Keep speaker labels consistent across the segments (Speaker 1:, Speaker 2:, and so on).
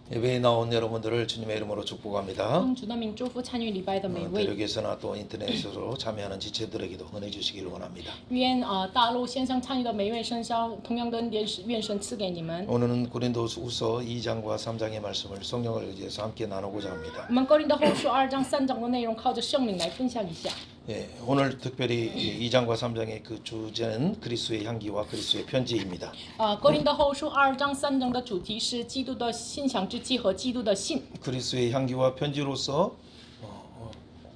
Speaker 1: 예배에 나온 여러분들을 주님의 이름으로 축복합니다.
Speaker 2: 用主的名祝福参与礼拜的每位。
Speaker 1: 대륙에서나 또 인터넷으로 참여하는 지체들에게도 은혜 주시기를 원합니다.
Speaker 2: 愿大陆线上参与的每一位身上同样的恩典，愿神赐给你们。
Speaker 1: 오늘은 고린도후서 2장과 3장의 말씀을 성령을 의지해서 함께 나누고자 합니다.
Speaker 2: 我们哥林多后书2章3章的内容，靠着圣灵来分享一下。
Speaker 1: 예, 오늘 특별히 2장과 3장의 그 주제는 그리스도의 향기와 그리스도의 편지입니다.
Speaker 2: 哥林多后书2章3章的主题是基督的信仰之祭和基督的信。
Speaker 1: 그리스도의 향기와 편지로서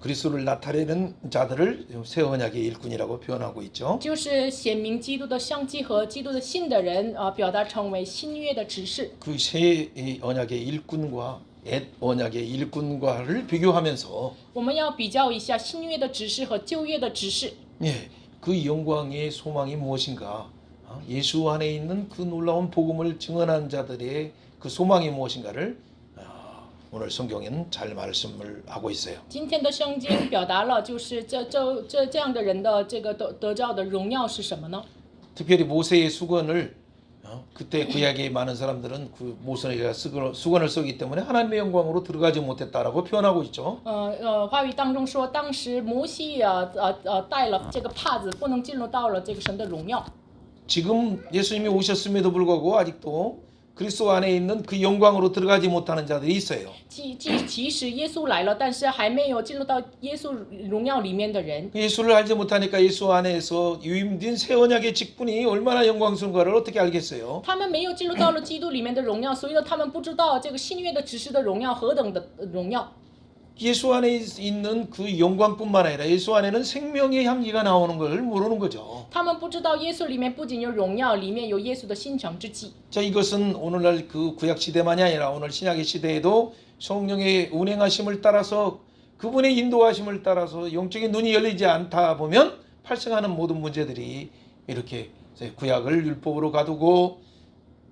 Speaker 1: 그리스도를 나타내는 자들을 새 언약의 일꾼이라고 표현하고 있죠.
Speaker 2: 就是显明基督的香祭和基督的信的人，表达成为新约的执事。
Speaker 1: 그 새 언약의 일꾼과 옛 언약의 일꾼과를 비교하면서
Speaker 2: 我们要比较一下新约的执事和旧约的执事。
Speaker 1: 예, 그 영광의 소망이 무엇인가? 예수 안에 있는 그 놀라운 복음을 증언한 자들의 그 소망이 무엇인가를 오늘 성경에는 잘 말씀을 하고 있어요.
Speaker 2: 今天的圣经表达了，就是这样的人的这个得着的荣耀是什么呢？
Speaker 1: 특별히 모세의 수건을 그때 구약의 많은 사람들은 그 모세가 수건을 쓰기 때문에 하나님의 영광으로 들어가지 못했다라고 표현하고 있죠.
Speaker 2: 话语当中说，当时摩西带了这个帕子，不能进入到了这个神的荣耀。
Speaker 1: 지금 예수님이 오셨음에도 불구하고 아직도 그리스도 안에 있는 그 영광으로 들어가지 못하는 자들이 있어요.
Speaker 2: 即使耶稣来了，但是还没有进入到耶稣荣耀里面的人，
Speaker 1: 예수를 알지 못하니까 예수 안에서 유임된 새 언약의 직분이 얼마나 영광스러운가를 어떻게 알겠어요?
Speaker 2: 他们没有进入到了基督里面的荣耀，所以呢，他们不知道这个新约的执事的荣耀何等的荣耀。
Speaker 1: 예수 안에 있는 그 영광뿐만 아니라 예수 안에는 생명의 향기가 나오는 걸 모르는 거죠.
Speaker 2: 他们不知道耶稣里面不仅有荣耀，里面有耶稣的心肠之祭。
Speaker 1: 자, 이것은 오늘날 그 구약 시대만이 아니라 오늘 신약의 시대에도 성령의 운행하심을 따라서 그분의 인도하심을 따라서 영적인 눈이 열리지 않다 보면 발생하는 모든 문제들이 이렇게 구약을 율법으로 가두고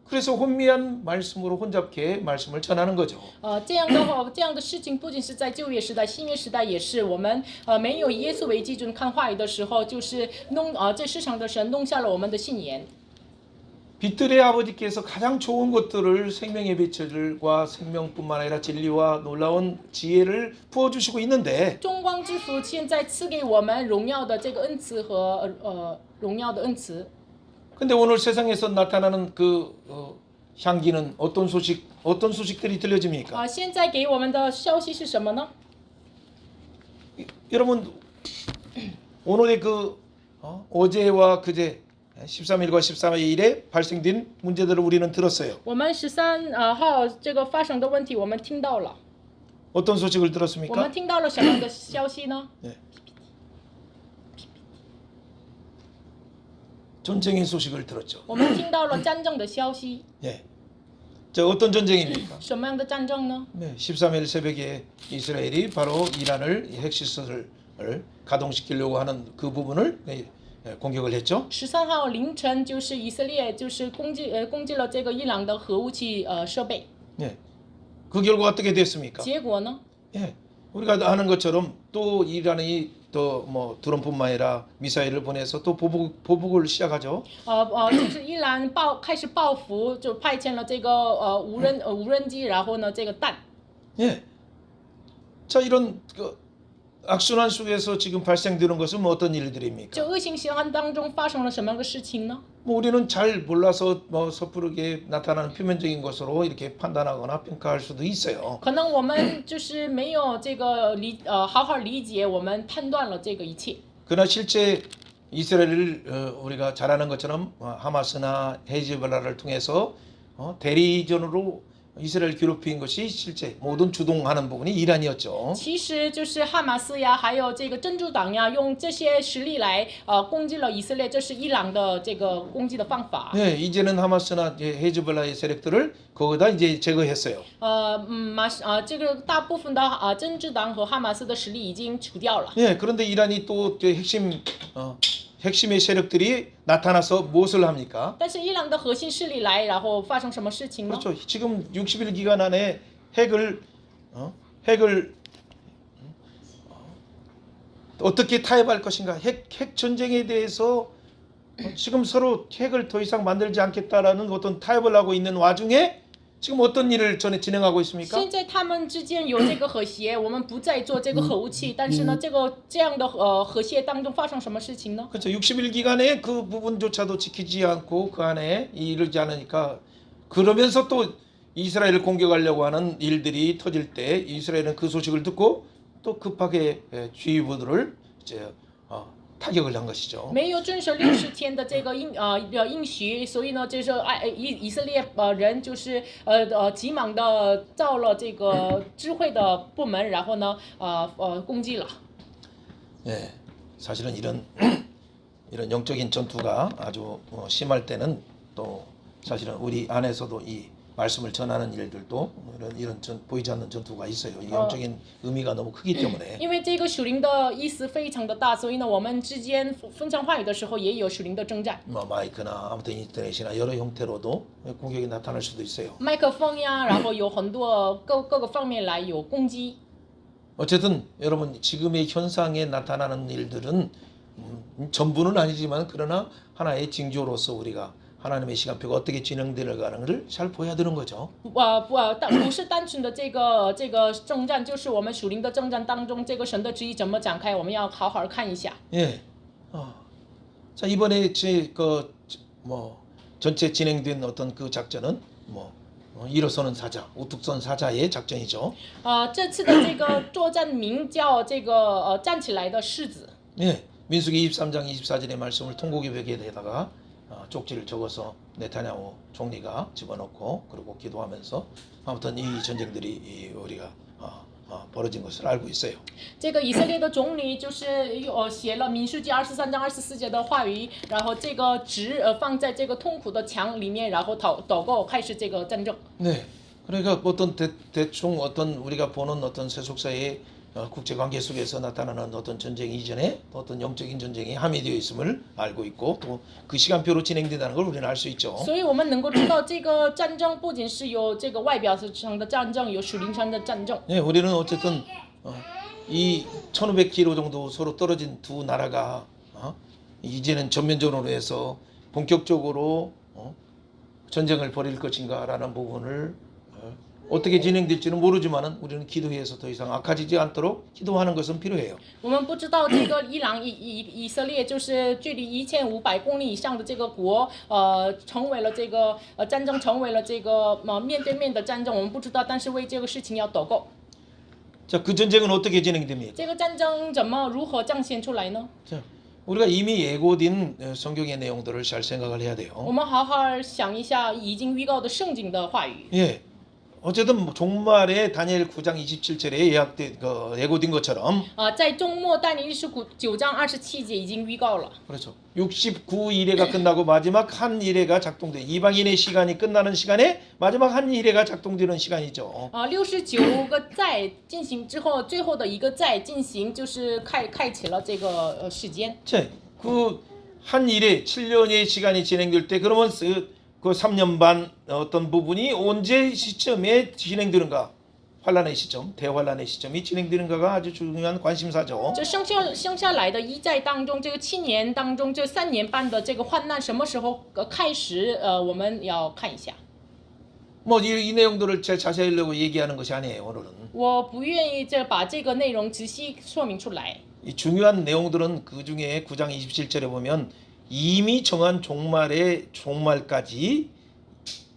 Speaker 1: 그래서 혼미한 말씀으로 혼잡게 말씀을 전하는 거죠.
Speaker 2: 这样的事情不仅是在旧约时代，新约时代也是。我们没有耶稣为基准看话语的时候，就是这世上的神弄下了我们的信言。
Speaker 1: 빛들의 아버지께서 가장 좋은 것들을 생명의 빛들과 생명뿐만 아니라 진리와 놀라운 지혜를 부어주시고 있는데
Speaker 2: 中光之父现在赐给我们荣耀的这个恩赐和荣耀的恩赐。
Speaker 1: 근데 오늘 세상에서 나타나는 그 향기는 어떤 소식들이 들려집니까?
Speaker 2: 现在给我们的消息是什么呢？
Speaker 1: 여러분 오늘의 그 어제와 그제 13일과 14일에 발생된 문제들을 우리는 들었어요.
Speaker 2: 我们13号这个发生的问题，我们听到了。
Speaker 1: 어떤 소식을
Speaker 2: 我
Speaker 1: 들었습니까?
Speaker 2: 们听到了什么样的消息呢？
Speaker 1: 네. 전쟁의 소식을 들었죠.
Speaker 2: 我们听到了战争的消息。
Speaker 1: 예. 자, 어떤 전쟁입니까?
Speaker 2: 什么样的战争呢？
Speaker 1: 네, 13일 새벽에 이스라엘이 바로 이란을 핵시설을 가동시키려고 하는 그 부분을 공격을 했죠.
Speaker 2: 13号凌晨，就是以色列就是攻击了这个伊朗的核武器设备。
Speaker 1: 예. 그 결과 어떻게 됐습니까?
Speaker 2: 结果呢？
Speaker 1: 예. 우리가 아는 것처럼 또 이란이 또 뭐 드론뿐만 아니라 미사일을 보내서 또 보복을 시작하죠.
Speaker 2: 就是伊朗开始报复，就派遣了这个无人机，然后呢这个弹。
Speaker 1: 예. 자, 이런 그 악순환 속에서 지금 발생되는 것은 뭐 어떤 일들입니까?
Speaker 2: 这恶性循环当中发生了什么样的事情呢？
Speaker 1: 뭐 우리는 잘 몰라서 뭐 섣부르게 나타나는 표면적인 것으로 이렇게 판단하거나 평가할 수도 있어요.
Speaker 2: 可能我们就是没有这个好好理解，我们判断了这个一切。
Speaker 1: 그러나 실제 이스라엘을 우리가 잘 아는 것처럼 하마스나 헤즈볼라를 통해서 대리전으로 이스라엘 괴롭힌 것이 실제 모든 주동하는 부분이 이란이었죠.
Speaker 2: 其实就是哈马斯呀，还有这个真主党呀，用这些实力来攻击了以色列，这是伊朗的这个攻击的方法。
Speaker 1: 네, 이제는 하마스나 헤즈볼라의 세력들을 거기다 이제 제거했어요.
Speaker 2: 这个大部分的真主党和哈马斯的实力已经除掉了。
Speaker 1: 네, 그런데 이란이 또 핵심의 세력들이 나타나서 무엇을 합니까?
Speaker 2: 但是伊朗的核心势力来，然后发生什么事情呢？
Speaker 1: 그렇죠. 지금 60일 기간 안에 핵을 어떻게 타협할 것인가? 핵 전쟁에 대해서 지금 서로 핵을 더 이상 만들지 않겠다라는 어떤 타협을 하고 있는 와중에 지금 어떤 일을 전에 진행하고 있습니까?
Speaker 2: 现在他们之间有这个和谐，我们不再做这个核武器，但是呢，这样的和谐当中发生什么事情呢？
Speaker 1: 그렇죠. 60일 기간에 그 부분조차도 지키지 않고 그 안에 이르지 않으니까 그러면서 또 이스라엘을 공격하려고 하는 일들이 터질 때 이스라엘은 그 소식을 듣고 또 급하게 주의부들을 이제 타격을 한 것이죠.
Speaker 2: 没有遵守60天的这个应许，所以呢，就是以色列人就是急忙的造了这个智慧的部门，然后呢攻击了。
Speaker 1: 예, 사실은 이런 영적인 전투가 아주 심할 때는 또 사실은 우리 안에서도 이 말씀을 전하는 일들도 이런 보이지 않는 전투가 있어요. 이 영적인 의미가 너무 크기 때문에.
Speaker 2: 因为这个属灵的意思非常的大，所以呢，我们之间分享话语的时候也有属灵的征战。
Speaker 1: 뭐 마이크나 아무튼 인터넷이나 여러 형태로도 공격이 나타날 수도 있어요.
Speaker 2: 麦克风呀，然后有很多各个方面来有攻击。
Speaker 1: 어쨌든 여러분 지금의 현상에 나타나는 일들은 전부는 아니지만 그러나 하나의 징조로서 우리가 하나님의 시간표가 어떻게 진행되어가는지를 잘 보여야 되는 거죠.
Speaker 2: 不是单纯的这个征战，就是我们属灵的征战当中，这个神的旨意怎么展开，我们要好好看一下。
Speaker 1: 예. 자 이번에 전체 진행된 어떤 그 작전은 일어서는 사자, 우뚝선 사자의 작전이죠.
Speaker 2: 这次的这个作战名叫这个站起来的狮子。
Speaker 1: 예. 민수기 23장 24절의 말씀을 통곡의 벽에다가 쪽지를 적어서 네타냐후 총리가 집어넣고 그리고 기도하면서 아무튼 이 전쟁들이 우리가 벌어진 것을 알고 있어요.
Speaker 2: 这个以色列的总理就是写了民数记23章24节的话语，然后这个纸放在这个痛苦的墙里面，然后祷告开始这个战争。
Speaker 1: 네. 그러니까 어떤 대충 어떤 우리가 보는 어떤 세속사의 국제 관계 속에서 나타나는 어떤 전쟁 이전에 어떤 영적인 전쟁이 함유되어 있음을 알고 있고 또 그 시간표로 진행된다는 걸 우리는 알 수 있죠.
Speaker 2: 所以我们能够知道，这个战争不仅是有这个外表上的战争，有属灵上的战争。
Speaker 1: 네, 우리는 어쨌든 이 1,500km 정도 서로 떨어진 두 나라가 이제는 전면전으로 해서 본격적으로 전쟁을 벌일 것인가라는 부분을 어떻게 진행될지는 모르지만은 우리는 기도해서 더 이상 악화지지 않도록 기도하는 것은 필요해요.
Speaker 2: 我们不知道这个伊朗以色列就是距离1500公里以上的这个国，成为了这个战争，成为了这个面对面的战争，我们不知道，但是为这个事情要祷告。
Speaker 1: 자, 그 전쟁은 어떻게 진행됩니까?
Speaker 2: 这个战争如何彰显出来呢？
Speaker 1: 자, 우리가 이미 예고된 성경의 내용들을 잘 생각을 해야
Speaker 2: 我
Speaker 1: 돼요.
Speaker 2: 们好好想一下已经预告的圣经的话语。
Speaker 1: 예. 어쨌든 종말에 다니엘 9장 27절에 예고된 것처럼
Speaker 2: 在周末但尼利书9章27节已经预告了。
Speaker 1: 그렇죠. 69일회가 끝나고 마지막 한 일회가 작동돼 이방인의 시간이 끝나는 시간에 마지막 한 일회가 작동되는 시간이죠.
Speaker 2: 69个在进行之后，最后的一个在进行，就是开启了这个时间。
Speaker 1: 자, 그 한 일회 7년의 시간이 진행될 때 그러면 그 3년 반 어떤 부분이 언제 시점에 진행되는가? 환란의 시점, 대환란의 시점이 진행되는가가 아주 중요한 관심사죠.
Speaker 2: 这剩下来的一在当中，这个7年当中，这3年半的这个患难什么时候开始？我们要看一下。
Speaker 1: 뭐 이 내용들을 제가 자세히 하려고 얘기하는 것이 아니에요. 오늘은
Speaker 2: 我不愿意把这个内容仔细说明出来。
Speaker 1: 이 중요한 내용들은 그 중에 9장 27절에 보면 이미 정한 종말의 종말까지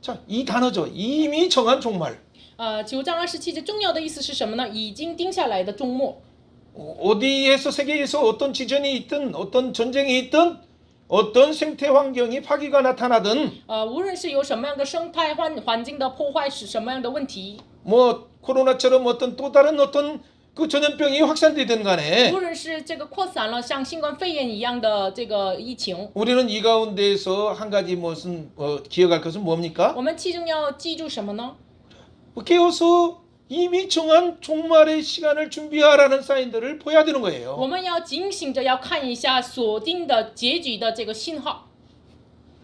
Speaker 1: 자, 이 단어죠. 이미 정한 종말.
Speaker 2: 9章27节重要的意思是什么呢？已经定下来的终末。
Speaker 1: 어디에서 세계에서 어떤 지전이 있든 어떤 전쟁이 있든 어떤 생태 환경이 파괴가 나타나든
Speaker 2: 无论是有什么样的生态环境的破坏，是什么样的问题，
Speaker 1: 뭐 코로나처럼 어떤 또 다른 어떤 그 전염병이 확산되든 간에
Speaker 2: 无论是这个扩散了像新冠肺炎一样的这个疫情，
Speaker 1: 우리는 이 가운데에서 한 가지 무슨 기억할 것은 뭡니까?
Speaker 2: 我们其中要记住什么呢？
Speaker 1: 깨어서 이미 정한 종말의 시간을 준비하라는 사인들을 보여야 되는
Speaker 2: 我
Speaker 1: 거예요.
Speaker 2: 们要警醒着要看一下锁定的结局的这个信号。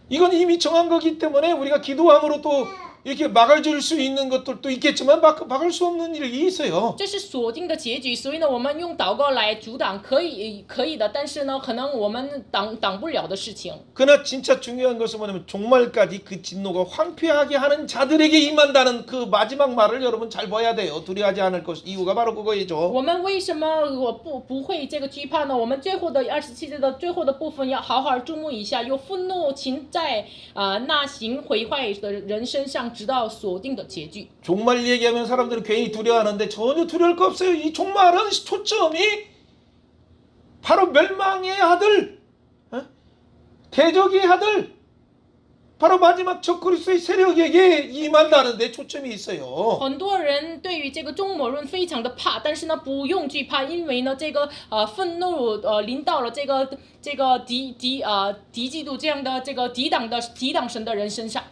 Speaker 1: 이건 이미 정한 거기 때문에 우리가 기도함으로 또 이렇게 막아줄 수 있는 것들도 있겠지만 막을 수 없는 일이 있어요.
Speaker 2: 这是锁定的结局，所以呢，我们用祷告来阻挡，可以的，但是呢，可能我们挡不了的事情。
Speaker 1: 그러나 진짜 중요한 것은 뭐냐면 종말까지 그 진노가 황폐하게 하는 자들에게 임한다는 그 마지막 말을 여러분 잘 봐야 돼요. 두려워하지 않을 것 이유가 바로 그거이죠.
Speaker 2: 我们为什么我不会这个惧怕呢？我们最后的27节的最后的部分要好好注目一下，有愤怒情在那行毁坏的人身上，直到锁定的结局。
Speaker 1: 종말 얘기하면 사람들은 괜히 두려워하는데 전혀 두려울 거 없어요. 이 종말은 초점이 바로 멸망의 아들, 대적의 아들, 바로 마지막 적그리스도의 세력에게 임한다는 데 초점이 있어요.
Speaker 2: 很多人对于这个终末论非常的怕，但是呢，不用惧怕，因为呢，这个愤怒临到了这个敌嫉妒这样的这个抵挡神的人身上。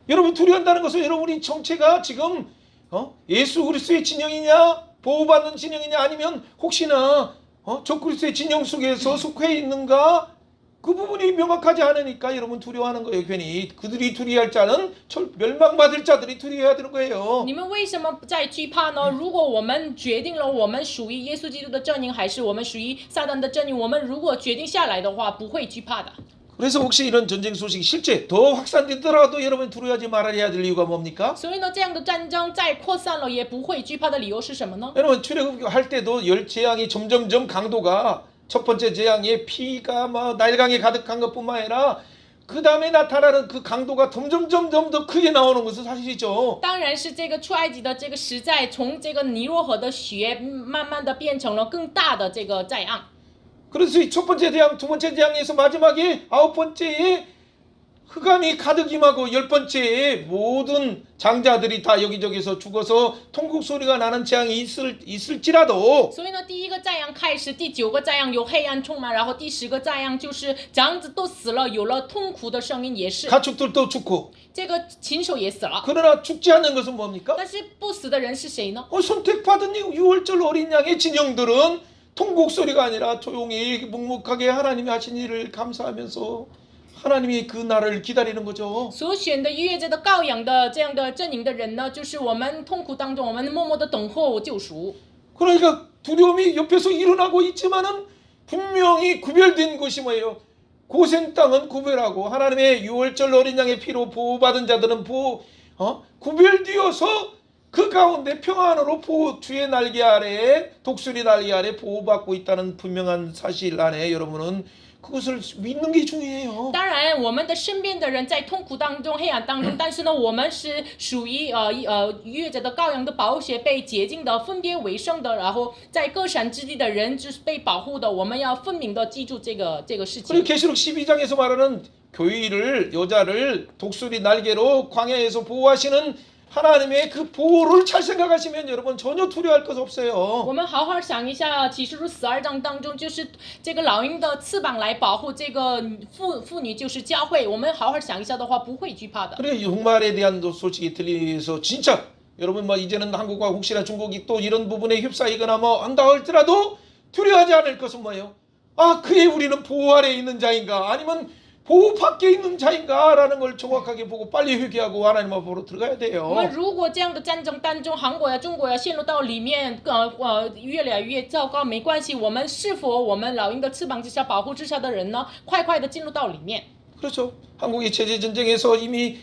Speaker 1: 여러분 두려워한다는 것은 여러분이 정체가 지금 예수 그리스도의 진영이냐 보호받는 진영이냐 아니면 혹시나 적그리스도의 진영 속에서 속해 있는가 그 부분이 명확하지 않으니까 여러분 두려워하는 거예요. 괜히 그들이 두려워할 자는 멸망받을 자들이 두려워해야 되는 거예요.
Speaker 2: 你们为什么在惧怕呢？如果我们决定了我们属于耶稣基督的阵营，还是我们属于撒旦的阵营，我们如果决定下来的话，不会惧怕的。
Speaker 1: 그래서 혹시 이런 전쟁 소식이 실제 더 확산되더라도 여러분 두려워하지 말아야 될 이유가 뭡니까?
Speaker 2: 所以呢，这样的战争再扩散了，也不会惧怕的理由是什么呢？
Speaker 1: 여러분 출애굽할 때도 열 재앙이 점점점 강도가 첫 번째 재앙에 피가 막 날강에 가득한 것뿐만 아니라 그 다음에 나타나는 그 강도가 점점점 더 크게 나오는 것은 사실이죠.
Speaker 2: 当然是这个出埃及的这个实在，从这个尼罗河的血慢慢的变成了更大的这个灾案。
Speaker 1: 그래서 이 첫 번째 재앙, 두 번째 재앙에서 마지막에 아홉 번째에 흑암이 가득 임하고 열 번째에 모든 장자들이 다 여기저기서 죽어서 통곡 소리가 나는 재앙이 있을지라도
Speaker 2: 所以呢，第一个灾殃开始，第9个灾殃有黑暗充满，然后第10个灾殃就是长子都死了，有了痛苦的声音也是，
Speaker 1: 가축들도 죽고
Speaker 2: 这个禽兽也死了。
Speaker 1: 그러나 죽지 않는 것은 뭡니까?
Speaker 2: 但是不死的人是谁呢？
Speaker 1: 선택받은 6월절 어린 양의 진영들은 통곡 소리가 아니라 조용히 묵묵하게 하나님이 하신 일을 감사하면서 하나님이 그 날을 기다리는 거죠.
Speaker 2: 所选的逾越节的羔羊的这样的阵营的人呢，就是我们痛苦当中，我们默默的等候救赎。
Speaker 1: 그러니까 두려움이 옆에서 일어나고 있지만은 분명히 구별된 것이 뭐예요? 고센 땅은 구별하고 하나님의 6월절 어린 양의 피로 보호받은 자들은 구별되어서 그 가운데 평안으로 주의 날개 아래 독수리 날개 아래 보호받고 있다는 분명한 사실 안에 여러분은 그것을 믿는 게 중요해요.
Speaker 2: 当然，我们的身边的人在痛苦当中、黑暗当中，但是呢，我们是属于逾越者的羔羊的宝血被洁净的、分别为圣的，然后在各闪之地的人就是被保护的。我们要分明的记住这个事
Speaker 1: 그리고
Speaker 2: 情。
Speaker 1: 계시록 12장에서 말하는 교회를 여자를 독수리 날개로 광야에서 보호하시는 하나님의 그 보호를 잘 생각하시면 여러분 전혀 두려워할 것 없어요.
Speaker 2: 我们好好想一下，启示录12章当中，就是这个老鹰的翅膀来保护这个妇女，就是教会。我们好好想一下的话，不会惧怕的。
Speaker 1: 그리고 종말에 대한 솔직히 들리서 진짜 여러분 뭐 이제는 한국과 혹시나 중국이 또 이런 부분에 휩싸이거나 뭐 한다 할지라도 두려워하지 않을 것은 뭐예요? 아 그에 우리는 보호 아래에 있는 자인가 아니면 보호 밖에 있는 자인가라는 걸 정확하게 보고 빨리 회개하고 하나님 앞으로 들어가야
Speaker 2: 我
Speaker 1: 돼요.
Speaker 2: 们如果这样的战争当中，韩国呀、中国呀陷入到里面，越来越糟糕，没关系。我们是否我们老鹰的翅膀之下、保护之下的人呢？快快的进入到里面。
Speaker 1: 그렇죠. 한국이 체제 전쟁에서 이미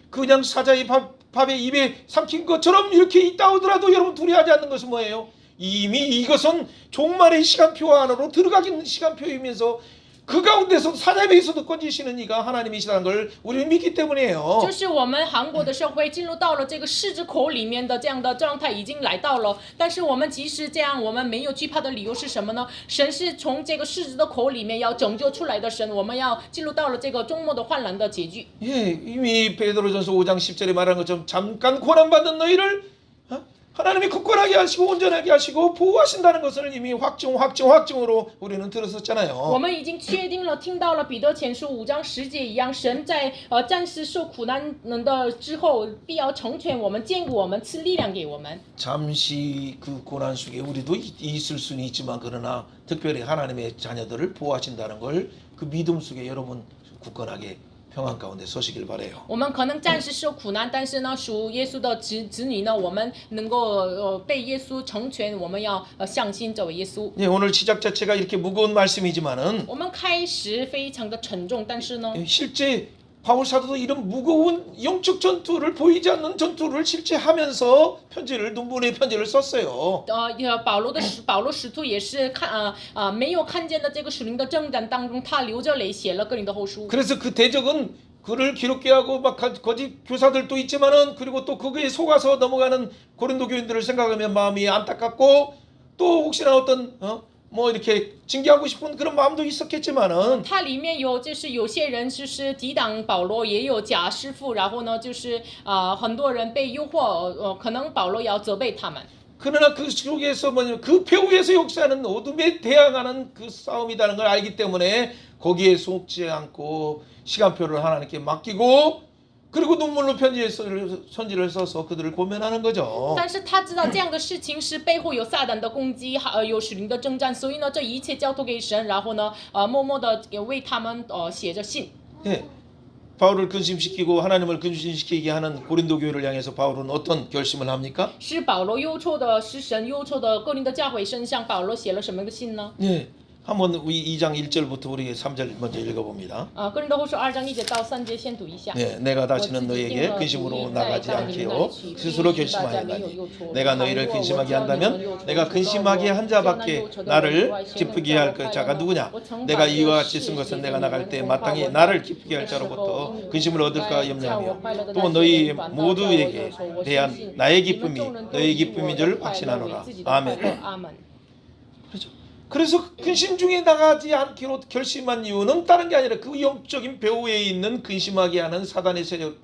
Speaker 1: 그냥 사자의 밥에 입에 삼킨 것처럼 이렇게 있다 하더라도 여러분 두려워하지 않는 것은 뭐예요? 이미 이것은 종말의 시간표 안으로 들어가는 시간표이면서 그 가운데서 사자배에서도 건지시는 이가 하나님이시라는 걸 우리는 믿기 때문이에요.
Speaker 2: 就是我们韩国的社会进入到了这个狮子口里面的这样的状态已经来到了，但是我们即使这样，我们没有惧怕的理由是什么呢？神是从这个狮子的口里面要拯救出来的神，我们要进入到了这个终末的患难的结局。
Speaker 1: 예, 이미 베드로전서 5장 10절에 말한 것처럼 잠깐 고난받는 너희를 하나님이 굳건하게 하시고 온전하게 하시고 보호하신다는 것을 이미 확증으로 우리는 들었었잖아요.
Speaker 2: 我们已经确定了，听到了彼得前书5章10节一样，神在暂时受苦难的之后，必要成全我们、坚固我们、赐力量给我们。
Speaker 1: 잠시 그 고난 속에 우리도 있을 수는 있지만 그러나 특별히 하나님의 자녀들을 보호하신다는 걸 그 믿음 속에 여러분 굳건하게 평안 가운데 서시길 바래요.
Speaker 2: 我们可能暂时受苦难，但是呢，属耶稣的子女呢，我们能够被耶稣成全，我们要向心这位耶稣。
Speaker 1: 예, 오늘 시작 자체가 이렇게 무거운 말씀이지만은
Speaker 2: 我们开始非常的沉重，但是呢，
Speaker 1: 실제 바울 사도도 이런 무거운 영적 전투를 보이지 않는 전투를 실제 하면서 편지를 눈물의 편지를 썼어요.
Speaker 2: 保罗使徒也是没有看见的这个属灵的征战当中，他流着泪写了哥林多后书。
Speaker 1: 그래서 그 대적은 그를 기롭게 하고 막 거짓 교사들도 있지만은 그리고 또 그거에 속아서 넘어가는 고린도 교인들을 생각하면 마음이 안타깝고 또 혹시나 어떤 뭐 이렇게 징계하고 싶은 그런 마음도 있었겠지만은
Speaker 2: 它里面有就是有些人就是抵挡保罗，也有假师傅，然后呢就是很多人被诱惑，可能保罗也要责备他们。
Speaker 1: 그러나 그 속에서 뭐냐면 그 배후에서 역사하는 어둠에 대항하는 그 싸움이라는 걸 알기 때문에 거기에 속지 않고 시간표를 하나님께 맡기고 그리고 눈물로 편지를 써서 그들을 고면하는 거죠.
Speaker 2: 但是他知道这样的事情是背后有撒旦的攻击，有属灵的征战，所以呢，这一切交托给神，然后呢，默默的为他们写着信。
Speaker 1: 예, 바울을 근심시키고 하나님을 근심시키게 하는 고린도 교회를 향해서 바울은 어떤 결심을 합니까?
Speaker 2: 是保罗忧愁的，是神忧愁的哥林的教会身上，保罗写了什么个信呢？
Speaker 1: 예, 한번 2장 1절부터 우리 3절 먼저 읽어봅니다.
Speaker 2: 哥林多后书2章1节到3节先读一下。
Speaker 1: 네, 내가 다시는 너에게 근심으로 나가지 않게요 스스로 결심하였나니 내가 너희를 근심하게 한다면 내가 근심하게 한 자밖에 나를 기쁘게 할 그 자가 누구냐? 내가 이와 같이 쓴 것은 내가 나갈 때 마땅히 나를 기쁘게 할 자로부터 근심을 얻을까 염려하며 또 너희 모두에게 대한 나의 기쁨이 너희 기쁨인 줄 확신하노라. 아멘. 그렇죠. 그래서 근심 중에 나가지 않기로 결심한 이유는 다른 게 아니라 그 영적인 배후에 있는 근심하게 하는 사단의 세력,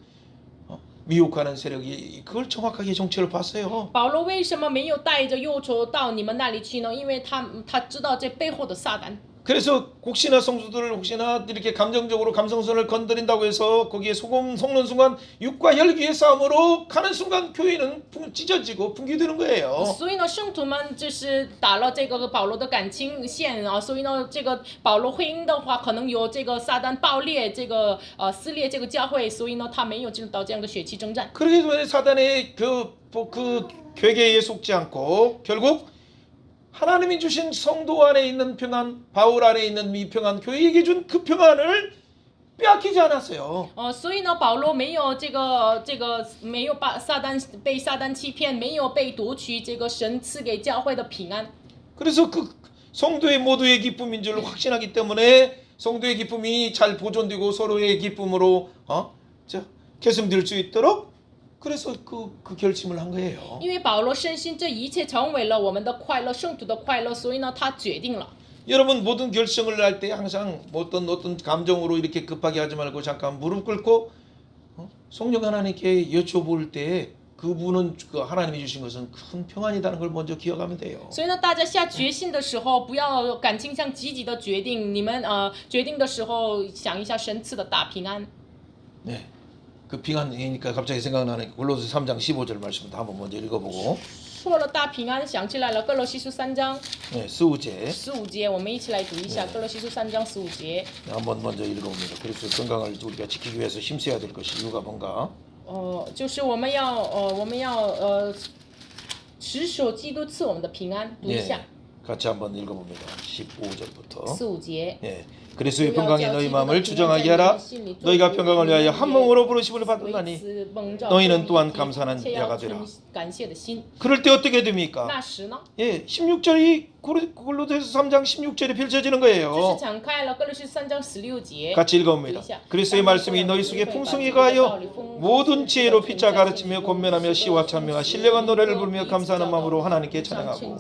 Speaker 1: 미혹하는 세력이 그걸 정확하게 정체를 봤어요.
Speaker 2: 保罗为什么没有带着忧愁到你们那里去呢？因为他知道这背后的撒旦。
Speaker 1: 그래서 혹시나 성도들 혹시나 이렇게 감정적으로 감성선을 건드린다고 해서 거기에 속는 순간 육과 혈기의 싸움으로 가는 순간 교회는 찢어지고 붕괴되는 거예요.
Speaker 2: 所以呢，圣徒们就是打了这个保罗的感情线啊，所以呢，这个保罗婚姻的话，可能有这个撒旦爆裂，这个撕裂这个教会，所以呢，他没有进入到这样的血气征战。
Speaker 1: 그러기 때문에 사단의 그 괴계에 속지 않고 결국 하나님이 주신 성도 안에 있는 평안, 바울 안에 있는 이 평안, 교회에게 준 그 평안을 빼앗기지 않았어요.
Speaker 2: 所以呢，保罗没有没有被撒旦欺骗，没有被夺取这个神赐给教会的平安。
Speaker 1: 그래서 그 성도의 모두의 기쁨인 줄 확신하기 때문에 성도의 기쁨이 잘 보존되고 서로의 기쁨으로 계승될 수 있도록 그래서 그 결심을 한 거예요.
Speaker 2: 因为保罗深信这一切成为了我们的快乐，圣徒的快乐，所以呢，他决定了。
Speaker 1: 여러분 모든 결정을 할 때 항상 어떤 감정으로 이렇게 급하게 하지 말고 잠깐 무릎 꿇고 성령 하나님께 여쭤볼 때 그분은 그 하나님이 주신 것은 큰 평안이라는 걸 먼저 기억하면 돼요.
Speaker 2: 所以呢，大家下决心的时候，不要感情上积极的决定，你们决定的时候想一下神赐的大平安。
Speaker 1: 네. 그平安이니까 갑자기 생각나는 골로새 3장 15절 말씀부터 한번 먼저 읽어보고.
Speaker 2: 说了大平安，想起来了，哥罗西书3章
Speaker 1: 네, 15제.
Speaker 2: 15节，我们一起来读一下哥罗西书3章15节。
Speaker 1: 한번 먼저 읽어봅니다. 그래서 건강을 우리가 지키기 위해서 힘써야 될 것이 이유가 뭔가?
Speaker 2: 就是我们要持守基督赐我们的平安，读一下。
Speaker 1: 같이 한번 읽어봅니다. 15절부터.
Speaker 2: 15节。
Speaker 1: 예. 그리스도의 평강이 너희 마음을 주장하게 하라. 너희가 평강을 위하여 한 몸으로 부르심을 받았나니 너희는 또한 감사하는 자가 되라. 그럴 때 어떻게 됩니까?
Speaker 2: 那时呢？
Speaker 1: 예, 16절이 골로새서 3장 16절이 펼쳐지는
Speaker 2: 就是
Speaker 1: 거예요.
Speaker 2: 展开了哥罗西书3章16节。
Speaker 1: 같이 읽어봅니다. 그리스도의 말씀이 너희 속에 풍성히 가하여 모든 지혜로 피차 가르치며 권면하며 시와 찬미와 신령한 노래를 부르며 감사하는 마음으로 하나님께 찬양하고.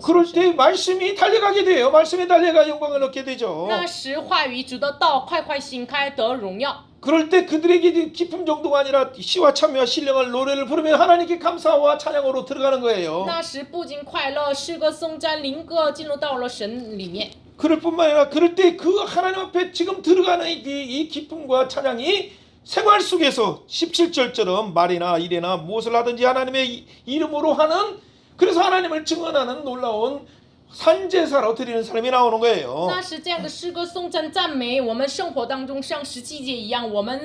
Speaker 1: 그럴 때 말씀이 달려가게 돼요. 말씀이 달려가 영광을 얻게 되죠.
Speaker 2: 那时话语主的道快快醒开得荣耀。
Speaker 1: 그럴 때 그들에게 기쁨 정도가 아니라 시와 찬미와 신령한 노래를 부르며 하나님께 감사와 찬양으로 들어가는 거예요.
Speaker 2: 那时不仅快乐，诗歌、颂赞、灵歌进入到了神里面。
Speaker 1: 그럴 뿐만 아니라 그럴 때 그 하나님 앞에 지금 들어가는 이 기쁨과 찬양이 생활 속에서 17절처럼 말이나 일이나 무엇을 하든지 하나님의 이름으로 하는 그래서 하나님을 증언하는 놀라운 산제사로 드리는 사람이 나오는 거예요.
Speaker 2: 那是这样的诗歌颂赞赞美，我们生活当中像17节一样，我们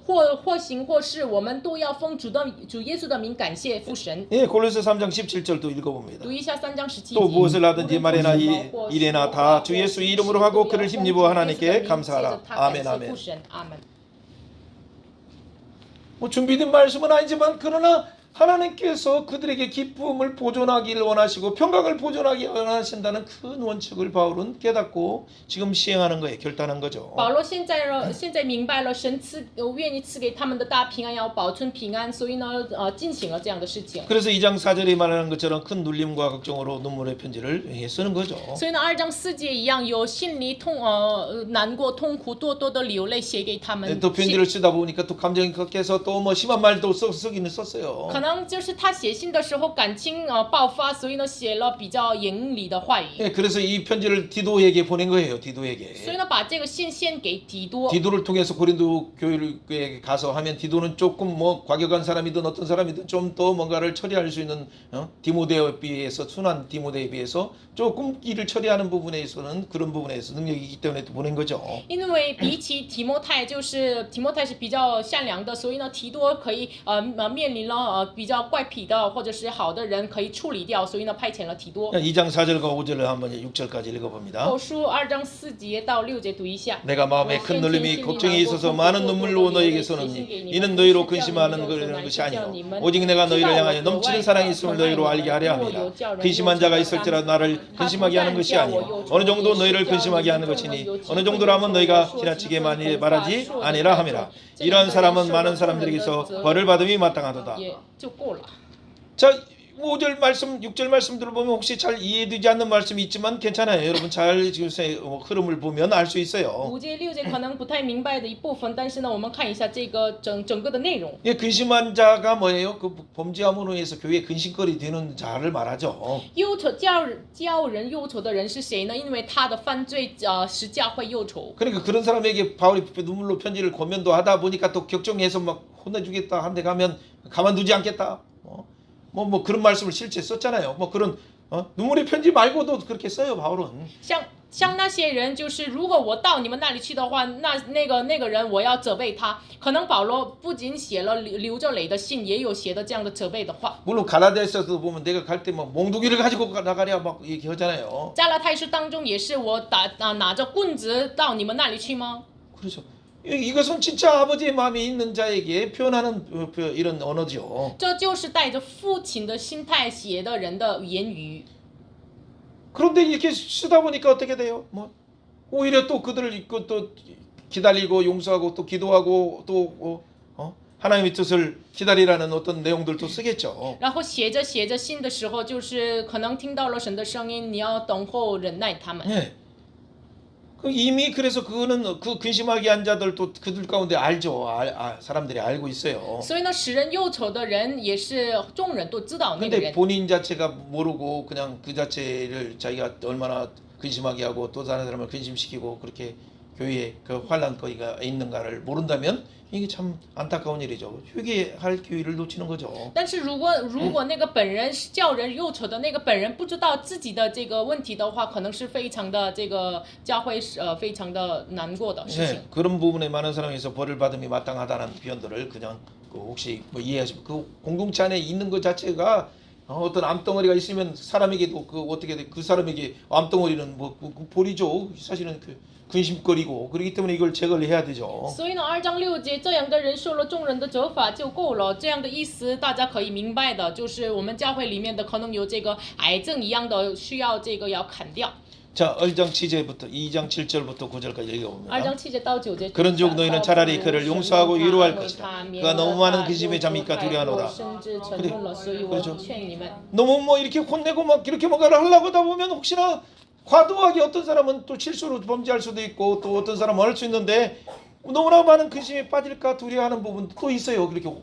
Speaker 2: 或行或是，我们都要奉主耶稣的名感谢父神。
Speaker 1: 예, 골로새 3장 17절도 읽어봅니다.
Speaker 2: 读一下3章17节。
Speaker 1: 또 무엇을 하든지 말이나 이래나 다 주 예수 이름으로 하고 그를 힘입어 하나님께 감사하라. 아멘, 아멘. 뭐 준비된 말씀은 아니지만 그러나 하나님께서 그들에게 기쁨을 보존하기를 원하시고 평강을 보존하기 원하신다는 큰 원칙을 바울은 깨닫고 지금 시행하는 거예요. 결단한 거죠.
Speaker 2: 保罗现在明白了神愿意赐给他们的大平安，要保存平安，所以呢，进行了这样的事情。
Speaker 1: 그래서 2장 4절에 말하는 것처럼 큰 눌림과 걱정으로 눈물의 편지를 쓰는 거죠.
Speaker 2: 所以呢，2章4节一样，有心里难过、痛苦，多多的流泪写给他们。
Speaker 1: 또 편지를 쓰다 보니까 또 감정이 격해서 또 뭐 심한 말도 쓰기는 썼어요.
Speaker 2: 可能就是他写信的时候感情爆发，所以呢写了比较严厉的话语。
Speaker 1: 예, 그래서 이 편지를 디도에게 보낸 거예요. 디도에게.
Speaker 2: 所以呢，把这个信献给提多。
Speaker 1: 디도를 통해서 고린도 교회에 가서 하면 디도는 조금 뭐 과격한 사람이든 어떤 사람이든 좀 더 뭔가를 처리할 수 있는 디모데에 비해서 순한 디모데에 비해서 조금 일을 처리하는 부분에서는 그런 부분에서 능력이 있기 때문에 또 보낸 거죠.
Speaker 2: 因为比起提摩太，就是提摩太是比较善良的，所以呢，提多可以面临了比较怪癖的或者是好的人可以处理掉，所以呢派遣了提多。
Speaker 1: 2장 4절과 5절을 한번 6절까지 읽어봅니다.
Speaker 2: 后书2章4节到6节读一下。
Speaker 1: 내가 마음에 큰 눌림이 걱정이 있어서 많은 눈물로 너에게 쏘느니 이는 너희로 근심하는 것이 아니요 오직 내가 너희를 향하여 넘치는 사랑이 있음을 너희로 알게 하려 함이라. 근심한 자가 있을지라도 나를 근심하게 하는 것이 아니요 어느 정도 너희를 근심하게 하는 것이니 어느 정도라면 너희가 지나치게 많이 말하지 아니라 함이라. 이러한 사람은 많은 사람들에게서 벌을 받음이 마땅하도다.
Speaker 2: 也就够了。
Speaker 1: 자, 5절 말씀, 6절 말씀들을 보면 혹시 잘 이해되지 않는 말씀이 있지만 괜찮아요. 여러분 잘 지금 흐름을 보면 알 수 있어요.
Speaker 2: 5节6节可能不太明白的一部分，但是呢，我们看一下这个整个的内容。
Speaker 1: 예, 근심한 자가 뭐예요? 그 범죄함으로 해서 교회에 근심거리 되는 자를 말하죠.
Speaker 2: 叫人忧愁的人是谁呢？因为他的犯罪使教会忧愁。
Speaker 1: 그러니까 그런 사람에게 바울이 눈물로 편지를 고면도 하다 보니까 또 격정해서 막 혼내주겠다 한 데 가면 가만두지 않겠다. 뭐 그런 말씀을 실제 썼잖아요. 뭐 그런 눈물의 편지 말고도 그렇게 써요 바울은.
Speaker 2: 像那些人，就是如果我到你们那里去的话，那个人我要责备他。可能保罗不仅写了流着泪的信，也有写的这样的责备的话。
Speaker 1: 물론 가라데아서도 보면 내가 갈 때 막 몽둥이를 가지고 나가랴 막 이렇게 하잖아요.
Speaker 2: 加拉太书当中也是我拿着棍子到你们那里去吗？
Speaker 1: 그렇죠. 이것은 진짜 아버지의 마음이 있는 자에게 표현하는 이런 언어죠.
Speaker 2: 这就是带着父亲的心态写的人的言语。
Speaker 1: 그런데 이렇게 쓰다 보니까 어떻게 돼요? 뭐 오히려 또 그들을 또 기다리고 용서하고 또 기도하고 또 하나님의 뜻을 기다리라는 어떤 내용들도 쓰겠죠.
Speaker 2: 然后写着信的时候，就是可能听到了神的声音，你要等候忍耐他们。
Speaker 1: 예. 이미 그래서 그거는 그 근심하게 한 자들도 그들 가운데 알죠. 사람들이 알고 있어요.
Speaker 2: 所以呢，使人忧愁的人也是众人都知道那个
Speaker 1: 근데
Speaker 2: 人。
Speaker 1: 본인 자체가 모르고 그냥 그 자체를 자기가 얼마나 근심하게 하고 또 다른 사람을 근심시키고 그렇게 교회에 그 환난거리가 있는가를 모른다면 이게 참 안타까운 일이죠. 회개할 기회를 놓치는 거죠.
Speaker 2: 但是如果那个本人是叫人忧愁的那个本人不知道自己的这个问题的话，可能是非常的这个教会非常的难过的事情。
Speaker 1: 네, 그런 부분에 많은 사람에서 벌을 받음이 마땅하다는 표현들을 그냥 혹시 뭐 이해하시면 그 공동체 안에 있는 것 자체가 어떤 암덩어리가 있으면 사람에게도 그 어떻게 돼? 그 사람에게 암덩어리는 뭐 볼이죠. 사실은 그 근심거리고 그렇기 때문에 이걸 제거를 해야 되죠.
Speaker 2: 所以呢，2章6节这样的人受了众人的责罚就够了。这样的意思大家可以明白的，就是我们教会里面的可能有这个癌症一样的，需要这个要砍掉。
Speaker 1: 자, 1장 7절부터 2장 7절부터 9절까지 읽어봅니다.
Speaker 2: 2장 7절到9节。
Speaker 1: 그런즉 너희는 차라리 그를 용서하고 위로할 것이다. 그가 너무 많은 근심에 잠입까 두려워하노라.
Speaker 2: 그렇죠.
Speaker 1: 너무 뭐 이렇게 혼내고 막 이렇게 뭔가를 하려고 하다 보면 혹시나 과도하게 어떤 사람은 또 실수로 범죄할 수도 있고 또 어떤 사람은 할 수 있는데 너무나 많은 근심에 빠질까 두려워하는 부분도 또 있어요. 그렇게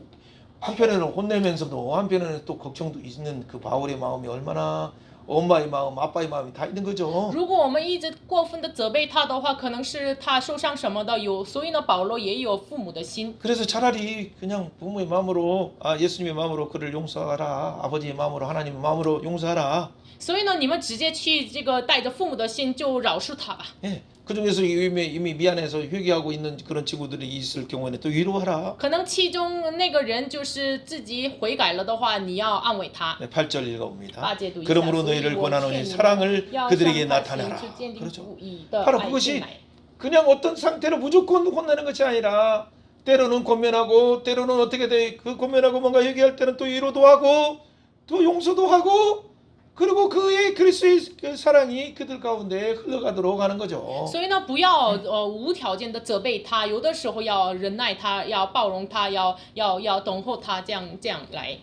Speaker 1: 한편에는 혼내면서도 한편에는 또 걱정도 있는 그 바울의 마음이 얼마나 엄마의 마음, 아빠의 마음이 다 있는 거죠.
Speaker 2: 如果我们一直过分的责备他的话，可能是他受伤什么的有，所以呢，保罗也有父母的心。
Speaker 1: 그래서 차라리 그냥 부모의 마음으로 예수님의 마음으로 그를 용서하라. 아버지의 마음으로 하나님의 마음으로 용서하라.
Speaker 2: 所以呢，你们直接去这个带着父母的心就饶恕他吧。
Speaker 1: 예. 그 중에서 이미 미안해서 회개하고 있는 그런 친구들이 있을 경우에는 또 위로하라.
Speaker 2: 可能其中那个人就是自己悔改了的话，你要安慰他。
Speaker 1: 네, 8절 읽어봅니다.
Speaker 2: 8节读一下。
Speaker 1: 그러므로 너희를 권하노니 사랑을 그들에게 나타내라. 그렇죠. 바로 그것이 그냥 어떤 상태로 무조건 혼내는 것이 아니라 때로는 권면하고 때로는 어떻게 돼? 그 권면하고 뭔가 얘기할 때는 또 위로도 하고 또 용서도 하고 그리고 그의 그리스도의 그 사랑이 그들 가운데 흘러가도록 하는 거죠.
Speaker 2: 所以呢，不要无条件的责备他，有的时候要忍耐他，要包容他，要等候他，这样来。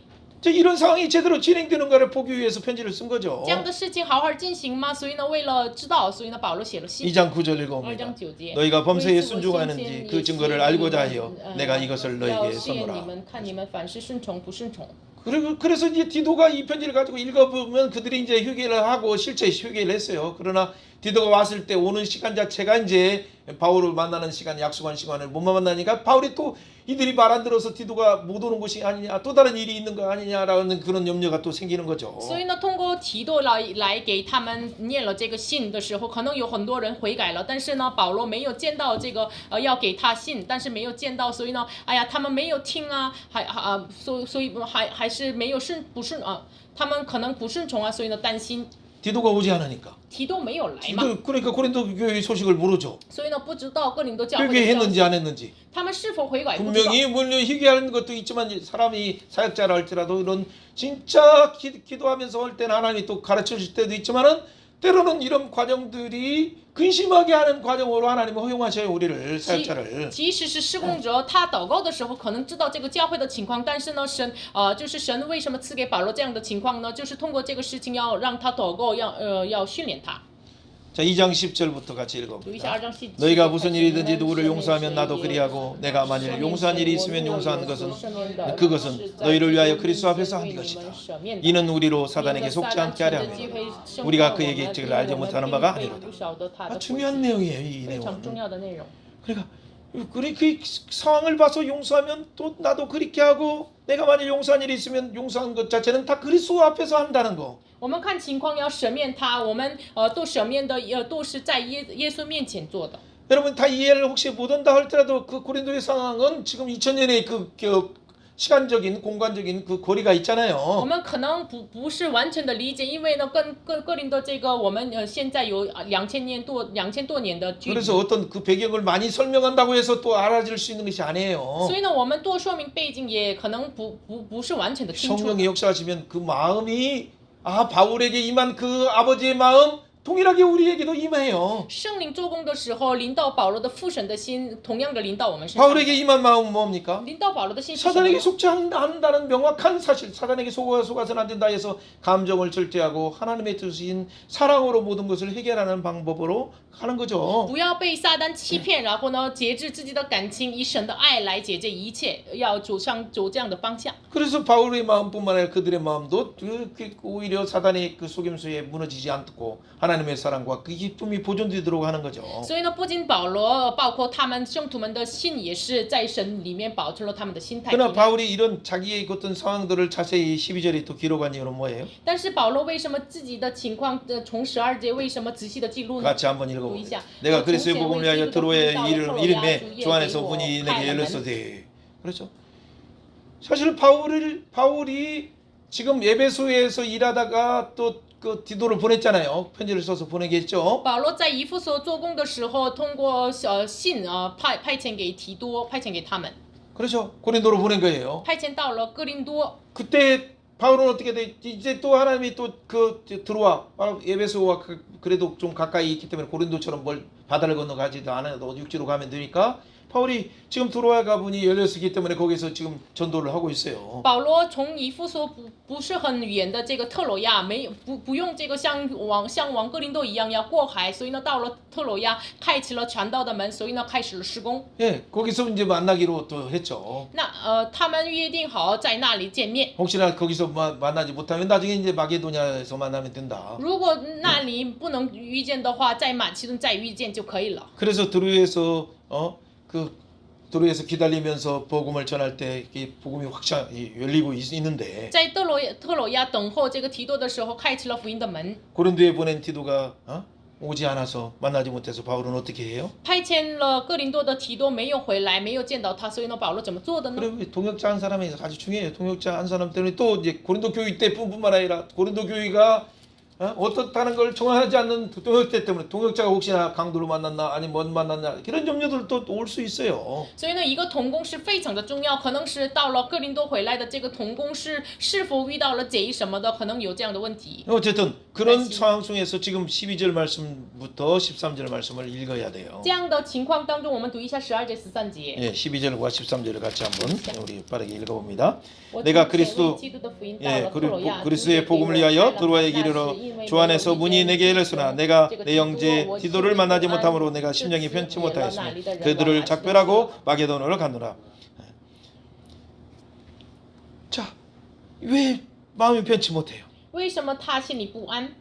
Speaker 1: 이런 상황이 제대로 진행되는가를 보기 위해서 편지를 쓴 거죠.
Speaker 2: 这样的事情好好进行吗？所以呢，为了知道，所以呢，保罗写了信。
Speaker 1: 2장 9절
Speaker 2: 2
Speaker 1: 읽어봅니다.
Speaker 2: 章9节。
Speaker 1: 너희가 범사에 순종하는지 그 증거를 알고자 하여 내가 이것을 너희에게
Speaker 2: 要试验
Speaker 1: 선노라.
Speaker 2: 你们，看你们凡事顺从不顺从。
Speaker 1: 그래서 이제 디도가 이 편지를 가지고 읽어보면 그들이 이제 회개를 하고 실제 회개를 했어요. 그러나 디도가 왔을 때 오는 시간 자체가 이제 바울을 만나는 시간, 약속한 시간을 못 만나니까 바울이 또 이들이 말 안 들어서 디도가 못 오는 것이 아니냐, 또 다른 일이 있는 거 아니냐라는 그런 염려가 또 생기는 거죠.
Speaker 2: 所以呢，通过提多来给他们念了这个信的时候，可能有很多人悔改了，但是呢，保罗没有见到这个要给他信，但是没有见到，所以呢，哎呀，他们没有听啊，所以还是没有不顺啊，他们可能不顺从啊，所以呢担心。
Speaker 1: 디도가 오지 않으니까.
Speaker 2: 提多没有来嘛，
Speaker 1: 그러니까 고린도 교회 소식을 모르죠.
Speaker 2: 所以呢不知道哥林多教会的消
Speaker 1: 회개했는지
Speaker 2: 息
Speaker 1: 안 했는지.
Speaker 2: 他们是否悔改不知道。
Speaker 1: 분명히 물론 회개하는 것도 있지만 사람이 사역자라 할지라도 이런 진짜 기도하면서 할 때는 하나님이 또 가르쳐 줄 때도 있지만은 때로는 이런 과정들이 근심하게 하는 과정으로 하나님은 허용하셔요 우리를 사역자를.
Speaker 2: 即使是施工者，他祷告的时候可能知道这个教会的情况，但是呢，就是神为什么赐给保罗这样的情况呢？就是通过这个事情要让他祷告，要训练他。
Speaker 1: 자, 2장 10절부터 같이
Speaker 2: 读一下
Speaker 1: 읽어봅니다.
Speaker 2: 2장 10절.
Speaker 1: 너희가 무슨 일이든지 누구를 용서하면 나도 그리하고 내가 만일 용서한 일이 있으면 용서한 것은 그것은 너희를 위하여 그리스도 앞에서 한 것이다. 이는 우리로 사단에게 속지 않게 하려 함이라. 우리가 그의 계획을 알지 못하는 바가 아니로다. 중요한 내용이에요 이 내용은. 그러니까 그 상황을 봐서 용서하면 또 나도 그렇게 하고 내가 만일 용서한 일이 있으면 용서한 것 자체는 다 그리스도 앞에서 한다는 거.
Speaker 2: 我们看情况要赦免他，我们都赦免的都是在耶稣面前做的。
Speaker 1: 여러분 다 이해를 혹시 못한다 할지라도 그 고린도의 상황은 지금 2000년의 그 시간적인 공간적인 그 거리가
Speaker 2: 我
Speaker 1: 있잖아요.
Speaker 2: 们可能不是完全的理解，因为呢，跟哥林多这个我们现在有2000多年的距离。
Speaker 1: 그래서 어떤 그 배경을 많이 설명한다고 해서 또 알아질 수 있는 것이 아니에요.
Speaker 2: 所以呢，我们多说明背景也可能不是完全的清楚。
Speaker 1: 성령의 역사하시면 그 마음이 바울에게 임한 그 아버지의 마음 동일하게 우리에게도 임해요.
Speaker 2: 圣灵做工的时候，临到保罗的父神的心，同样的临到我们身上。
Speaker 1: 바울에게 임한 마음은 뭡니까?
Speaker 2: 临到保罗的心是什么
Speaker 1: 사단에게
Speaker 2: 呢？
Speaker 1: 속지 않는다는 명확한 사실. 사단에게 속아서는 안 된다 해서 감정을 절제하고 하나님의 뜻인 사랑으로 모든 것을 해결하는 방법으로 하는 거죠.
Speaker 2: 不要被撒旦欺骗，然后呢，节制自己的感情，以神的爱来解这一切，要走这样的方向。
Speaker 1: 그래서 바울의 마음뿐만 아니라 그들의 마음도 오히려 사단의 그 속임수에 무너지지 않고 하나님의 사랑과 그 기쁨이 보존되도록 하는 거죠.
Speaker 2: 所以呢，不仅保罗，包括他们圣徒们的心，也是在神里面保存了他们的心态。
Speaker 1: 그러나 바울이 이런 자기의 어떤 상황들을 자세히 12절에 또 기록한 이유는 뭐예요?
Speaker 2: 但是保罗为什么自己的情况，从12节为什么仔细的记录呢？
Speaker 1: 같이 한번 읽어봅니다.
Speaker 2: 보이자.
Speaker 1: 내가 그리스도의
Speaker 2: 어,
Speaker 1: 복음을 위하여
Speaker 2: 정체의
Speaker 1: 트로의
Speaker 2: 위치도
Speaker 1: 이름에
Speaker 2: 트로야
Speaker 1: 주 안에서
Speaker 2: 주의
Speaker 1: 문이
Speaker 2: 되고
Speaker 1: 내게
Speaker 2: 하나는
Speaker 1: 열렸으되. 그렇죠. 사실 바울이 지금 에베소에서 일하다가 또 그 디도를 보냈잖아요. 편지를 써서 보내게 했죠.
Speaker 2: 保罗在以弗所做工的时候，通过信派遣给提多，派遣给他们，
Speaker 1: 그렇죠. 고린도로 보낸 거예요.
Speaker 2: 派遣到了哥林多。
Speaker 1: 그때 바울은 어떻게 돼? 이제 또 하나님이 또 그 들어와. 에베소와 그래도 좀 가까이 있기 때문에 고린도처럼 뭘 바다를 건너가지도 않아도 육지로 가면 되니까 바울이 지금 드로아 가문이 열렸기 때문에 거기서 지금 전도를 하고 있어요.
Speaker 2: 保罗从以弗所不是很远的这个特罗亚，不用这个像往哥林多一样要过海，所以呢到了特罗亚开启了传道的门，所以呢开始了施工。
Speaker 1: 예, 거기서 이제 만나기로 또 했죠.
Speaker 2: 那他们约定好在那里见面。
Speaker 1: 혹시나 거기서 만나지 못하면 나중에 이제 마게도냐에서 만나면 된다.
Speaker 2: 如果那里不能遇见的话，在马其顿再遇见就可以了。
Speaker 1: 그래서 드로에서 드로에서 기다리면서 복음을 전할 때 이 복음이 확장 열리고 있는데
Speaker 2: 在特罗亚等候这个提多的时候，开启了福音的门。
Speaker 1: 고린도에 보낸 디도가 오지 않아서 만나지 못해서 바울은 어떻게 해요?
Speaker 2: 派遣了哥林多的提多没有回来，没有见到他，所以呢，保罗怎么做的呢？
Speaker 1: 그리고 동역자 한 사람이 아주 중요해요. 동역자 한 사람 때문에 또 이제 고린도 교회 때뿐만 아니라 고린도 교회가 어떻다는 걸 정하지 않는 동역자 때문에 동역자가 혹시나 강도로 만났나 아니 못 만났나 그런 염려들도 올 수 있어요.
Speaker 2: 所以呢，一个同工是非常的重要，可能是到了哥林多回来的这个同工是否遇到了贼什么的，可能有这样的问题。
Speaker 1: 어쨌든 그런 상황 속에서 지금 12절 말씀부터 13절 말씀을 읽어야 돼요.
Speaker 2: 这样的情况当中，我们读一下12节、13节。
Speaker 1: 예, 12절과 13절을 같이 한번 우리 빠르게 읽어봅니다.
Speaker 2: 我
Speaker 1: 내가
Speaker 2: 从前为
Speaker 1: 그리스도
Speaker 2: 基督的福音到
Speaker 1: 예,
Speaker 2: 了特罗亚，
Speaker 1: 그리스도의
Speaker 2: 主也给
Speaker 1: 복음을
Speaker 2: 我
Speaker 1: 위하여
Speaker 2: 开了
Speaker 1: 드로아에게
Speaker 2: 门，
Speaker 1: 이르러
Speaker 2: 那是因为
Speaker 1: 주 안에서
Speaker 2: 我有
Speaker 1: 문이
Speaker 2: 一
Speaker 1: 내게
Speaker 2: 见
Speaker 1: 열렸으나
Speaker 2: 这
Speaker 1: 내가
Speaker 2: 个
Speaker 1: 내
Speaker 2: 提多
Speaker 1: 형제
Speaker 2: 我
Speaker 1: 디도를
Speaker 2: 去
Speaker 1: 만나지
Speaker 2: 安
Speaker 1: 못함으로 내가
Speaker 2: 这
Speaker 1: 심령이
Speaker 2: 次
Speaker 1: 편치
Speaker 2: 也了
Speaker 1: 못하였으니
Speaker 2: 那里的人
Speaker 1: 그들을
Speaker 2: 往马其顿
Speaker 1: 작별하고 마게도노로 가노라. 자, 왜 마음이 편치 못해요?
Speaker 2: 为什么他心里不安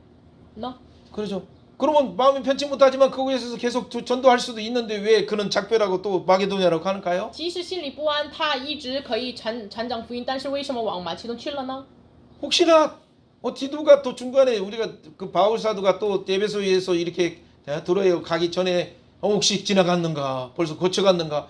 Speaker 2: 呢？
Speaker 1: 그렇죠. 그러면 마음이 편치 못하지만 거기에서 계속 전도할 수도 있는데 왜 그는 작별하고 또 마게도냐로 가는가요?
Speaker 2: 即使心里不安，他一直可以传讲福音，但是为什么往马其顿去了呢？
Speaker 1: 혹시나 디도가 또 중간에 우리가 그 바울 사도가 또 에베소에서 이렇게 들어요 가기 전에 혹시 지나갔는가 벌써 거쳐갔는가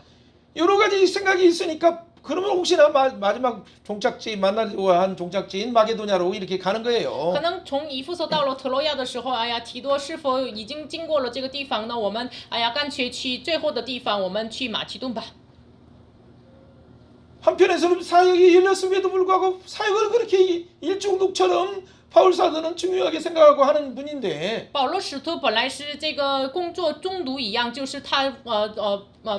Speaker 1: 여러 가지 생각이 있으니까 그러면 혹시나 마지막 종착지 만나려고 한 종착지인 마게도냐로 이렇게 가는
Speaker 2: 可
Speaker 1: 거예요.
Speaker 2: 能从以弗所到了特罗亚的时候，哎呀，提多是否已经经过了这个地方呢？我们哎呀，干脆去最后的地方，我们去马其顿吧。
Speaker 1: 한편에서는 사역이 열렸음에도 불구하고 사역을 그렇게 일중독처럼 바울 사도는 중요하게 생각하고 하는 분인데
Speaker 2: 保罗使徒本来是这个工作中毒一样，就是他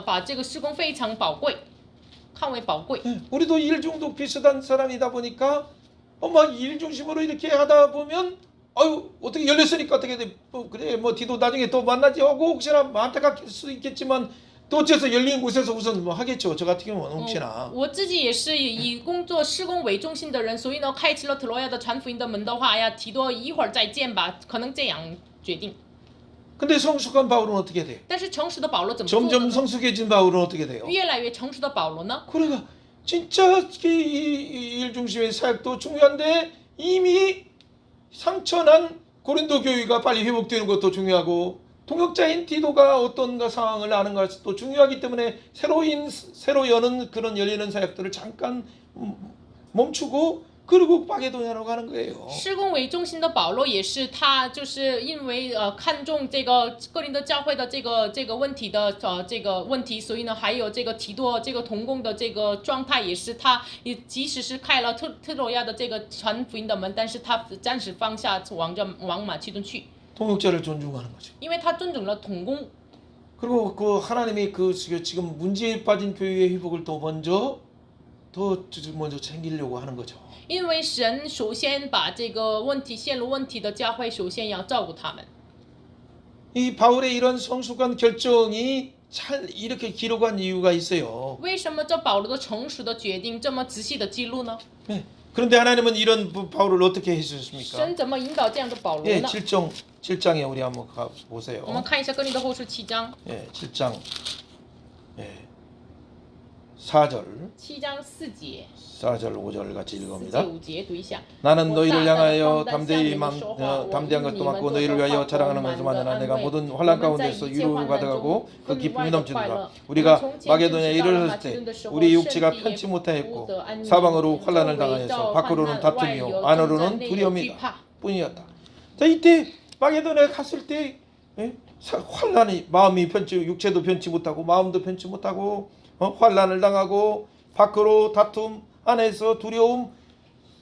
Speaker 2: 把这个施工非常宝贵，看为宝贵。
Speaker 1: 우리도 일중독 비슷한 사람이다 보니까 막 일중심으로 이렇게 하다 보면 아유 어떻게 열렸으니까 어떻게 돼 그래 뭐 디도 나중에 또 만나지 하고 혹시나 안타까울 수 있겠지만 또 어째서 열린 곳에서 우선 뭐 하겠죠. 저 같은 경우는 혹시나
Speaker 2: 我自己也是以工作施工为中心的人，所以呢，开启了特罗亚的传福音的门的话，哎呀，提多一会儿再见吧，可能这样决定。
Speaker 1: 근데 성숙한 바울은 어떻게 돼요?
Speaker 2: 但是成熟的保罗怎么做的
Speaker 1: 점점
Speaker 2: 呢？
Speaker 1: 성숙해진 바울은 어떻게 돼요?
Speaker 2: 越来越成熟的保罗呢？
Speaker 1: 그러니까 진짜 이 일중심의 사역도 중요한데 이미 상처난 고린도 교회가 빨리 회복되는 것도 중요하고 동역자인 디도가 어떤 상황을 아는 것도 중요하기 때문에 새로 여는 그런 열리는 사역들을 잠깐 멈추고 그리고 마게도냐로 가는 거예요.
Speaker 2: 施工为中心的保罗也是，他就是因为看重这个哥林多教会的这个问题的这个问题，所以呢，还有这个提多这个同工的这个状态也是，他也即使是开了特罗亚的这个传福音的门，但是他暂时放下往马其顿去，
Speaker 1: 동역자를 존중하는 거죠.
Speaker 2: 因为他尊重了同工。
Speaker 1: 그리고 그 하나님의 그 지금 문제에 빠진 교회의 회복을 더 먼저 챙기려고 하는 거죠.
Speaker 2: 因为神首先把这个问题陷入问题的教会，首先要照顾他们。
Speaker 1: 이 바울의 이런 성숙한 결정이 잘 이렇게 기록한 이유가 있어요.
Speaker 2: 为什么这保罗的成熟的决定这么仔细的记录呢？
Speaker 1: 네. 그런데 하나님은 이런 바울을 어떻게 해주셨습니까?
Speaker 2: 神怎么引导这样的保罗
Speaker 1: 예,
Speaker 2: 呢？
Speaker 1: 7장에 우리 한번 가
Speaker 2: 我
Speaker 1: 보세요.
Speaker 2: 们看一下哥林多后书7章。
Speaker 1: 예, 7장 예, 4절
Speaker 2: 7章4节、
Speaker 1: 4절 5절 같이
Speaker 2: 4节
Speaker 1: 읽어봅니다.
Speaker 2: 5节读一下。
Speaker 1: 나는
Speaker 2: 我
Speaker 1: 너희를
Speaker 2: 大胆地
Speaker 1: 향하여
Speaker 2: 放胆向你们
Speaker 1: 담대한
Speaker 2: 说话，我
Speaker 1: 것도
Speaker 2: 因你们
Speaker 1: 많고
Speaker 2: 做
Speaker 1: 너희를
Speaker 2: 的
Speaker 1: 위하여
Speaker 2: 话
Speaker 1: 자랑하는
Speaker 2: 满
Speaker 1: 것도
Speaker 2: 的
Speaker 1: 많으나
Speaker 2: 安
Speaker 1: 내가
Speaker 2: 慰。
Speaker 1: 모든
Speaker 2: 我
Speaker 1: 환란
Speaker 2: 们在一
Speaker 1: 가운데서
Speaker 2: 切
Speaker 1: 위로를
Speaker 2: 患难
Speaker 1: 받아가고
Speaker 2: 中
Speaker 1: 그
Speaker 2: 分
Speaker 1: 기쁨이
Speaker 2: 外的快
Speaker 1: 넘치도다.
Speaker 2: 乐。我们
Speaker 1: 우리가
Speaker 2: 从前就
Speaker 1: 마게도냐에
Speaker 2: 知道了
Speaker 1: 이르렀을
Speaker 2: 马其
Speaker 1: 때
Speaker 2: 顿的时候，
Speaker 1: 우리
Speaker 2: 身
Speaker 1: 육체가
Speaker 2: 体也
Speaker 1: 편치
Speaker 2: 不
Speaker 1: 못하였고
Speaker 2: 得安宁，
Speaker 1: 사방으로
Speaker 2: 周
Speaker 1: 환란을
Speaker 2: 围
Speaker 1: 당하여서
Speaker 2: 遭
Speaker 1: 밖으로는
Speaker 2: 患难，外
Speaker 1: 다툼이요
Speaker 2: 有征
Speaker 1: 안으로는
Speaker 2: 战，内有惧
Speaker 1: 두려움이다
Speaker 2: 怕。
Speaker 1: 뿐이었다. 자 이때 마게도냐에 갔을 때 환란이 마음이 편치 육체도 편치 못하고 마음도 편치 못하고 환란을 당하고 밖으로 다툼 안에서 두려움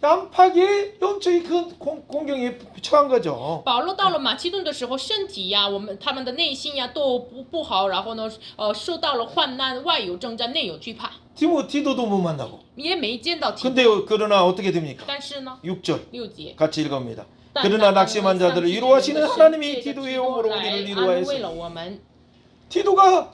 Speaker 1: 깜빡이 영적인 그 공경에 처한 거죠.
Speaker 2: 保罗到了马其顿的时候，身体呀，他们的内心呀都不好，然后呢，受到了患难，外有征战，内有惧怕，
Speaker 1: 디도도 못 만나고.
Speaker 2: 也没见到提
Speaker 1: 근데
Speaker 2: 多。
Speaker 1: 그러나 어떻게 됩니까?
Speaker 2: 但是呢，
Speaker 1: 6절
Speaker 2: 6节。
Speaker 1: 같이 읽어봅니다.
Speaker 2: 但
Speaker 1: 그러나 낙심한 자들을 위로하시는 하나님이
Speaker 2: 借着
Speaker 1: 디도의
Speaker 2: 提多
Speaker 1: 영으로
Speaker 2: 来
Speaker 1: 우리를
Speaker 2: 安慰
Speaker 1: 위로하였으니
Speaker 2: 了我们。
Speaker 1: 디도가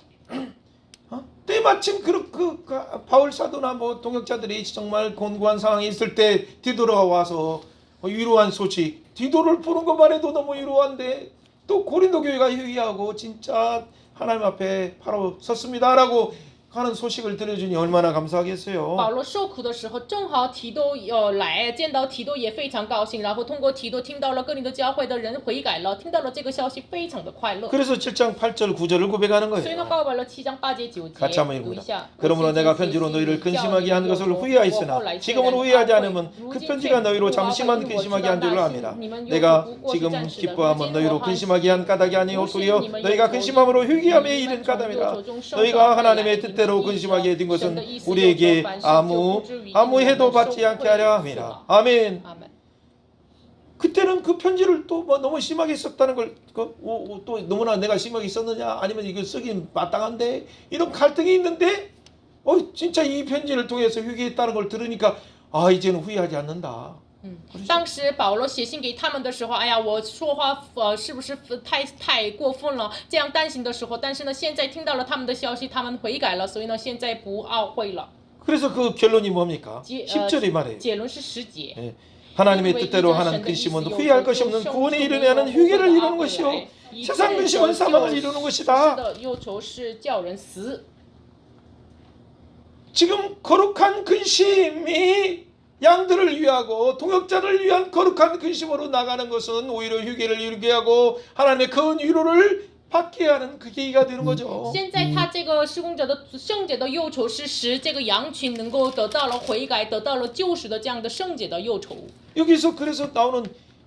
Speaker 1: 때마침 그 바울 사도나 뭐 동역자들이 정말 곤고한 상황에 있을 때 디도가 와서 위로한 소식, 디도를 보는 것만 해도 너무 위로한데 또 고린도 교회가 회개하고 진짜 하나님 앞에 바로 섰습니다라고 하는 소식을 들려주니 얼마나 감사하겠어요.
Speaker 2: 保罗受苦的时候，正好提多来，见到提多也非常高兴，然后通过提多听到了哥林多教会的人悔改了，听到了这个消息，非常的快乐。
Speaker 1: 그래서 7장 8절 9절을 고백하는
Speaker 2: 所以呢，
Speaker 1: 거예요.
Speaker 2: 告白了7章8节9节，
Speaker 1: 같이 한번
Speaker 2: 读一
Speaker 1: 읽어봅니다.
Speaker 2: 下。
Speaker 1: 그러므로 내가 편지로 너희를 근심하게 한 것을 후회하였으나 지금은 후회하지 않으면 그 편지가 너희로 잠시만 근심하게 한 줄로 압니다. 내가 지금 기뻐함은 너희로 근심하게 한 까닭이 아니요 도리어 너희가 근심함으로 회개함에 이른 까닭이라. 너희가 하나님의 뜻대로 근심하게 된 것은 우리에게 아무 해도 받지 않게 하려 함이라. 아멘.
Speaker 2: 阿门。
Speaker 1: 그때는 그 편지를 또 뭐 너무 심하게 썼다는 걸 또 너무나 내가 심하게 썼느냐 아니면 이거 쓰긴 마땅한데 이런 갈등이 있는데 진짜 이 편지를 통해서 회개했다는 걸 들으니까 아 이제는 후회하지 않는다.
Speaker 2: 当时保罗写信给他们的时候，哎呀，我说话是不是太过分了？这样担心的时候，但是呢，现在听到了他们的消息，他们悔改了，所以呢，现在不懊悔了。
Speaker 1: 그래서 그 결론이 뭡니까? 10절이 말해요.
Speaker 2: 结论是10节。
Speaker 1: 예. 하나님의 뜻대로 하는 근심은 후회할 것이 없는 구원에 이르게 하는 회개를 이루는 것이요 세상 근심은 사망을 이루는
Speaker 2: 是
Speaker 1: 것이다.
Speaker 2: 的，忧愁是叫人死。
Speaker 1: 지금 거룩한 근심이 양들을 위하고 동역자를 위한 거룩한 근심으로 나가는 것은 오히려 회개를 이루게 하고 하나님의 큰 위로를 받게 하는 그 계기가 되는 거죠.
Speaker 2: 现在他这个施工者的圣洁的忧愁是使这个羊群能够得到了悔改，得到了救赎的这样的圣洁的忧愁。
Speaker 1: 여기서 그래서 나오는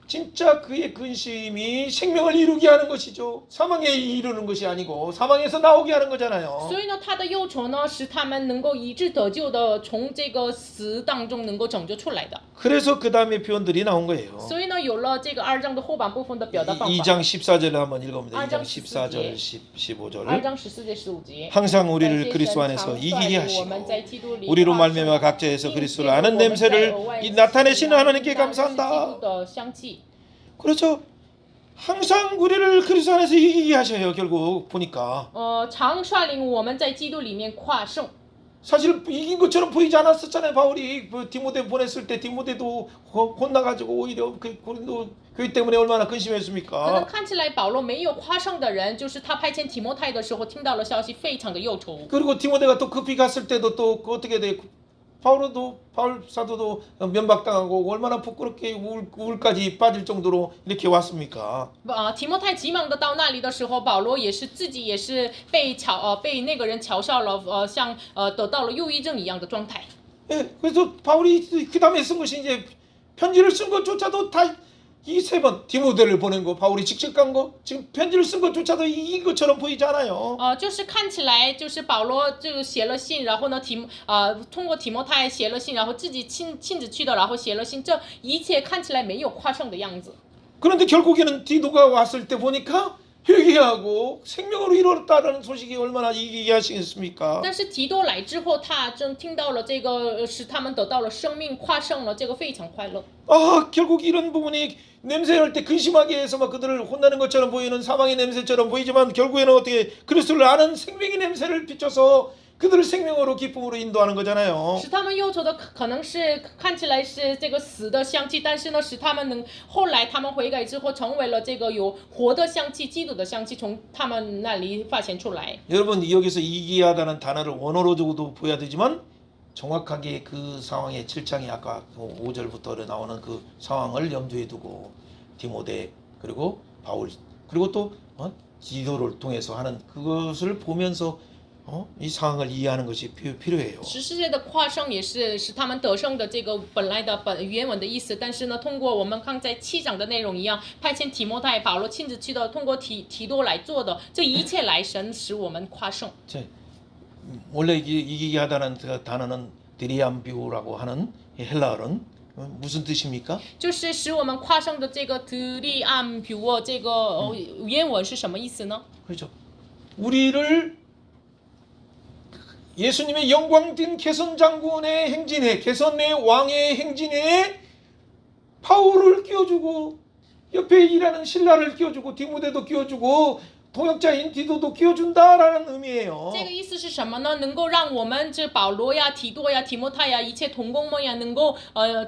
Speaker 1: 진짜 그의 근심이 생명을 이루게 하는 것이죠. 사망에 이르는 것이 아니고 사망에서 나오게 하는 거잖아요.
Speaker 2: 所以呢，他的忧愁呢，使他们能够医治得救的，从这个死当中能够拯救出来的。
Speaker 1: 그래서 그 다음에 표현들이 나온 거예요.
Speaker 2: 所以呢，有了这个2章的后半部分的表达方法。
Speaker 1: 2장 14절을 한번 읽어봅니다.
Speaker 2: 2장
Speaker 1: 2장 14절 15절
Speaker 2: 2장 14제 15제.
Speaker 1: 항상 우리를 그리스도 안에서 이기게 하시고 우리로 말미암아 각자에서 그리스도를 아는 냄새를 나타내시는 하나님께 감사한다. 그렇죠. 항상 우리를 그리스도 안에서 이기게 하셔요. 결국 보니까
Speaker 2: 常率领我们在基督里面夸胜。
Speaker 1: 사실 이긴 것처럼 보이지 않았었잖아요. 바울이 그 디모데 보냈을 때 디모데도 혼나가지고 오히려 그 고린도 교회 때문에 얼마나
Speaker 2: 可能
Speaker 1: 근심했습니까?
Speaker 2: 看起来保罗没有夸胜的人，就是他派遣提摩太的时候听到了消息，非常的忧愁。
Speaker 1: 그리고 디모데가 또 급히 갔을 때도 또 어떻게 돼? 바울 사도도 면박당하고 얼마나 부끄럽게 우울까지 빠질 정도로 이렇게 왔습니까?
Speaker 2: 提摩太急忙的到那里的时候，保罗也是自己也是被那个人嘲笑了，像得到了忧郁症一样的状态。
Speaker 1: 예, 그래서 바울이 그 다음에 쓴 것이 이제 편지를 쓴 것조차도 다 이 3번 디모데를 보낸 거 바울이 직접 간 거 지금 편지를 쓴 것조차도 이긴 것처럼 보이지 않아요.
Speaker 2: 就是看起来就是保罗就写了信，然后呢通过提摩太写了信，然后自己亲自去的，然后写了信，这一切看起来没有夸胜的样子。
Speaker 1: 그런데 결국에는 디도가 왔을 때 보니까 회개하고 생명으로 이루었다라는 소식이 얼마나 이기게 하시겠습니까?
Speaker 2: 但是提多来之后，他正听到了这个使他们得到了生命，夸胜了，这个非常快乐。
Speaker 1: 아 결국 이런 부분이 냄새할 때 근심하게 해서 막 그들을 혼나는 것처럼 보이는 사망의 냄새처럼 보이지만 결국에는 어떻게 그리스도를 아는 생명의 냄새를 비춰서 그들을 생명으로 기쁨으로 인도하는 거잖아요.
Speaker 2: 使他们忧愁的可能是看起来是这个死的香气，但是呢，使他们后来他们悔改之后，成为了这个有活的香气、基督的香气，从他们那里发现出来。
Speaker 1: 여러분 여기서 이기하다는 단어를 원어로 두고도 보여야 되지만 정확하게 그 상황의 7장이 아까 5절부터 나오는 그 상황을 염두에 두고 디모데 그리고 바울 그리고 또 디도를 통해서 하는 그것을 보면서 이 상황을 이해하는 것이 필요해요.
Speaker 2: 十世界的夸胜也是使他们得胜的这个本来的原文的意思，但是呢，通过我们刚才7章的内容一样，派遣提摩太、保罗亲自去的，通过提多来做的，这一切来神使我们夸胜。
Speaker 1: 원래 이기게 하다는 그 단어는 디리암비우라고 하는 헬라어는 무슨 뜻입니까?
Speaker 2: 就是使我们跨上的这个드리암뷰어这个原文是什么意思呢？
Speaker 1: 그렇죠. 우리를 예수님의 영광된 개선 장군의 행진에, 개선의 왕의 행진에 바울을 끼워주고 옆에 일하는 신라를 끼워주고 디모데도 끼워주고 동역자인 디도도 끼워준다라는 의미예요.
Speaker 2: 这个意思是什么呢？能够让我们这保罗呀、提多呀、提摩太呀，一切同工们呀，能够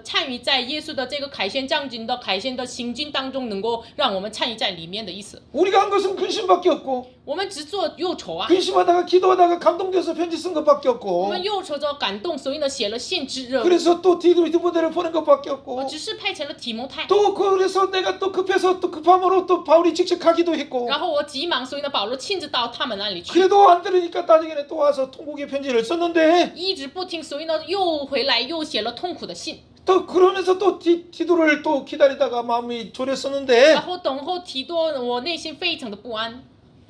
Speaker 2: 参与在耶稣的这个凯旋将军的凯旋的行军当中，能够让我们参与在里面的意思。
Speaker 1: 우리가 한 것은 근심밖에 없고
Speaker 2: 我们只做忧愁啊，
Speaker 1: 근심하다가 기도하다가 감동돼서 편지 쓴 것밖에
Speaker 2: 我
Speaker 1: 없고
Speaker 2: 们忧愁着感动，所以呢写了信之热。
Speaker 1: 그래서 또 디모데를 보낸 것밖에
Speaker 2: 我
Speaker 1: 없고
Speaker 2: 只是派遣了提摩太，
Speaker 1: 또 그래서 내가 또 급해서 또 급함으로 또 바울이 직접 가기도 했고
Speaker 2: 然后我急忙，所以呢保罗亲自到他们那里去，
Speaker 1: 그래도 안 들으니까 나중에는 또 와서 통곡의 편지를 썼는데
Speaker 2: 一直不听，所以呢又回来又写了痛苦的信，
Speaker 1: 또 그러면서 또 디도를 또 기다리다가 마음이
Speaker 2: 然
Speaker 1: 졸였었는데
Speaker 2: 后等候提多，我内心非常的不安。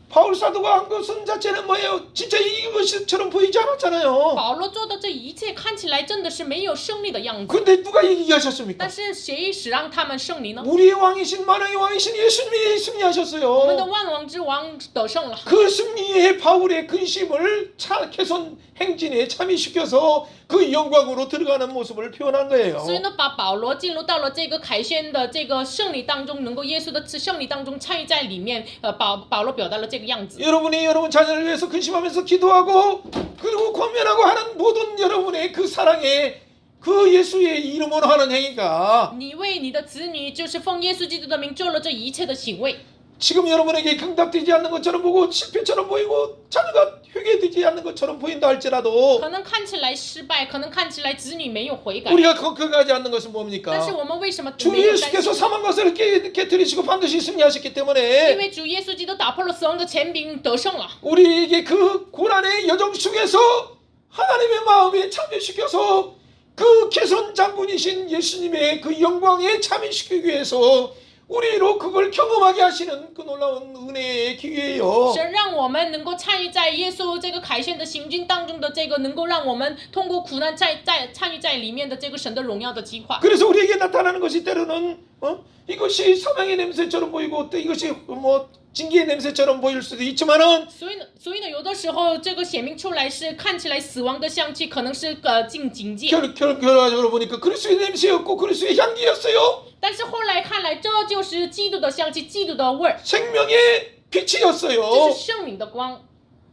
Speaker 1: 바울 사도가 한 것은 자체는 뭐예요? 진짜 이긴 것처럼 보이지 않았잖아요.
Speaker 2: 保罗做的这一切看起来真的是没有胜利的样子，
Speaker 1: 근데 누가 이기게 하셨습니까?
Speaker 2: 但是谁使让他们胜利呢？
Speaker 1: 우리의 왕이신 만왕의 왕이신 예수님이
Speaker 2: 我们的
Speaker 1: 승리하셨어요.
Speaker 2: 万王之王得胜了。
Speaker 1: 그 승리에 바울의 근심을 개선 행진에 참여시켜서 그 영광으로 들어가는 모습을 표현한 거예요.
Speaker 2: 所以呢，把保罗进入到了这个凯旋的这个胜利当中，能够耶稣的胜利当中参与在里面。保罗表达了这个样子。
Speaker 1: 여러분이 여러분 자녀를 위해서 근심하면서 기도하고 그리고 권면하고 하는 모든 여러분의 그 사랑에 그 예수의 이름으로 하는 행위가
Speaker 2: 你为你的子女，就是奉耶稣基督的名做了这一切的行为。
Speaker 1: 지금 여러분에게 경답되지 않는 것처럼 보고 실패처럼 보이고 자녀가 회개되지 않는 것처럼 보인다 할지라도
Speaker 2: 可能看起来失败，可能看起来子女没有悔改，
Speaker 1: 우리가 걱정하지 않는 것은
Speaker 2: 但是
Speaker 1: 뭡니까?
Speaker 2: 我们为什么
Speaker 1: 주
Speaker 2: 没有担
Speaker 1: 예수께서
Speaker 2: 心？
Speaker 1: 사망 것을 깨뜨리시고 반드시 승리하셨기
Speaker 2: 因
Speaker 1: 때문에
Speaker 2: 为主耶稣基督打破了死亡的权柄，得胜了。
Speaker 1: 우리에게 그 고난의 여정 속에서 하나님의 마음에 참여시켜서 그 개선 장군이신 예수님의 그 영광에 참여시키기 위해서 우리로 그걸 경험하게 하시는 그 놀라운 은혜의 기회예요.
Speaker 2: 神让我们能够参与在耶稣这个凯旋的行军当中的这个，能够让我们通过苦难在参与在里面的这个神的荣耀的计划。
Speaker 1: 그래서 우리에게 나타나는 것이 때로는 이것이 사망의 냄새처럼 보이고 또 이것이 뭐 징계의 냄새처럼 보일 수도 있지만은
Speaker 2: 所以呢，有的时候这个显明出来是看起来死亡的香气，可能是警戒。
Speaker 1: 결과적으로 보니까 그리스도의 냄새였고 그리스도의 향기였어요.
Speaker 2: 但是后来看来，这就是基督的香气，基督的味儿，
Speaker 1: 생명의
Speaker 2: 这
Speaker 1: 빛이었어요.
Speaker 2: 是生命的光。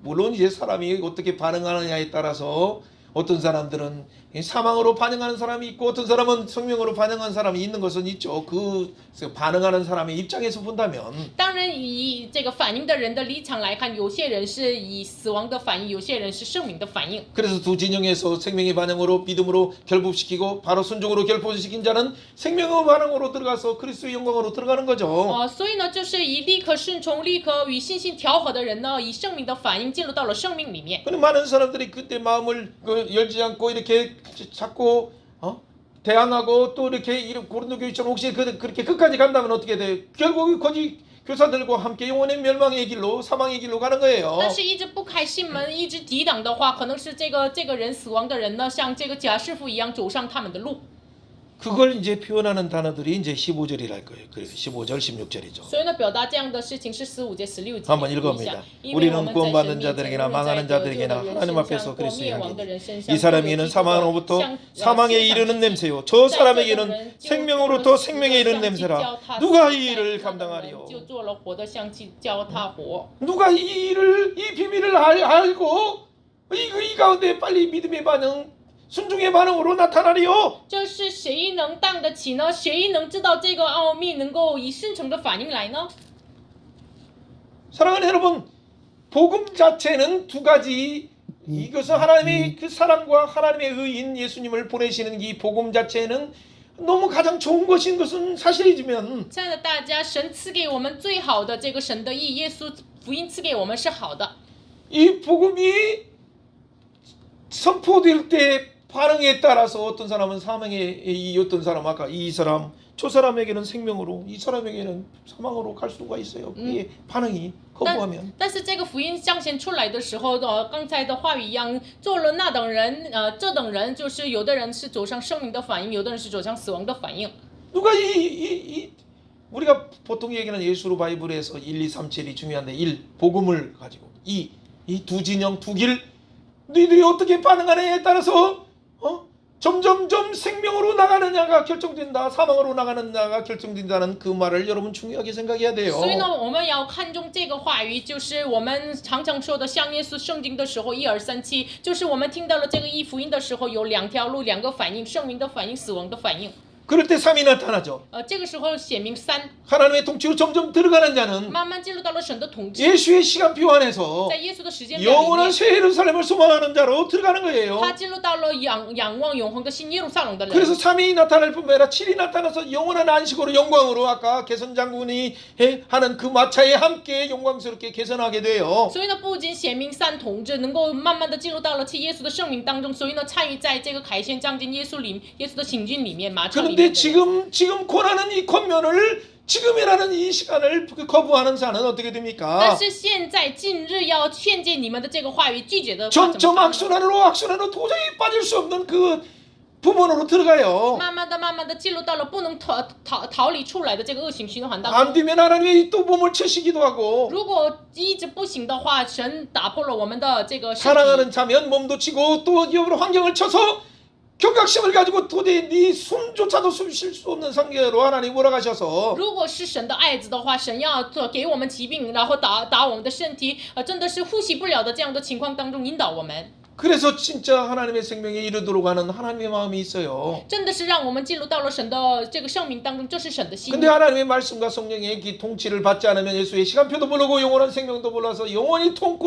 Speaker 1: 물론 이제 사람이 어떻게 반응하느냐에 따라서 어떤 사람들은 사망으로 반응하는 사람이 있고 어떤 사람은 생명으로 반응하는 사람이 있는 것은 있죠. 그 반응하는 사람의 입장에서 본다면
Speaker 2: 当然，以这个反应的人的立场来看，有些人是以死亡的反应，有些人是生命的反应。
Speaker 1: 그래서 두 진영에서 생명의 반응으로 믿음으로 결부시키고 바로 순종으로 결부시킨 자는 생명의 반응으로 들어가서 그리스도의 영광으로 들어가는 거죠.
Speaker 2: 所以呢，就是以立刻顺从、立刻与信心调和的人呢，以生命的反应进入到了生命里面。
Speaker 1: 근데 많은 사람들이 그때 마음을 열지 않고 이렇게 자꾸 대항하고 또 이렇게 고린도교회처럼 혹시 그렇게 끝까지 간다면 어떻게 돼? 결국 거짓 교사들과 함께 영원의 멸망의 길로 사망의 길로 가는 거예요.
Speaker 2: 但是一直不开心门，一直抵挡的话，可能是这个人死亡的人呢，像这个假师傅一样走上他们的路。
Speaker 1: 그걸 이제 표현하는 단어들이 이제 15절이랄 거예요. 그래서 15절, 16절이죠.
Speaker 2: 所以呢，表达这样的事情是15节、16节。
Speaker 1: 한번 읽어봅니다. 우리는 구원받은 자들에게나 망하는 자들에게나 하나님 앞에서 그리스도의 향기니 이 사람에게는 사망으로부터 사망에 이르는 냄새요 저 사람에게는 생명으로부터 생명에 이르는 냄새라. 누가 이 일을 감당하리요? 누가 이 비밀을 알고 이 가운데 빨리 믿음의 반응 순종의 반응으로 나타나리요.
Speaker 2: 这是谁能当得起呢？谁能知道这个奥秘，能够以顺从的反应来呢？
Speaker 1: 사랑하는 여러분, 복음 자체는 두 가지. 이것은 하나님의 그 사랑과 하나님의 의인 예수님을 보내시는 이 복음 자체는 너무 가장 좋은 것인 것은 사실이지만
Speaker 2: 亲爱的大家，神赐给我们最好的这个神的意，耶稣福音赐给我们是好的。
Speaker 1: 이 복음이 선포될 때 반응에 따라서 어떤 사람은 사망에, 이 어떤 사람 아까 이 사람 저 사람에게는 생명으로 이 사람에게는 사망으로 갈 수가 있어요. 그게 반응이 거부하면.
Speaker 2: 但是这个福音彰显出来的时候，刚才的话语一样，做了那等人，这等人就是有的人是走向生命的反应，有的人是走向死亡的反应。
Speaker 1: 누가 우리가 보통 얘기하는 예수로 바이블에서 1, 2, 3, 7이 중요한데 1. 복음을 가지고 2. 이 두 진영 두 길 너희들이 어떻게 반응하느냐에 따라서 점점점 생명으로 나가느냐가 결정된다. 사망으로 나가느냐가 결정된다는 그 말을 여러분 중요하게 생각해야 돼요.
Speaker 2: 所以呢，我们要看重这个话语，就是我们常常说的，像耶稣圣经的时候，1、2、3、7，就是我们听到了这个一福音的时候，有两条路，两个反应，生命的反应，死亡的反应。
Speaker 1: 그럴 때 3이 나타나죠.
Speaker 2: 这个时候显明3，
Speaker 1: 하나님의 통치로 점점 들어가는 자는
Speaker 2: 慢慢进入到了神的统治，
Speaker 1: 예수의 시간표 안에서
Speaker 2: 在耶稣的时间表里
Speaker 1: 영원한
Speaker 2: 面，
Speaker 1: 새 예루살렘을 소망하는 자로 들어가는 거예요.
Speaker 2: 他进入到了仰望永恒的新耶路撒冷的人。
Speaker 1: 그래서 3이 나타날 뿐만 아니라 7이 나타나서 영원한 안식으로 영광으로 아까 개선 장군이 하는 그 마차에 함께 영광스럽게 개선하게 돼요.
Speaker 2: 所以呢，不仅显明3统治，能够慢慢的进入到了耶稣的圣灵当中，所以呢，参与在这个凯旋将军耶稣的行军里面，马车里
Speaker 1: 그런데
Speaker 2: 面的人。
Speaker 1: 지금 권하는 이 권면을 지금이라는 이 시간을 거부하는 자는 어떻게
Speaker 2: 但
Speaker 1: 됩니까?
Speaker 2: 是现在近日要劝诫你们的这个话语拒绝的话，怎么
Speaker 1: 점점
Speaker 2: 办呢？
Speaker 1: 악순환으로 도저히 빠질 수 없는 그 부문으로 들어가요.
Speaker 2: 慢慢的进入到了不能逃离出来的这个恶性循环当
Speaker 1: 안
Speaker 2: 中。
Speaker 1: 되면 하나님이 또 몸을 치시기도 하고
Speaker 2: 如果一直不行的话，神打破了我们的这个身体。
Speaker 1: 사랑하는 자면 몸도 치고 또 여러 환경을 쳐서 경각심을 가지고 도저히 네 숨조차도 숨 쉴 수 없는 상태로 하나님 몰아가셔서
Speaker 2: 如果是神的爱子的话，神要给我们疾病，然后打我们的身体，真的是呼吸不了的这样的情况当中引导我们。
Speaker 1: 그래서 진짜 하나님의 생명에 이르도록 하는 하나님의 마음이 있어요.
Speaker 2: 真的是让我们进入到了神的这个生命当中，这是神的心意。
Speaker 1: 근데 하나님의 말씀과 성령의 그 통치를 받지 않으면 예수의 시간표도 모르고 영원한 생명도 몰라서 영원히 고통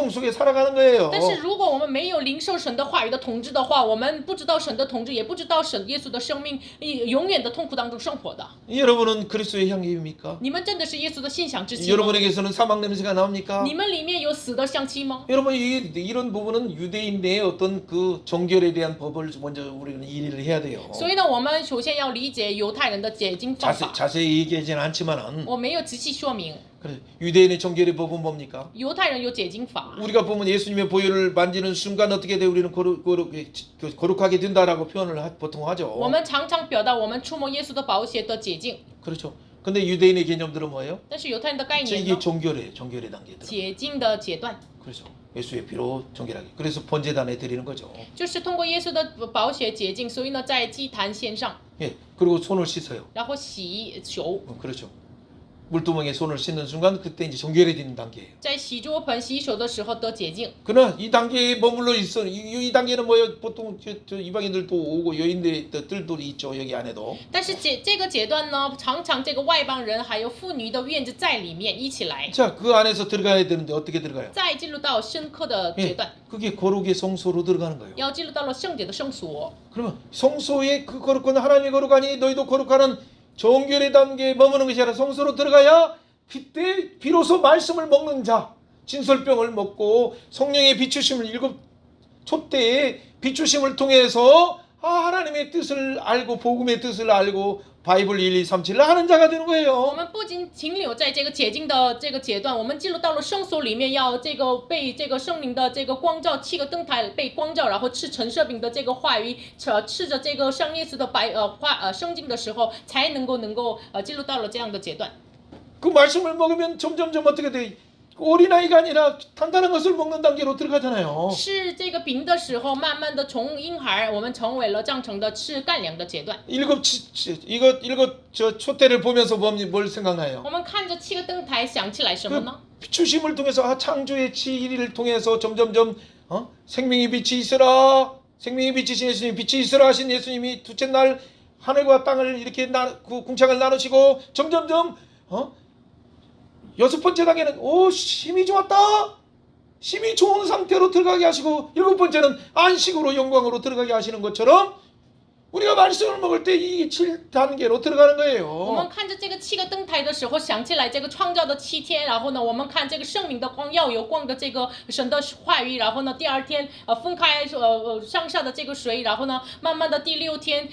Speaker 1: 속에 살아가는 거예요.
Speaker 2: 但是如果我们没有领受神的话语的统治的话，我们不知道神的统治，也不知道耶稣的生命永远的痛苦当中生活的。
Speaker 1: 여러분은 그리스도의 향기입니까?
Speaker 2: 你们真的是耶稣的信仰之妻吗？
Speaker 1: 여러분에게서는 사망 냄새가 나옵니까?
Speaker 2: 你们里面有死的香气吗？
Speaker 1: 여러분 이런 부분은 유대인의 어떤 그 정결에 대한 법을 먼저 우리는 이해를 해야 돼요.
Speaker 2: 所以呢，我们首先要理解犹太人的解经方法。
Speaker 1: 자세히 얘기하지는 않지만은
Speaker 2: 我没有仔细说明，
Speaker 1: 그래, 유대인의 정결의 법은 뭡니까?
Speaker 2: 犹太人有解经法。
Speaker 1: 우리가 보면 예수님의 보혈을 만지는 순간 어떻게 돼 우리는 거룩하게 된다라고 표현을 보통
Speaker 2: 我
Speaker 1: 하죠.
Speaker 2: 们常常表达我们触摸耶稣的宝血的解经，
Speaker 1: 그렇죠. 근데 유대인의 개념들은 뭐예요?
Speaker 2: 但是犹太人的概
Speaker 1: 이게
Speaker 2: 念呢？
Speaker 1: 정결의 단계들.
Speaker 2: 解经的阶段，
Speaker 1: 그렇죠. 예수의 피로 정결하게. 그래서 번제단에 드리는 거죠.
Speaker 2: 就是通过耶稣的宝血解经，所以呢，在祭坛献上，
Speaker 1: 예. 그리고 손을 씻어요.
Speaker 2: 然后洗手，
Speaker 1: 그렇죠. 물두멍에 손을 씻는 순간 그때 이제 정결해지는 단계예요.
Speaker 2: 在洗桌盆洗手的时候得洁净。
Speaker 1: 그러나 이 단계에 머물러 있어. 이 단계는 뭐예요? 보통 저 이방인들도 오고 여인들도 있죠. 여기 안에도.
Speaker 2: 但是这个阶段呢，常常这个外邦人还有妇女的院子在里面一起来，
Speaker 1: 자, 그 안에서 들어가야 되는데 어떻게 들어가요?
Speaker 2: 再进入到深刻的阶
Speaker 1: 예,
Speaker 2: 段，
Speaker 1: 그게 거룩의 성소로 들어가는 거예요.
Speaker 2: 要进入到了圣洁的圣所。
Speaker 1: 그러면 성소의 그 거룩한 하나님이 거룩하니 너희도 거룩하는 정결의 단계에 머무는 것이 아니라 성소로 들어가야 그때 비로소 말씀을 먹는 자, 진설병을 먹고 성령의 비추심을 일곱 촛대의 비추심을 통해서 하나님의 뜻을 알고 복음의 뜻을 알고 바이블 1, 2, 3, 7을 하는 자가 되는
Speaker 2: 我
Speaker 1: 거예요.
Speaker 2: 们不仅停留在这个解经的这个阶段，我们进入到了圣所里面，要这个被这个圣灵的这个光照，7个灯台被光照，然后吃陈设饼的这个话语，吃着这个上耶稣的圣经的时候，才能够进入到了这样的阶段。
Speaker 1: 그 말씀을 먹으면 점점점 어떻게 돼? 어린아이가 아니라 단단한 것을 먹는 단계로 들어가잖아요.
Speaker 2: 吃这个饼的时候，慢慢的从婴孩，我们成为了长成的吃干粮的阶段。
Speaker 1: 일곱 저 촛대를 보면서 뭘 생각나요?
Speaker 2: 我们看着7个灯台，想起来什么呢？
Speaker 1: 비추심을 통해서 창조의 지혜를 통해서 점점점 생명의 빛이 있으라 생명의 빛이신 예수님 빛이 있으라 하신 예수님이 둘째 날 하늘과 땅을 이렇게 그 궁창을 나누시고 점점점 여섯 번째 단계는 힘이 좋았다. 힘이 좋은 상태로 들어가게 하시고 일곱 번째는 안식으로 영광으로 들어가게 하시는 것처럼 우리가 말씀을 먹을 때 이 7단계로 들어가는
Speaker 2: 我
Speaker 1: 거예요.
Speaker 2: 们看着这个7个灯台的时候，想起来这个创造的7天，然后呢，我们看这个圣灵的光，要有光的这个神的话语，然后呢，第2天分开上下的这个水，然后呢，慢慢的第6天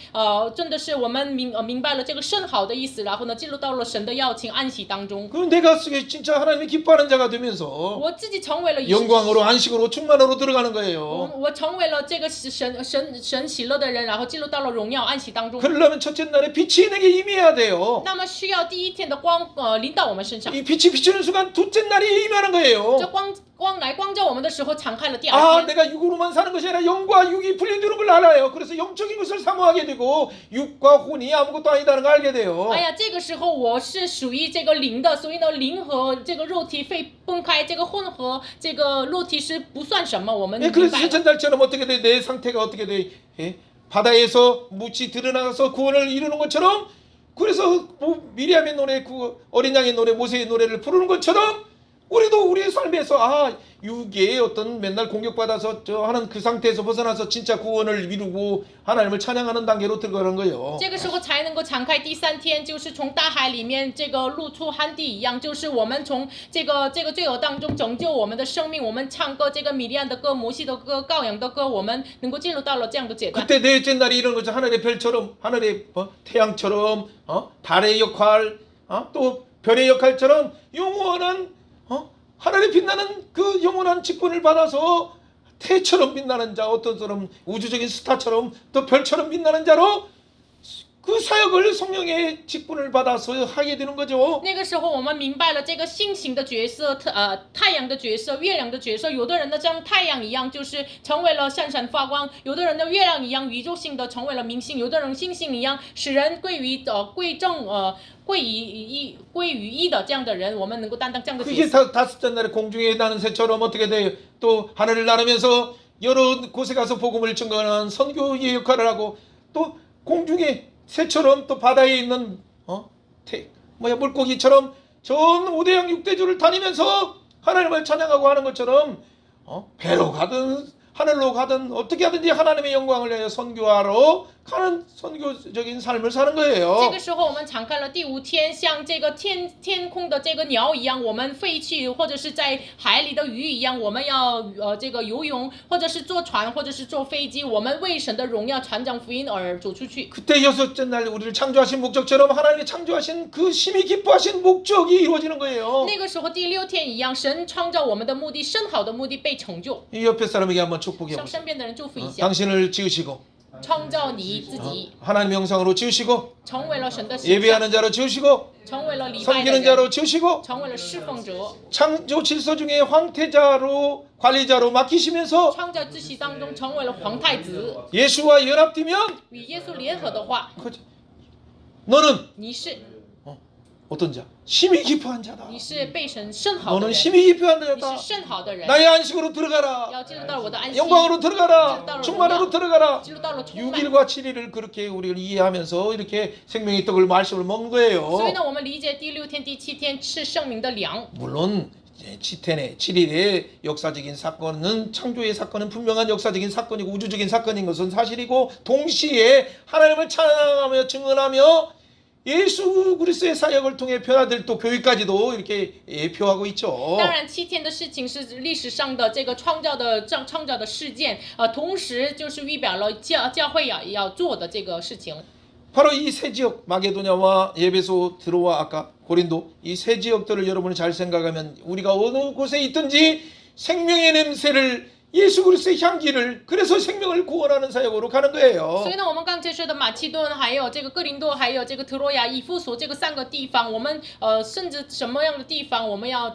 Speaker 2: 真的是我们明白了这个甚好的意思，然后呢，进入到了神的邀请安息当中。
Speaker 1: 그럼 내가 진짜 하나님이 기뻐하는 자가 되면서
Speaker 2: 我自己成为了
Speaker 1: 영광으로 안식으로 충만으로 들어가는 거예요.
Speaker 2: 我成为了这个神喜乐的人，然后进入到了荣耀安息当中。
Speaker 1: 그러려면 첫째 날에 빛이 내게 임해야 돼요.
Speaker 2: 那么需要第1天的光临到我们身上，
Speaker 1: 이 빛이 비추는 순간 둘째 날이 임하는 거예요.
Speaker 2: 这光来光照我们的时候，敞开了第2
Speaker 1: 아,
Speaker 2: 天。
Speaker 1: 내가 육으로만 사는 것이 아니라 영과 육이 분리되는 걸 알아요. 그래서 영적인 것을 사모하게 되고 육과 혼이 아무것도 아니다는 걸 알게 돼요.
Speaker 2: 哎呀，这个时候我是属于这个灵的，所以呢，灵和这个肉体会分开，这个混和这个肉体是不算什么。我们
Speaker 1: 예,
Speaker 2: 明
Speaker 1: 그래서
Speaker 2: 白了。
Speaker 1: 세천달처럼 어떻게 돼? 내 상태가 어떻게 돼? 예? 바다에서 묻이 드러나서 구원을 이루는 것처럼 그래서 미리암의 노래, 어린 양의 노래, 모세의 노래를 부르는 것처럼 우리도 우리의 삶에서 아 육의 어떤 맨날 공격받아서 저 하는 그 상태에서 벗어나서 진짜 구원을 이루고 하나님을 찬양하는 단계로 들어가는 거예요.
Speaker 2: 这个时候才能够敞开第3天，就是从大海里面这个露出旱地一样，就是我们从这个罪恶当中拯救我们的生命，我们唱歌这个米利安的歌、摩西的歌、羔羊的歌，我们能够进入到了这样的阶段。
Speaker 1: 그때 넷째 날이 이런 거죠. 하늘의 별처럼 하늘의 태양처럼 달의 역할 또 별의 역할처럼 영원한 하늘에 빛나는 그 영원한 직분을 받아서 태처럼 빛나는 자, 어떤 사람 우주적인 스타처럼 또 별처럼 빛나는 자로 그 사역을 성령의 직분을 받아서 하게 되는 거죠.
Speaker 2: 那个时候我们明白了这个星星的角色，太阳的角色，月亮的角色。有的人呢像太阳一样，就是成为了闪闪发光；有的人呢月亮一样，宇宙性的成为了明星；有的人星星一样，使人归于一的这样的人，我们能够担当这样的角
Speaker 1: 그게
Speaker 2: 色。
Speaker 1: 다섯째 날에 공중에 나는 새처럼 어떻게 돼요? 또 하늘을 나르면서 여러 곳에 가서 복음을 증거하는 선교의 역할을 하고 또 공중에 새처럼 또 바다에 있는 물고기처럼 전 5대양 6대주를 다니면서 하나님을 찬양하고 하는 것처럼 배로 가든 하늘로 가든 어떻게 하든지 하나님의 영광을 위하여 선교하러 가는 선교적인 삶을 사는
Speaker 2: 这
Speaker 1: 거예요.
Speaker 2: 个时候我们敞开了第5天，像这个天空的这个鸟一样，我们飞去，或者是在海里的鱼一样，我们要这个游泳，或者是坐船，或者是坐飞机，我们为神的荣耀传讲福音而走出去。
Speaker 1: 그때 여섯째 날 우리를 창조하신 목적처럼 하나님이 창조하신 그 심히 기뻐하신 목적이 이루어지는 거예요.
Speaker 2: 那个时候第6天一样，神创造我们的目的，甚好的目的被成就。
Speaker 1: 이 옆에 사람에게 한번 축복해
Speaker 2: 向
Speaker 1: 보세요.
Speaker 2: 身边的人祝福一下，
Speaker 1: 당신을 지으시고
Speaker 2: 创造你自己，
Speaker 1: 하나님의 형상으로 지으시고
Speaker 2: 成为了神的形象，
Speaker 1: 예배하는 자로 지으시고
Speaker 2: 成为了礼拜的
Speaker 1: 섬기는
Speaker 2: 人，
Speaker 1: 자로 지으시고
Speaker 2: 成为了侍奉者。
Speaker 1: 창조 질서 중에 황태자로 관리자로 맡기시면서
Speaker 2: 创造秩序当中成为了皇太子，
Speaker 1: 예수와 연합되면
Speaker 2: 与耶稣联合的话，
Speaker 1: 너는
Speaker 2: 你是
Speaker 1: 어떤 자? 심히 기뻐한 자다.
Speaker 2: 你是被神甚好的
Speaker 1: 너는
Speaker 2: 人，
Speaker 1: 심히 기뻐한
Speaker 2: 你
Speaker 1: 자다.
Speaker 2: 是甚好的人，
Speaker 1: 나의 안식으로 들어가라.
Speaker 2: 要进入到我的安息，
Speaker 1: 영광으로 들어가라. 충만으로 들어가라.
Speaker 2: 进入到了充满。
Speaker 1: 6일과 7일을 그렇게 우리가 이해하면서 이렇게 생명의 떡을 말씀을 먹는 거예요.
Speaker 2: 所以呢，我们理解第6天、第7天吃圣灵的粮。
Speaker 1: 물론 7일의 역사적인 사건은 창조의 사건은 분명한 역사적인 사건이고 우주적인 사건인 것은 사실이고 동시에 하나님을 찬양하며 증언하며 예수 그리스도의 사역을 통해 변화될 또 교회까지도 이렇게 예표하고 있죠.
Speaker 2: 当然，7天的事情是历史上的这个创造的事件，同时就是预表了教会要做的这个事情。
Speaker 1: 바로 이 세 지역 마게도냐와 예베소 드로와 아까 고린도 이 세 지역들을 여러분이 잘 생각하면 우리가 어느 곳에 있든지 생명의 냄새를 예수 그리스도의 향기를 그래서 생명을 구원하는 사역으로 가는 거예요.
Speaker 2: 所以呢，我们刚才说的马其顿，还有这个哥林多，还有这个特罗亚、以弗所这个3个地方，我们甚至什么样的地方，我们要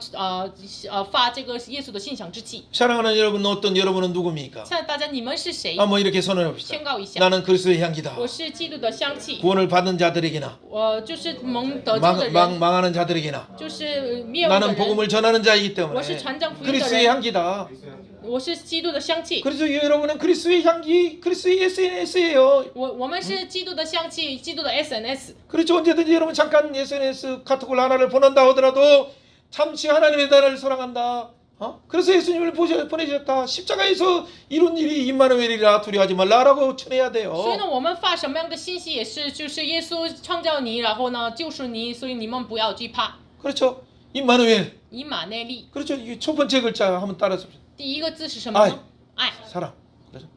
Speaker 2: 发这个耶稣的信仰之气。
Speaker 1: 사랑하는 여러분 어떤 여러분은 누굽니까?
Speaker 2: 现在大家你们是谁？
Speaker 1: 한번 이렇게 선언해봅시다.
Speaker 2: 宣告一下，
Speaker 1: 나는 그리스도의 향기다.
Speaker 2: 我是基督的香气，
Speaker 1: 구원을 받은 자들에게나
Speaker 2: 我就是蒙得救的人，
Speaker 1: 망하는 자들에게나
Speaker 2: 就是灭亡的
Speaker 1: 나는
Speaker 2: 人。
Speaker 1: 복음을 전하는 자이기 때문에
Speaker 2: 我是传讲福音的
Speaker 1: 그리스도의
Speaker 2: 人，
Speaker 1: 향기다.
Speaker 2: 我是基督的香气。
Speaker 1: 그래서 여러분은 그리스도의 향기, 그리스도의 SNS예요.
Speaker 2: 我们是基督的香气，基督的 SNS。
Speaker 1: 그렇죠. 언제든지 여러분 잠깐 SNS 카톡을 하나를 보낸다 하더라도 잠시 하나님의 나라를 사랑한다. 그래서 예수님을 보내셨다. 십자가에서 이룬 일이 임마누엘이라 두려워하지 말라라고 전해야 돼요.
Speaker 2: 所以呢，我们发什么样的信息也是，就是耶稣创造你，然后呢救赎你，所以你们不要惧怕。
Speaker 1: 그렇죠. 임마누엘.
Speaker 2: 以马内利，
Speaker 1: 그렇죠. 이 첫 번째 글자 한번 따라서.
Speaker 2: 第一个字是什么呢？爱。
Speaker 1: 사랑. 그렇죠.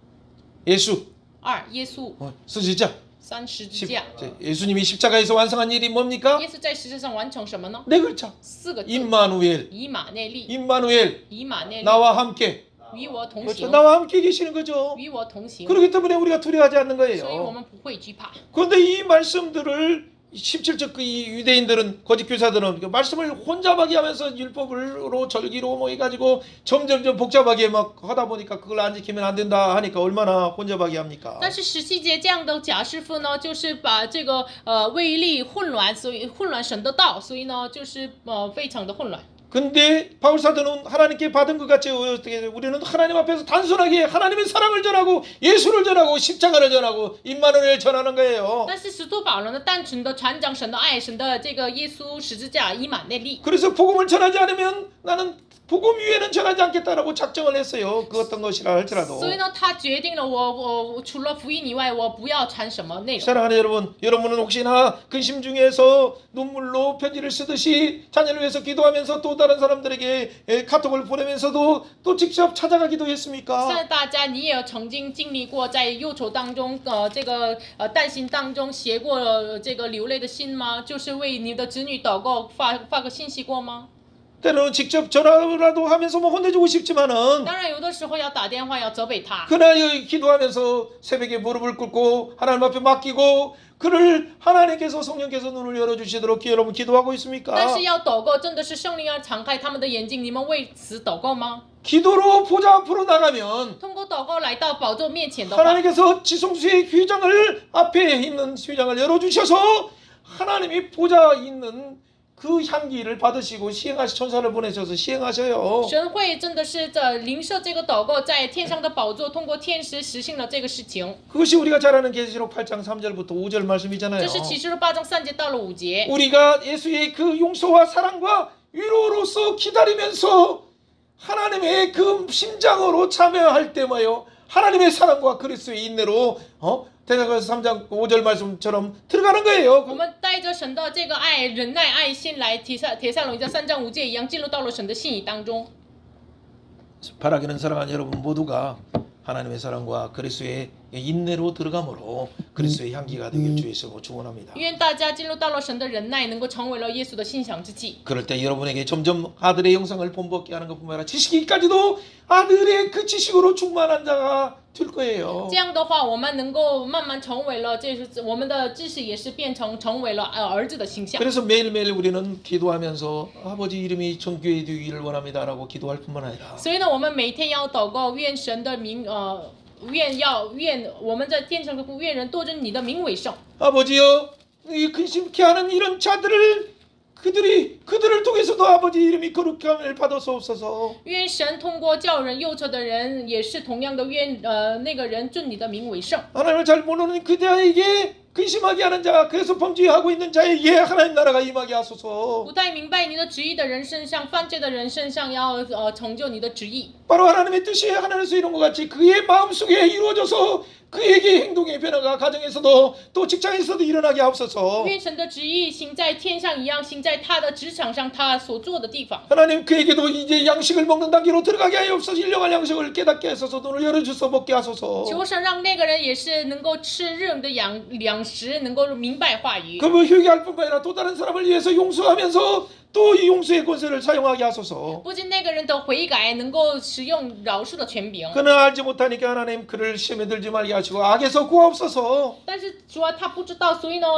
Speaker 1: 예수.
Speaker 2: 二，耶稣。
Speaker 1: 十字架.
Speaker 2: 三，十字架。
Speaker 1: 예수님이 십자가에서 완성한 일이 뭡니까?
Speaker 2: 耶稣在十字上完成什么呢？
Speaker 1: 네 글자.
Speaker 2: 四个字。
Speaker 1: 임마누엘.
Speaker 2: 以马内利，
Speaker 1: 임마누엘.
Speaker 2: 以马内利，
Speaker 1: 나와 함께.
Speaker 2: 与我同
Speaker 1: 그렇죠.
Speaker 2: 行，
Speaker 1: 나와 함께 계시는 거죠.
Speaker 2: 与我同行。
Speaker 1: 그렇기 때문에 우리가 두려워하지 않는
Speaker 2: 所以我
Speaker 1: 거예요.
Speaker 2: 们不会惧怕。
Speaker 1: 그런데 이 말씀들을 17적 그 이 유대인들은 거짓 교사들은 그 말씀을 혼잡하게 하면서 율법으로 절기로 뭐 해가지고 점점점 복잡하게 막 하다 보니까 그걸 안 지키면 안 된다 하니까 얼마나 혼잡하게 합니까?
Speaker 2: 但是17节这样的假师傅呢，就是把这个威力混乱，所以混乱神的道，所以呢就是非常的混乱。
Speaker 1: 근데 바울 사도는 하나님께 받은 것 같이 어떻게 우리는 하나님 앞에서 단순하게 하나님의 사랑을 전하고 예수를 전하고 십자가를 전하고 임마누엘 전하는 거예요.
Speaker 2: 但是使徒保罗呢，单纯的传讲神的爱，神的这个耶稣十字架以马内利。
Speaker 1: 그래서 복음을 전하지 않으면 나는 복음 위에는 전하지 않겠다라고 작정을 했어요. 그 어떤 것이라 할지라도.
Speaker 2: 所以呢，他决定了我除了福音以外，我不要传什么内容。
Speaker 1: 사랑하는 여러분, 여러분은 혹시나 근심 중에서 눈물로 편지를 쓰듯이 자녀를 위해서 기도하면서 또 다른 사람들에게 카톡을 보내면서도 또 직접 찾아가기도
Speaker 2: 现
Speaker 1: 했습니까?
Speaker 2: 在大家你也曾经经历过在忧愁当中，这个担心当中写过这个流泪的信吗？就是为你的子女祷告发个信息过吗？
Speaker 1: 때로는 직접 전화라도 하면서 뭐 혼내주고 싶지만은
Speaker 2: 当然有的时候要打电话要责备他。
Speaker 1: 그러나 기도하면서 새벽에 무릎을 꿇고 하나님 앞에 맡기고 그를 하나님께서 성령께서 눈을 열어주시도록 여러분 기도하고
Speaker 2: 但
Speaker 1: 있습니까?
Speaker 2: 是要祷告，真的是圣灵要敞开他们的眼睛，你们为此祷告吗？
Speaker 1: 기도로 보좌 앞으로 나가면
Speaker 2: 通过祷告来到宝座面前的话，
Speaker 1: 하나님께서 지성수의 휘장을 앞에 있는 휘장을 열어주셔서 하나님이 보좌에 있는 그 향기를 받으시고 시행하시 천사를 보내셔서 시행하셔요.
Speaker 2: 神会真的是灵设这个祷告，在天上的宝座，通过天使实行了这个事情。
Speaker 1: 그것이 우리가 잘 아는 계시록 8장 3절부터 5절 말씀이잖아요.
Speaker 2: 这是启示录8章3节到了5节。
Speaker 1: 우리가 예수의 그 용서와 사랑과 위로로서 기다리면서 하나님의 그 심장으로 참여할 때마요 하나님의 사랑과 그리스도의 인내로 대사가서 3장 5절 말씀처럼 들어가는 거예요.
Speaker 2: 我们带着神的这个爱、忍耐、爱心来帖撒罗尼迦3章5节一样，进入到了神的信义当中。
Speaker 1: 바라기는 사랑하는 여러분 모두가 하나님의 사랑과 그리스도의 인내로 들어감으로 그리스도의 향기가 되길 주에서 축원합니다.
Speaker 2: 愿大家进入到了神的忍耐，能够成为了耶稣的馨香之气。
Speaker 1: 그럴 때 여러분에게 점점 아들의 영상을 본받게 하는 것뿐만 아니라 지식이까지도 아들의 그 지식으로 충만한 자가 될 거예요.
Speaker 2: 这样的话，我们能够慢慢成为了，这是我们的知识也是成为了儿子的形象。
Speaker 1: 그래서 매일매일 우리는 기도하면서 아버지 이름이 정교해 되기를 원합니다라고 기도할 뿐만 아니라
Speaker 2: 所以呢，我们每天要祷告，愿神的名愿我们在天上的父，愿人多尊你的名为圣。
Speaker 1: 아버지여 이 근심케 하는 이런 자들을 그들을 통해서도 아버지 이름이 거룩함을 받아서옵소서.
Speaker 2: 愿神通过叫人忧愁的人，也是同样的愿那个人尊你的名为圣。
Speaker 1: 하나님을 잘 모르는 그자에게 근심하게 하는 자, 그래서 범죄하고 있는 자에게 하나님 나라가 임하게 하소서.
Speaker 2: 不太明白你的旨意的人身上，犯罪的人身上要成就你的旨意。
Speaker 1: 바로 하나님의 뜻이 하늘에서 이룬 것 같이 그의 마음속에 이루어져서 그에게 행동의 변화가 가정에서도 또 직장에서도 일어나게 하옵소서.
Speaker 2: 愿神的旨意行在天上一样，行在他的职场上，他所做的地方。
Speaker 1: 하나님 그에게도 이제 양식을 먹는 단계로 들어가게 하옵소서. 일용할 양식을 깨닫게 하소서. 눈을 열어주소 먹게 하소서.
Speaker 2: 求神让那个人也是能够吃任的粮食，能够明白话语。
Speaker 1: 그뭐 회개할 뿐만 아니라 또 다른 사람을 위해서 용서하면서 또 이 용서의 권세를 사용하게 하소서.
Speaker 2: 不仅那个人的悔改能够使用饶恕的权柄，
Speaker 1: 그는 알지 못하니까 하나님 그를 시험에 들지 말게 하시고 악에서 구하옵소서.
Speaker 2: 但是主要他不知道，所以呢，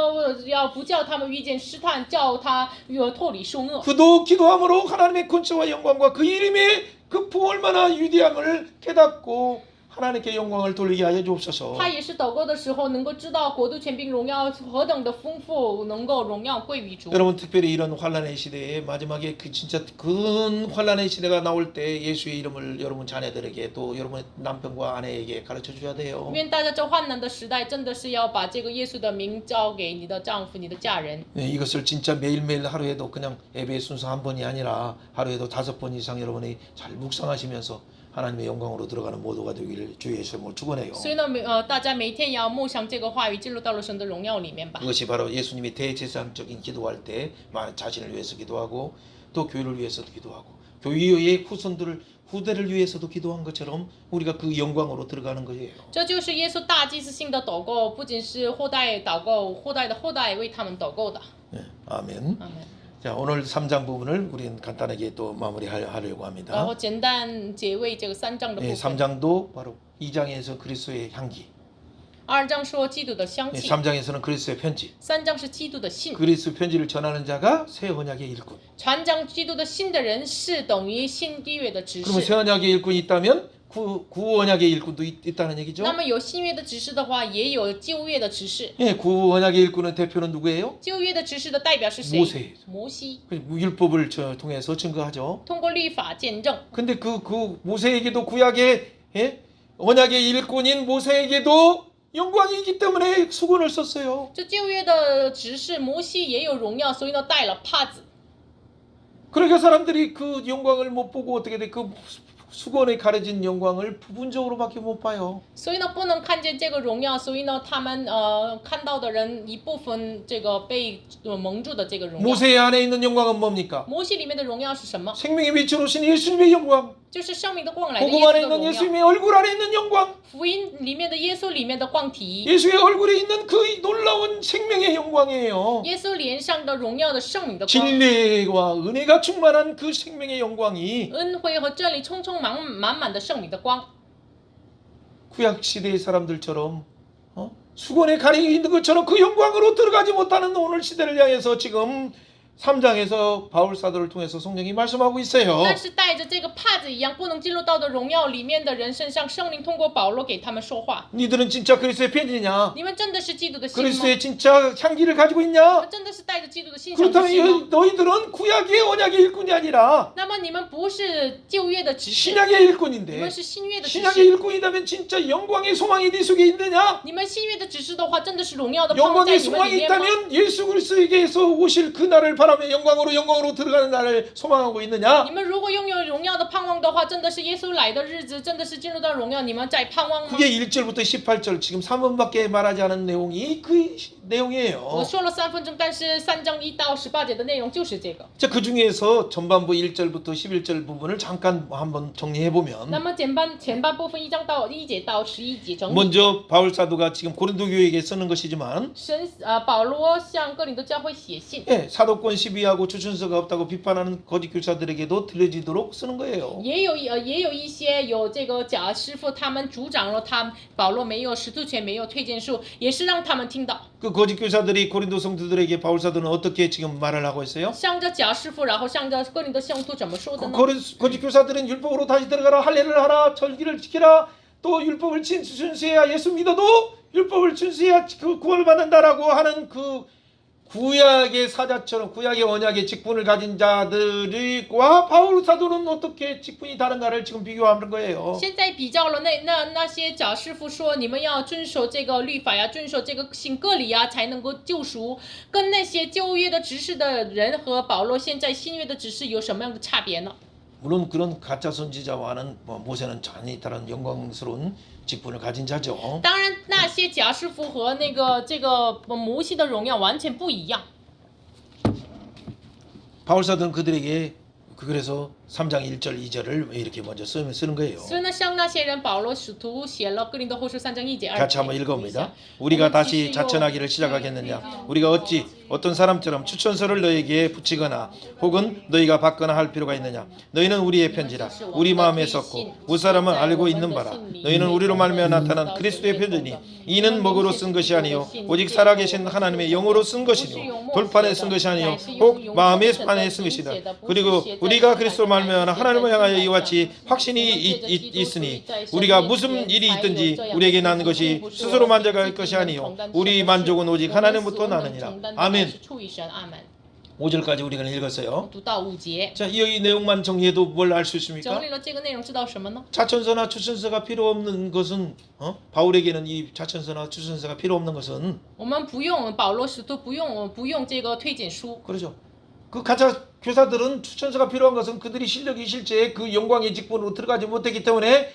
Speaker 2: 要不叫他们遇见试探，叫他脱离受恶。
Speaker 1: 그도 기도함으로 하나님의 권세와 영광과 그 이름의 그 얼마나 위대함을 깨닫고 하나님께 영광을 돌리게 하여 주옵소서.
Speaker 2: 他也是祷告的时候能够知道国度权柄荣耀何等的丰富，能够荣耀归于主。
Speaker 1: 여러분 특별히 이런 환란의 시대에 마지막에 그 진짜 큰 환란의 시대가 나올 때 예수의 이름을 여러분 자녀들에게 또 여러분 남편과 아내에게 가르쳐 줘야 돼요.
Speaker 2: 愿大家这患难的时代，真的是要把这个耶稣的名交给你的丈夫、你的家人。
Speaker 1: 네, 이것을 진짜 매일매일 하루에도 그냥 예배 순서 한 번이 아니라 하루에도 5번 이상 여러분이 잘 묵상하시면서 하나님의 영광으로 들어가는 모두가 되기를 주 예수님을 축원해요.
Speaker 2: 所以呢，大家每天也要默想这个话语，进入到了神的荣耀里面吧。
Speaker 1: 그것이 바로 예수님이 대제사장적인 기도할 때 자신을 위해서 기도하고 또 교회를 위해서도 기도하고 교회의 후대를 위해서도 기도한 것처럼 우리가 그 영광으로 들어가는 거예요.
Speaker 2: 这就是耶稣大祭司性的祷告，不仅是后代祷告，后代的后代为他们祷告的。
Speaker 1: 네, 아멘.
Speaker 2: 阿门。
Speaker 1: 자, 오늘 3장 부분을 우리는 간단하게 또 마무리하려고
Speaker 2: 然
Speaker 1: 합니다.
Speaker 2: 后简单结尾这个3章的部
Speaker 1: 네,
Speaker 2: 分。
Speaker 1: 3장도 바로 2장에서 그리스도의 향기,
Speaker 2: 2章说基督的香
Speaker 1: 네,
Speaker 2: 气，
Speaker 1: 3장에서는 그리스도의 편지,
Speaker 2: 3章是基督的信。
Speaker 1: 그리스도 편지를 전하는 자가 새 언약의 일꾼.
Speaker 2: 传讲基督的信的人是等于新地约的执
Speaker 1: 그러면
Speaker 2: 事。
Speaker 1: 새 언약의 일꾼이 있다면 구 언약의 일꾼도 있다는 얘기죠.
Speaker 2: 那么有新约的执事的话，也有旧约的执事。
Speaker 1: 예, 구 언약의 일꾼은 대표는 누구예요?
Speaker 2: 旧约的执事的代表是谁？
Speaker 1: 모세.
Speaker 2: 摩西，
Speaker 1: 율법을 통해서 증거하죠.
Speaker 2: 通过律法见证。
Speaker 1: 근데 그 모세에게도 구약의 언약의 일꾼인 모세에게도 영광이 있기 때문에 수건을 썼어요.
Speaker 2: 这旧约的执事摩西也有荣耀，所以呢戴了帕子。
Speaker 1: 그러니까 사람들이 그 영광을 못 보고 어떻게 돼? 그 수건에 가려진 영광을 부분적으로밖에 못 봐요.
Speaker 2: 所以呢，不能看见这个荣耀，所以呢，他们看到的人一部分这个被蒙住的这个荣耀。
Speaker 1: 모세 안에 있는 영광은 뭡니까?
Speaker 2: 摩西里面的荣耀是什么？
Speaker 1: 생명의 빛으로 오신 예수님의 영광.
Speaker 2: 就是生命的光来的耶
Speaker 1: 복음
Speaker 2: 稣
Speaker 1: 안에
Speaker 2: 的
Speaker 1: 있는
Speaker 2: 荣耀。
Speaker 1: 예수님의 얼굴 안에 있는 영광.
Speaker 2: 福音里面的耶稣里面的光体，
Speaker 1: 예수의 얼굴에 있는 그 놀라운 생명의 영광이에요.
Speaker 2: 耶稣脸上的荣耀的圣灵的光，
Speaker 1: 진리와 은혜가 충만한 그 생명의 영광이
Speaker 2: 恩惠和真理充充满满的圣灵的光。
Speaker 1: 구약 시대의 사람들처럼 수건에 가려 있는 것처럼 그 영광으로 들어가지 못하는 오늘 시대를 향해서 지금 3장에서 바울 사도를 통해서 성령이 말씀하고 있어요.
Speaker 2: 但是带着这个帕子一样不能进入到的荣耀里面的人身上，圣灵通过保罗给他们说话。
Speaker 1: 니들은 진짜 그리스도의 편지냐?
Speaker 2: 你们真的是基督的信吗？
Speaker 1: 그리스도의 진짜 향기를 가지고 있냐?
Speaker 2: 真的是带着基督的信上的
Speaker 1: 그렇다면
Speaker 2: 信吗？
Speaker 1: 너희들은 구약의 언약의 일꾼이 아니라
Speaker 2: 那么你们不是旧约的执事，
Speaker 1: 신약의
Speaker 2: 你
Speaker 1: 일꾼인데
Speaker 2: 们是新约的执
Speaker 1: 신약의
Speaker 2: 事。
Speaker 1: 일꾼이라면 진짜 영광의 소망이 네 속에 있느냐?
Speaker 2: 你们新约的执事的话，真的是荣耀的盼望在
Speaker 1: 영광의
Speaker 2: 你们
Speaker 1: 소망이
Speaker 2: 里面吗？
Speaker 1: 있다면 예수 그리스도에게서 오실 그 날을 바라며 영광으로 들어가는 날을 소망하고 있느냐?
Speaker 2: 你们如果拥有荣耀的盼望的话，真的是耶稣来的日子，真的是进入到荣耀，你们在盼望吗？
Speaker 1: 그게 1절부터 18절 지금 3번밖에 말하지 않은 내용이 그 내용이에요.
Speaker 2: 我说了3分钟，但是3章1到18节的内容就是这个。
Speaker 1: 자, 그 중에서 전반부 1절부터 11절 부분을 잠깐 한번 정리해
Speaker 2: 那
Speaker 1: 보면
Speaker 2: 么前半部分1章到1节到11节整理。
Speaker 1: 먼저 바울 사도가 지금 고린도 교회에게 쓰는 것이지만
Speaker 2: 保罗向哥林多教会写信，
Speaker 1: 예, 사도권 시비하고 주천서가 없다고 비판하는 거짓 교사들에게도 들려지도록 쓰는 거예요.
Speaker 2: 也有一些有这个假师傅，他们主张了保罗没有使徒权，没有推荐书，也是让他们听到。
Speaker 1: 그 거짓 교사들이 고린도 성도들에게 바울 사도는 어떻게 지금 말을 하고 있어요?
Speaker 2: 向着假师傅，然后向着哥林多信徒怎么说的呢？
Speaker 1: 거짓 교사들은 율법으로 다시 들어가라, 할례를 하라, 절기를 지키라, 또 율법을 준수해야 예수 믿어도 율법을 준수해야 구원을 받는다라고 하는 그 구약의 사자처럼 구약의 언약의 직분을 가진 자들과 바울 사도는 어떻게 직분이 다른가를 지금 비교하는 거예요.
Speaker 2: 现在比较了那些假师傅说你们要遵守这个律法呀，遵守这个信割礼呀，才能够救赎，跟那些旧约的执事的人和保罗现在新约的执事有什么样的差别呢？
Speaker 1: 물론 그런 가짜 선지자와는 모세는 전혀 다른 영광스러운 직분을 가진 자죠.
Speaker 2: 当然，那些假师傅和这个摩西的荣耀完全不一样。
Speaker 1: 바울 사도는 그들에게 그래서 3장 1절 2절을 이렇게 먼저 쓰는 거예요.
Speaker 2: 所以呢，向那些人，保罗使徒写了哥林多后书3章1节2节。
Speaker 1: 같이 한번 읽어봅니다. 우리가 다시 자천하기를 시작하겠느냐? 우리가 어찌 어떤 사람처럼 추천서를 너에게 붙이거나 혹은 너희가 받거나 할 필요가 있느냐? 너희는 우리의 편지라 우리 마음에 썼고 무사람은 알고 있는 바라. 너희는 우리로 말미암아 나타난 그리스도의 편지니 이는 먹으로 쓴 것이 아니요 오직 살아계신 하나님의 영으로 쓴 것이요 돌판에 쓴 것이 아니요 혹 마음의 판에 쓴 것이다. 그리고 우리가 그리스도 말미암아 말미암아 하나님을 향하여 이와 같이 확신이 있으니 우리가 무슨 일이 있든지 우리에게 난 것이 스스로 만족할 것이 아니요 우리 만족은 오직 하나님부터 나느니라. 아멘.
Speaker 2: 出于神，阿门。
Speaker 1: 5절까지 우리가 읽었어요.
Speaker 2: 读到5节，
Speaker 1: 자, 이 내용만 정리해도 뭘 알 수 있습니까?
Speaker 2: 整理了这个内容，知道什么呢？
Speaker 1: 자천서나 추천서가 필요 없는 것은 바울에게는 이 자천서나 추천서가 필요 없는 것은
Speaker 2: 我们不用保罗使徒不用这个推荐书，
Speaker 1: 그렇죠. 그 가짜 교사들은 추천서가 필요한 것은 그들이 실력이 실제 그 영광의 직분으로 들어가지 못했기 때문에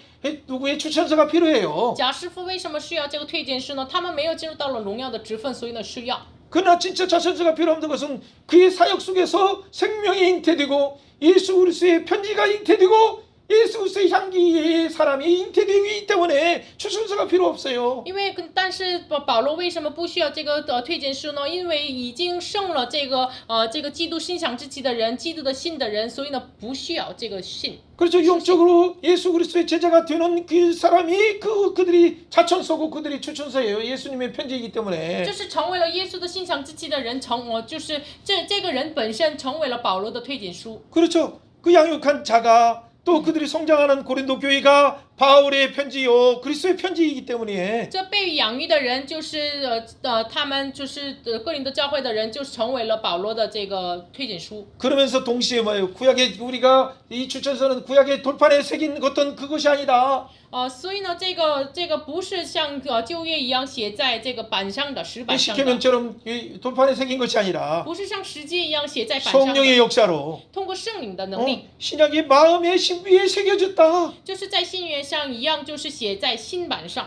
Speaker 1: 누구의 추천서가 필요해요.
Speaker 2: 贾师傅为什么需要这个推荐书呢？他们没有进入到了荣耀的职分，所以呢需要。
Speaker 1: 그러나 진짜 자천서가 필요 없는 것은 그의 사역 속에서 생명이 잉태되고 예수 그리스도의 편지가 잉태되고 예수 그리스도의 향기의 사람이 잉태되기 때문에 추천서가 필요 없어요.
Speaker 2: 因为但是保罗为什么不需要这个推荐书呢？因为已经生了这个基督心想之气的人，基督的信的人，所以呢不需要这个信。
Speaker 1: 그렇죠. 영적으로 예수 그리스도의 제자가 되는 그 사람이 그들이 자천서고 그들이 추천서예요. 예수님의 편지이기 때문에.
Speaker 2: 这是成为了耶稣的心想之气的人，就是这个人本身成为了保罗的推荐书。
Speaker 1: 그렇죠. 그 양육한 자가 또 그들이 성장하는 고린도 교회가 바울의 편지요 그리스도의 편지이기 때문에
Speaker 2: 这被养育的人就是他们就是哥林多教会的人，就是成为了保罗的这个推荐书。
Speaker 1: 그러면서 동시에 뭐예요? 구약의 우리가 이 추천서는 구약의 돌판에 새긴 어떤 그것이 아니다.
Speaker 2: 所以呢，这个不是像旧约一样写在这个板上的石板上的，
Speaker 1: 시케면처럼 돌판에 새긴 것이 아니라
Speaker 2: 不是像石阶一样写在板上
Speaker 1: 성령의
Speaker 2: 的，
Speaker 1: 역사로
Speaker 2: 通过圣灵的能力，
Speaker 1: 신약이 마음의 신비에 새겨졌다.
Speaker 2: 就是在新约上一样，就是写在新板上。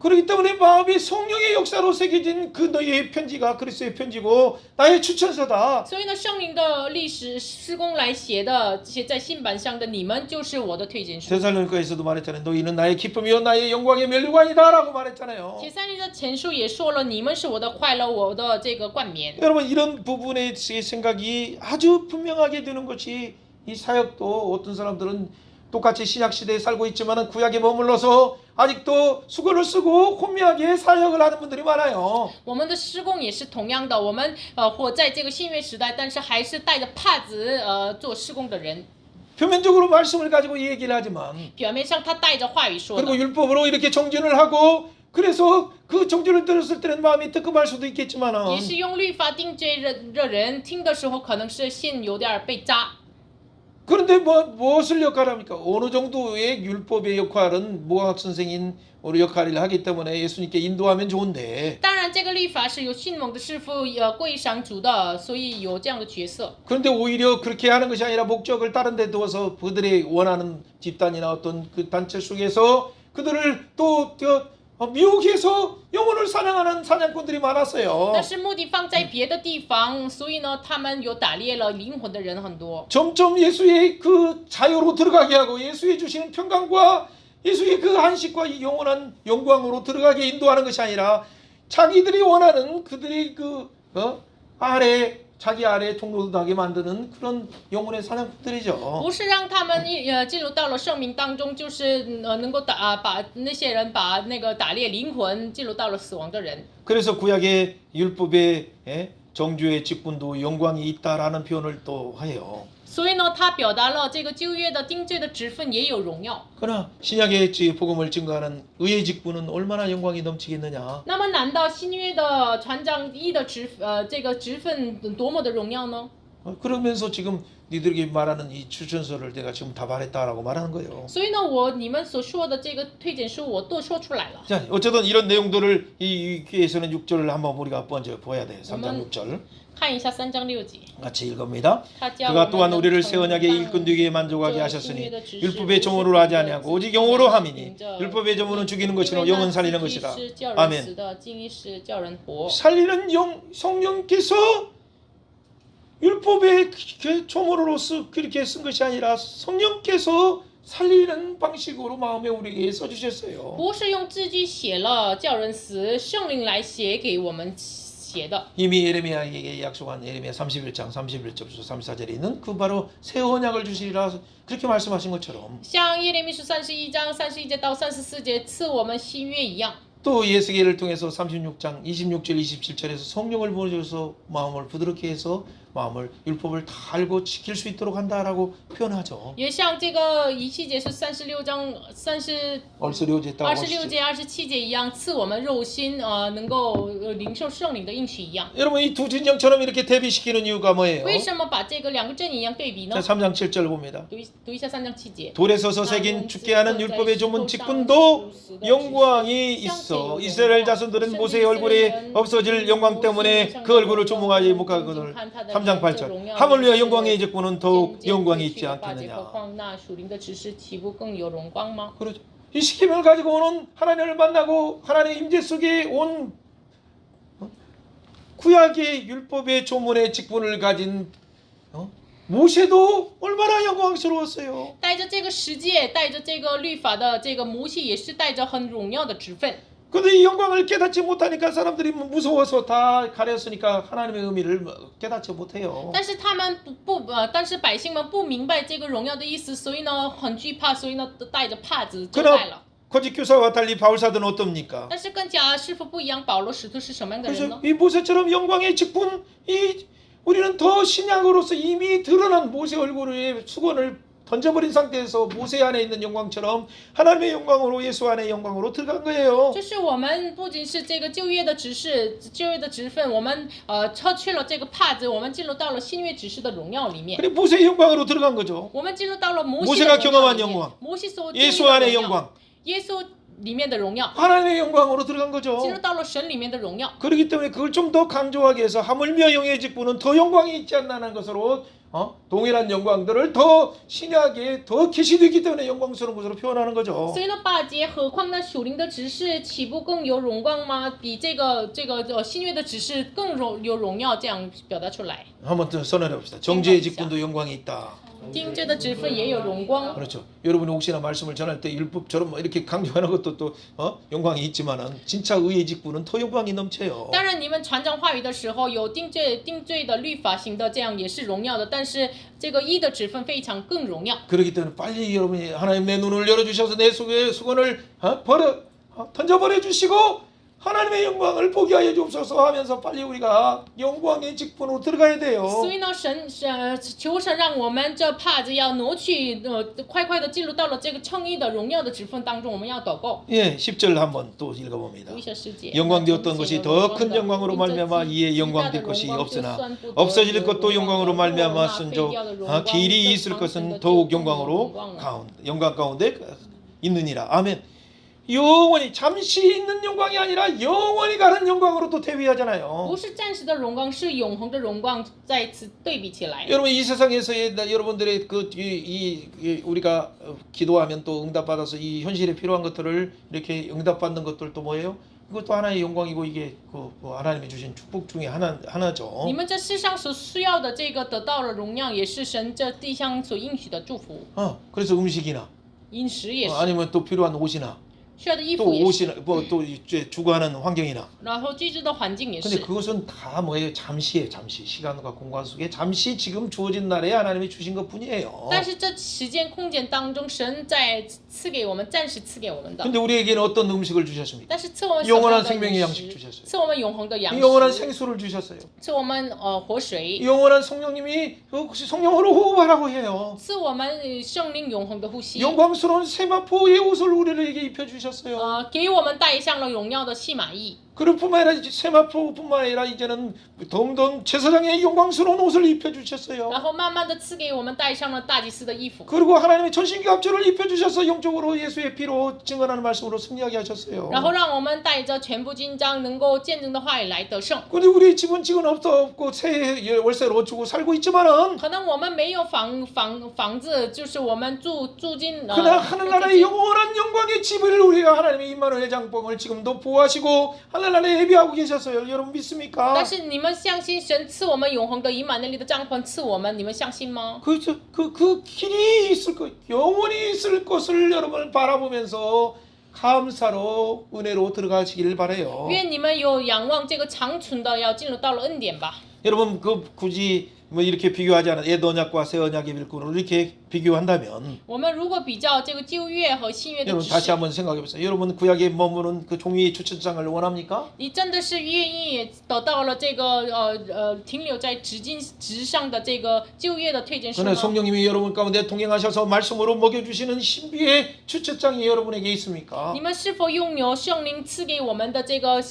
Speaker 1: 그렇기 때문에 마음이 성령의 역사로 새겨진 그 너희의 편지가 그리스도의 편지고 나의 추천서다.
Speaker 2: 所以呢，圣灵的历史施工来写在新板上的，你们就是我的推荐书。
Speaker 1: 데살로니가에서도 말했잖아요. 너희는 나의 기쁨이요 나의 영광의 멸류관이다라고 말했잖아요.
Speaker 2: 铁三尼的前书也说了，你们是我的快乐，我的这个冠冕。
Speaker 1: 여러분 이런 부분의 생각이 아주 분명하게 되는 것이 이 사역도 어떤 사람들은 똑같이 신약 시대에 살고 있지만은 구약에 머물러서 아직도 수건을 쓰고 혼미하게 사역을 하는 분들이 많아요.
Speaker 2: 我们的施工也是同样的，我们活在这个新约时代，但是还是带着帕子做施工的人。
Speaker 1: 표면적으로 말씀을 가지고 얘기를 하지만
Speaker 2: 表面上他带着话语说的，
Speaker 1: 그리고 율법으로 이렇게 정죄를 하고 그래서 그 정죄를 들었을 때는 마음이 뜨끔할 수도 있겠지만은
Speaker 2: 也是用律法定罪的人听的时候，可能是心有点被扎。
Speaker 1: 그런데 무엇을 역할합니까? 어느 정도의 율법의 역할은 모학 선생인 우리 역할을 하기 때문에 예수님께 인도하면 좋은데
Speaker 2: 当然，这个律法是由信蒙的师傅归赏主的，所以有这样的角色。
Speaker 1: 그런데 오히려 그렇게 하는 것이 아니라 목적을 다른 데 두어서 그들이 원하는 집단이나 어떤 그 단체 속에서 그들을 또 미혹해서 영혼을 사냥하는 사냥꾼들이 많았어요.
Speaker 2: 但是目的放在别的地方，所以呢，他们有打猎了灵魂的人很多。
Speaker 1: 점점 예수의 그 자유로 들어가게 하고 예수의 주시는 평강과 예수의 그 안식과 이 영원한 영광으로 들어가게 인도하는 것이 아니라 자기들이 원하는 그들이 자기 아래 종로하게 만드는 그런 영혼의 사냥꾼들이죠.
Speaker 2: 不是让他们进入到了圣名当中，就是能够把那些人把那个打猎灵魂进入到了死亡的人。
Speaker 1: 그래서 구약의 율법의 정죄의 직분도 영광이 있다라는 표현을 또 해요.
Speaker 2: 所以呢，他表达了这个旧约的定罪的职分也有荣耀。
Speaker 1: 그러나 신약의 복음을 증거하는 의의 직분은 얼마나 영광이 넘치겠느냐.
Speaker 2: 那么，难道新约的传讲义的这个职分多么的荣耀呢？
Speaker 1: 그러면서 지금 니들에게 말하는 이 추천서를 내가 지금 다 말했다라고 말하는 거예요.
Speaker 2: 所以呢，你们所说的这个推荐书，我都说出来了。
Speaker 1: 자, 어쨌든 이런 내용들을 이 교회에서는 6절을 한번 우리가 먼저 봐야 돼. 3장 6절.
Speaker 2: 看一下3章6节。
Speaker 1: 같이 읽습니다.
Speaker 2: 他叫
Speaker 1: 그가
Speaker 2: 我们
Speaker 1: 또한 우리를
Speaker 2: 能
Speaker 1: 새 언약의
Speaker 2: 承
Speaker 1: 일꾼 되게 만족하게 하셨으니
Speaker 2: 저 신유의
Speaker 1: 율법의
Speaker 2: 지식을
Speaker 1: 정으로 하지 아니하고 오직 영으로 함이니
Speaker 2: 인저
Speaker 1: 율법의 정으는 죽이는 것이로
Speaker 2: 因为
Speaker 1: 영은
Speaker 2: 那
Speaker 1: 살리는
Speaker 2: 字
Speaker 1: 것이라.
Speaker 2: 是叫人
Speaker 1: 아멘.
Speaker 2: 死的，经义是叫人活。
Speaker 1: 살리는 성령께서 율법의 조문으로서 그렇게 쓴 것이 아니라 성령께서 살리는 방식으로 마음에 우리에게 써주셨어요.
Speaker 2: 不是用字句写了叫人死，圣灵来写给我们写的。
Speaker 1: 이미 예레미야에게 약속한 예레미야 31장 31절부터 34절에 있는 그 바로 새 언약을 주시리라 그렇게 말씀하신 것처럼
Speaker 2: 像耶利米书31章31节到34节赐我们新约一样，
Speaker 1: 또 예수계를 통해서 36장 26절 27절에서 성령을 보여줘서 마음을 부드럽게 해서 마음을 율법을 다 알고 지킬 수 있도록 한다라고 표현하죠.
Speaker 2: 也像这个以西结是36章
Speaker 1: 26节到
Speaker 2: 26节27节一样，赐我们肉心能够领受圣灵的应许一样。
Speaker 1: 여러분 이 두 진영처럼 이렇게 대비시키는 이유가 뭐예요?
Speaker 2: 为什么把这个两个阵营一样对比呢
Speaker 1: 자 3장 7절 봅니다.
Speaker 2: 读一下3章7节。
Speaker 1: 돌에 서서 새긴 죽게 하는 율법의 조문 직분도 영광이 있어. 이스라엘 자손들은 모세의 얼굴에 없어질 영광 때문에 그 얼굴을 조목하지 못하거늘. 3장 8절. 하물며 영광의 직분은 더욱 영광이 있지 않겠느냐. 그렇죠. 이 시킴을 가지고 오는 하나님을 만나고 하나님의 임재 속에 온 구약의 율법의 조문의 직분을 가진 모세도 얼마나 영광스러웠어요.
Speaker 2: 带着这个十诫，带着这个律法的这个摩西也是带着很荣耀的职分。
Speaker 1: 근데 이 영광을 깨닫지 못하니까 사람들이 무서워서 다 가렸으니까 하나님의 의미를 깨닫지 못해요.
Speaker 2: 但是他们但是百姓们不明白这个荣耀的意思，所以呢很惧怕，所以呢都带着帕子就来了。
Speaker 1: 거짓 교사와 달리 바울사도는 어떻습니까?
Speaker 2: 但是跟假师傅不一样，保罗使徒是什么样的人呢？
Speaker 1: 그래서 이 모세처럼 영광의 직분, 우리는 더 신약으로서 이미 드러난 모세 얼굴의 수건을 던져버린 상태에서 모세 안에 있는 영광처럼 하나님의 영광으로 예수 안의 영광으로 들어간 거예요.
Speaker 2: 就是我们不仅是这个旧约的指示、旧约的职分，我们脱去了这个帕子，我们进入到了新约指示的荣耀里面。
Speaker 1: 그래 모세의 영광으로 들어간 거죠.
Speaker 2: 我们进入到了摩西
Speaker 1: 모세가
Speaker 2: 的荣耀
Speaker 1: 경험한
Speaker 2: 里面
Speaker 1: 영광 ，
Speaker 2: 摩西所经历
Speaker 1: 예수
Speaker 2: 的
Speaker 1: 안의
Speaker 2: 荣耀
Speaker 1: 영광,
Speaker 2: 耶稣里面的荣耀，
Speaker 1: 하나님의 영광으로 들어간 거죠.
Speaker 2: 进入到了神里面的荣耀。
Speaker 1: 그렇기 때문에 그걸 좀 더 강조하게 해서 하물며 영의 직분은 더 영광이 있지 않나는 것으로 동일한 영광들을 더 신약에 더 계시되기 때문에 영광스러운 것으로 표현하는 거죠.
Speaker 2: 所以呢，八节何况那属灵的指示，岂不更有荣光吗？比这个新约的指示更有荣耀，这样表达出来。
Speaker 1: 한번 더 선언해 봅시다. 정죄의 직분도 영광이 있다.
Speaker 2: 定罪的职分也有荣光。
Speaker 1: 그렇죠. 여러분이 혹시나 말씀을 전할 때 율법처럼 뭐 이렇게 강조하는 것도 또 영광이 있지만은 진짜 의의 직분은 더 영광이 넘쳐요.
Speaker 2: 当然，你们传讲话语的时候，有定罪的律法型的，这样也是荣耀的。但是这个义的职分非常更荣耀。
Speaker 1: 그렇기 때문에 빨리 여러분이 하나님 내 눈을 열어주셔서 내 속에 수건을 던져버려 주시고 하나님의 영광을 보게 하여 주옵소서 하면서 빨리 우리가 영광의 직분으로 들어가야 돼요.
Speaker 2: 所以呢，求神让我们这帕子要挪去，快快的进入到了这个称义的荣耀的职分当中，我们要祷告。
Speaker 1: 예, 10절 한번 또 읽어봅니다.
Speaker 2: 读一下十节。
Speaker 1: 영광되었던 것이 더 큰 영광으로 말미암아 이에 영광될 것이 없으나 없어질 것도 영광으로 말미암아 쓴조 길이 있을 것은 더욱 영광으로 영광 가운데 있느니라. 아멘. 영원히 잠시 있는 영광이 아니라 영원히 가는 영광으로 또 대비하잖아요.
Speaker 2: 不是暂时的荣光，是永恒的荣光，再次对比起来。
Speaker 1: 여러분 이 세상에서의 여러분들의 우리가 기도하면 또 응답받아서 이 현실에 필요한 것들을 이렇게 응답받는 것들도 뭐예요? 그것도 하나의 영광이고 이게 하나님이 주신 축복 중에 하나죠.
Speaker 2: 你们这世上所需要的这个得到了荣耀，也是神这地上所应许的祝福。
Speaker 1: 그래서 음식이나
Speaker 2: 饮食也是，
Speaker 1: 아니면 또 필요한 옷이나
Speaker 2: 需要的衣
Speaker 1: 또
Speaker 2: 服也是，
Speaker 1: 옷이나 또 주거하는 환경이나
Speaker 2: 然后居住的环境也
Speaker 1: 근데
Speaker 2: 是。
Speaker 1: 그것은 다 뭐예요? 잠시예요. 잠시 시간과 공간 속에 잠시 지금 주어진 날에 하나님이 주신 것뿐이에요.
Speaker 2: 但是这时间空间当中，神在赐给我们，暂时赐给我们的。
Speaker 1: 근데 우리에게는 어떤 음식을 주셨습니까?
Speaker 2: 但是赐我们什么
Speaker 1: 영원한
Speaker 2: 样的
Speaker 1: 생명의
Speaker 2: 饮
Speaker 1: 양식
Speaker 2: 食？
Speaker 1: 주셨어요.
Speaker 2: 赐我们永恒的粮
Speaker 1: 영원한
Speaker 2: 食，
Speaker 1: 생수를 주셨어요.
Speaker 2: 赐我们活水，
Speaker 1: 영원한 성령님이 혹시 성령으로 호흡하라고 해요.
Speaker 2: 赐我们圣灵永恒的呼吸。
Speaker 1: 영광스러운 세마포의 옷을 우리에게 입혀 주셨어요.
Speaker 2: 给我们戴上了荣耀的细马衣。
Speaker 1: 그럴 뿐만 아니라 세마포뿐만 아니라 이제는 덤덤 제사장의 영광스러운 옷을 입혀 주셨어요.
Speaker 2: 然后慢慢的赐给我们戴上了大祭司的衣服。
Speaker 1: 그리고 하나님의 전신갑주를 입혀 주셔서 영적으로 예수의 피로 증언하는 말씀으로 승리하게 하셨어요.
Speaker 2: 然后让我们带着全部金章，能够见证的话语来得胜。
Speaker 1: 근데 우리 집은 지금 없고 새 월세로 주고 살고 있지만은
Speaker 2: 可能我们没有房子，就是我们住进
Speaker 1: 그러나 하늘나라의 영원한 영광의 집을 우리가 하나님의 임마누엘 장봉을 지금도 보호하시고 하늘나라에 예비하고 계셨어요. 여러분 믿습니까?
Speaker 2: 但是你们相信神赐我们永恒的以马内利的帐篷赐我们，你们相信吗？
Speaker 1: 그 길이 있을 것, 영원히 있을 것을 여러분 바라보면서 감사로 은혜로 들어가시길 바래요.
Speaker 2: 愿你们有仰望这个长存的，要进入到了恩典吧。
Speaker 1: 여러분 굳이 뭐 이렇게 비교하지 않아 옛 언약과 새 언약의 일꾼으로 이렇게 비교한다면
Speaker 2: 我们如果比较这个旧约和新约的
Speaker 1: 여러분
Speaker 2: 指
Speaker 1: 다시
Speaker 2: 示，
Speaker 1: 한번 생각해 보세요. 여러분 구약에 머무는 그 종이의 추천장을 원합니까?
Speaker 2: 你真的是愿意得到了这个停留在纸巾纸上的这个旧约的推荐书
Speaker 1: 그러나
Speaker 2: 吗？
Speaker 1: 성령님이 여러분 가운데 동행하셔서 말씀으로 먹여주시는 신비의 추천장이 여러분에게 있습니까?
Speaker 2: 你们是否拥有圣灵赐给我们的这个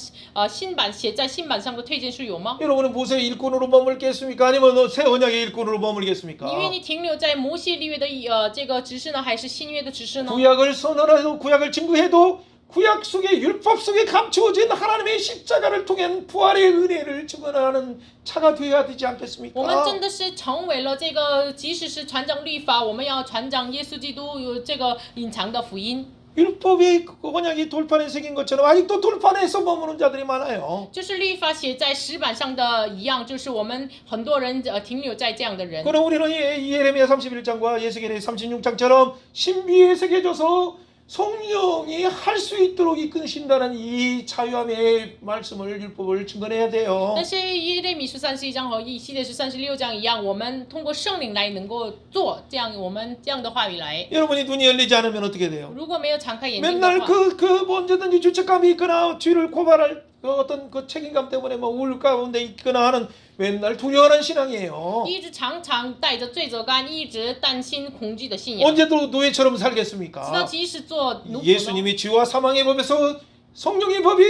Speaker 2: 新版写在新版上的推荐书有吗？
Speaker 1: 여러분은 모세의 일꾼으로 머물겠습니까? 아니면 새 언약의 일꾼으로
Speaker 2: 你
Speaker 1: 머물겠습니까?
Speaker 2: 愿意停留在摩西律约的这个指示呢，还是新约的指示呢？
Speaker 1: 구약을 선언해도 구약을 증거해도 구약 속에 율법 속에 감추어진 하나님의 십자가를 통한 부활의 은혜를 증언하는 차가 되어야 되지
Speaker 2: 我们
Speaker 1: 않겠습니까?
Speaker 2: 真的是成为了这个，即使是传讲律法，我们要传讲耶稣基督有这个隐藏的福音。
Speaker 1: 율법의 그 언약이 돌판에 새긴 것처럼 아직도 돌판에서 머무는 자들이 많아요.
Speaker 2: 就是律法写在石板上的一样，就是我们很多人停留在这样的人。
Speaker 1: 그럼 우리는 예레미야 31장과 예수겔의 36장처럼 신비에 새겨져서 성령이 할 수 있도록 이끄신다는 이 자유함의 말씀을 율법을 증거해야 돼요.
Speaker 2: 但是耶利米书31章和以西结书36章一样，我们通过圣灵来能够做这样我们这样的话语来。
Speaker 1: 여러분이 눈이 열리지 않으면 어떻게 돼요?
Speaker 2: 如果没有敞开眼睛的
Speaker 1: 맨날
Speaker 2: 话，
Speaker 1: 뭐 언제든지 죄책감이 있거나 죄를 고발할 그 어떤 그 책임감 때문에 뭐 우울 가운데 있거나 하는 맨날 두려워하는 신앙이에요.
Speaker 2: 一直常常带着罪责感，一直担心恐惧的信仰，
Speaker 1: 언제도 노예처럼
Speaker 2: 直到
Speaker 1: 살겠습니까?
Speaker 2: 即使做奴仆呢，
Speaker 1: 예수님이 죄와 사망의 법에서 성령의 법이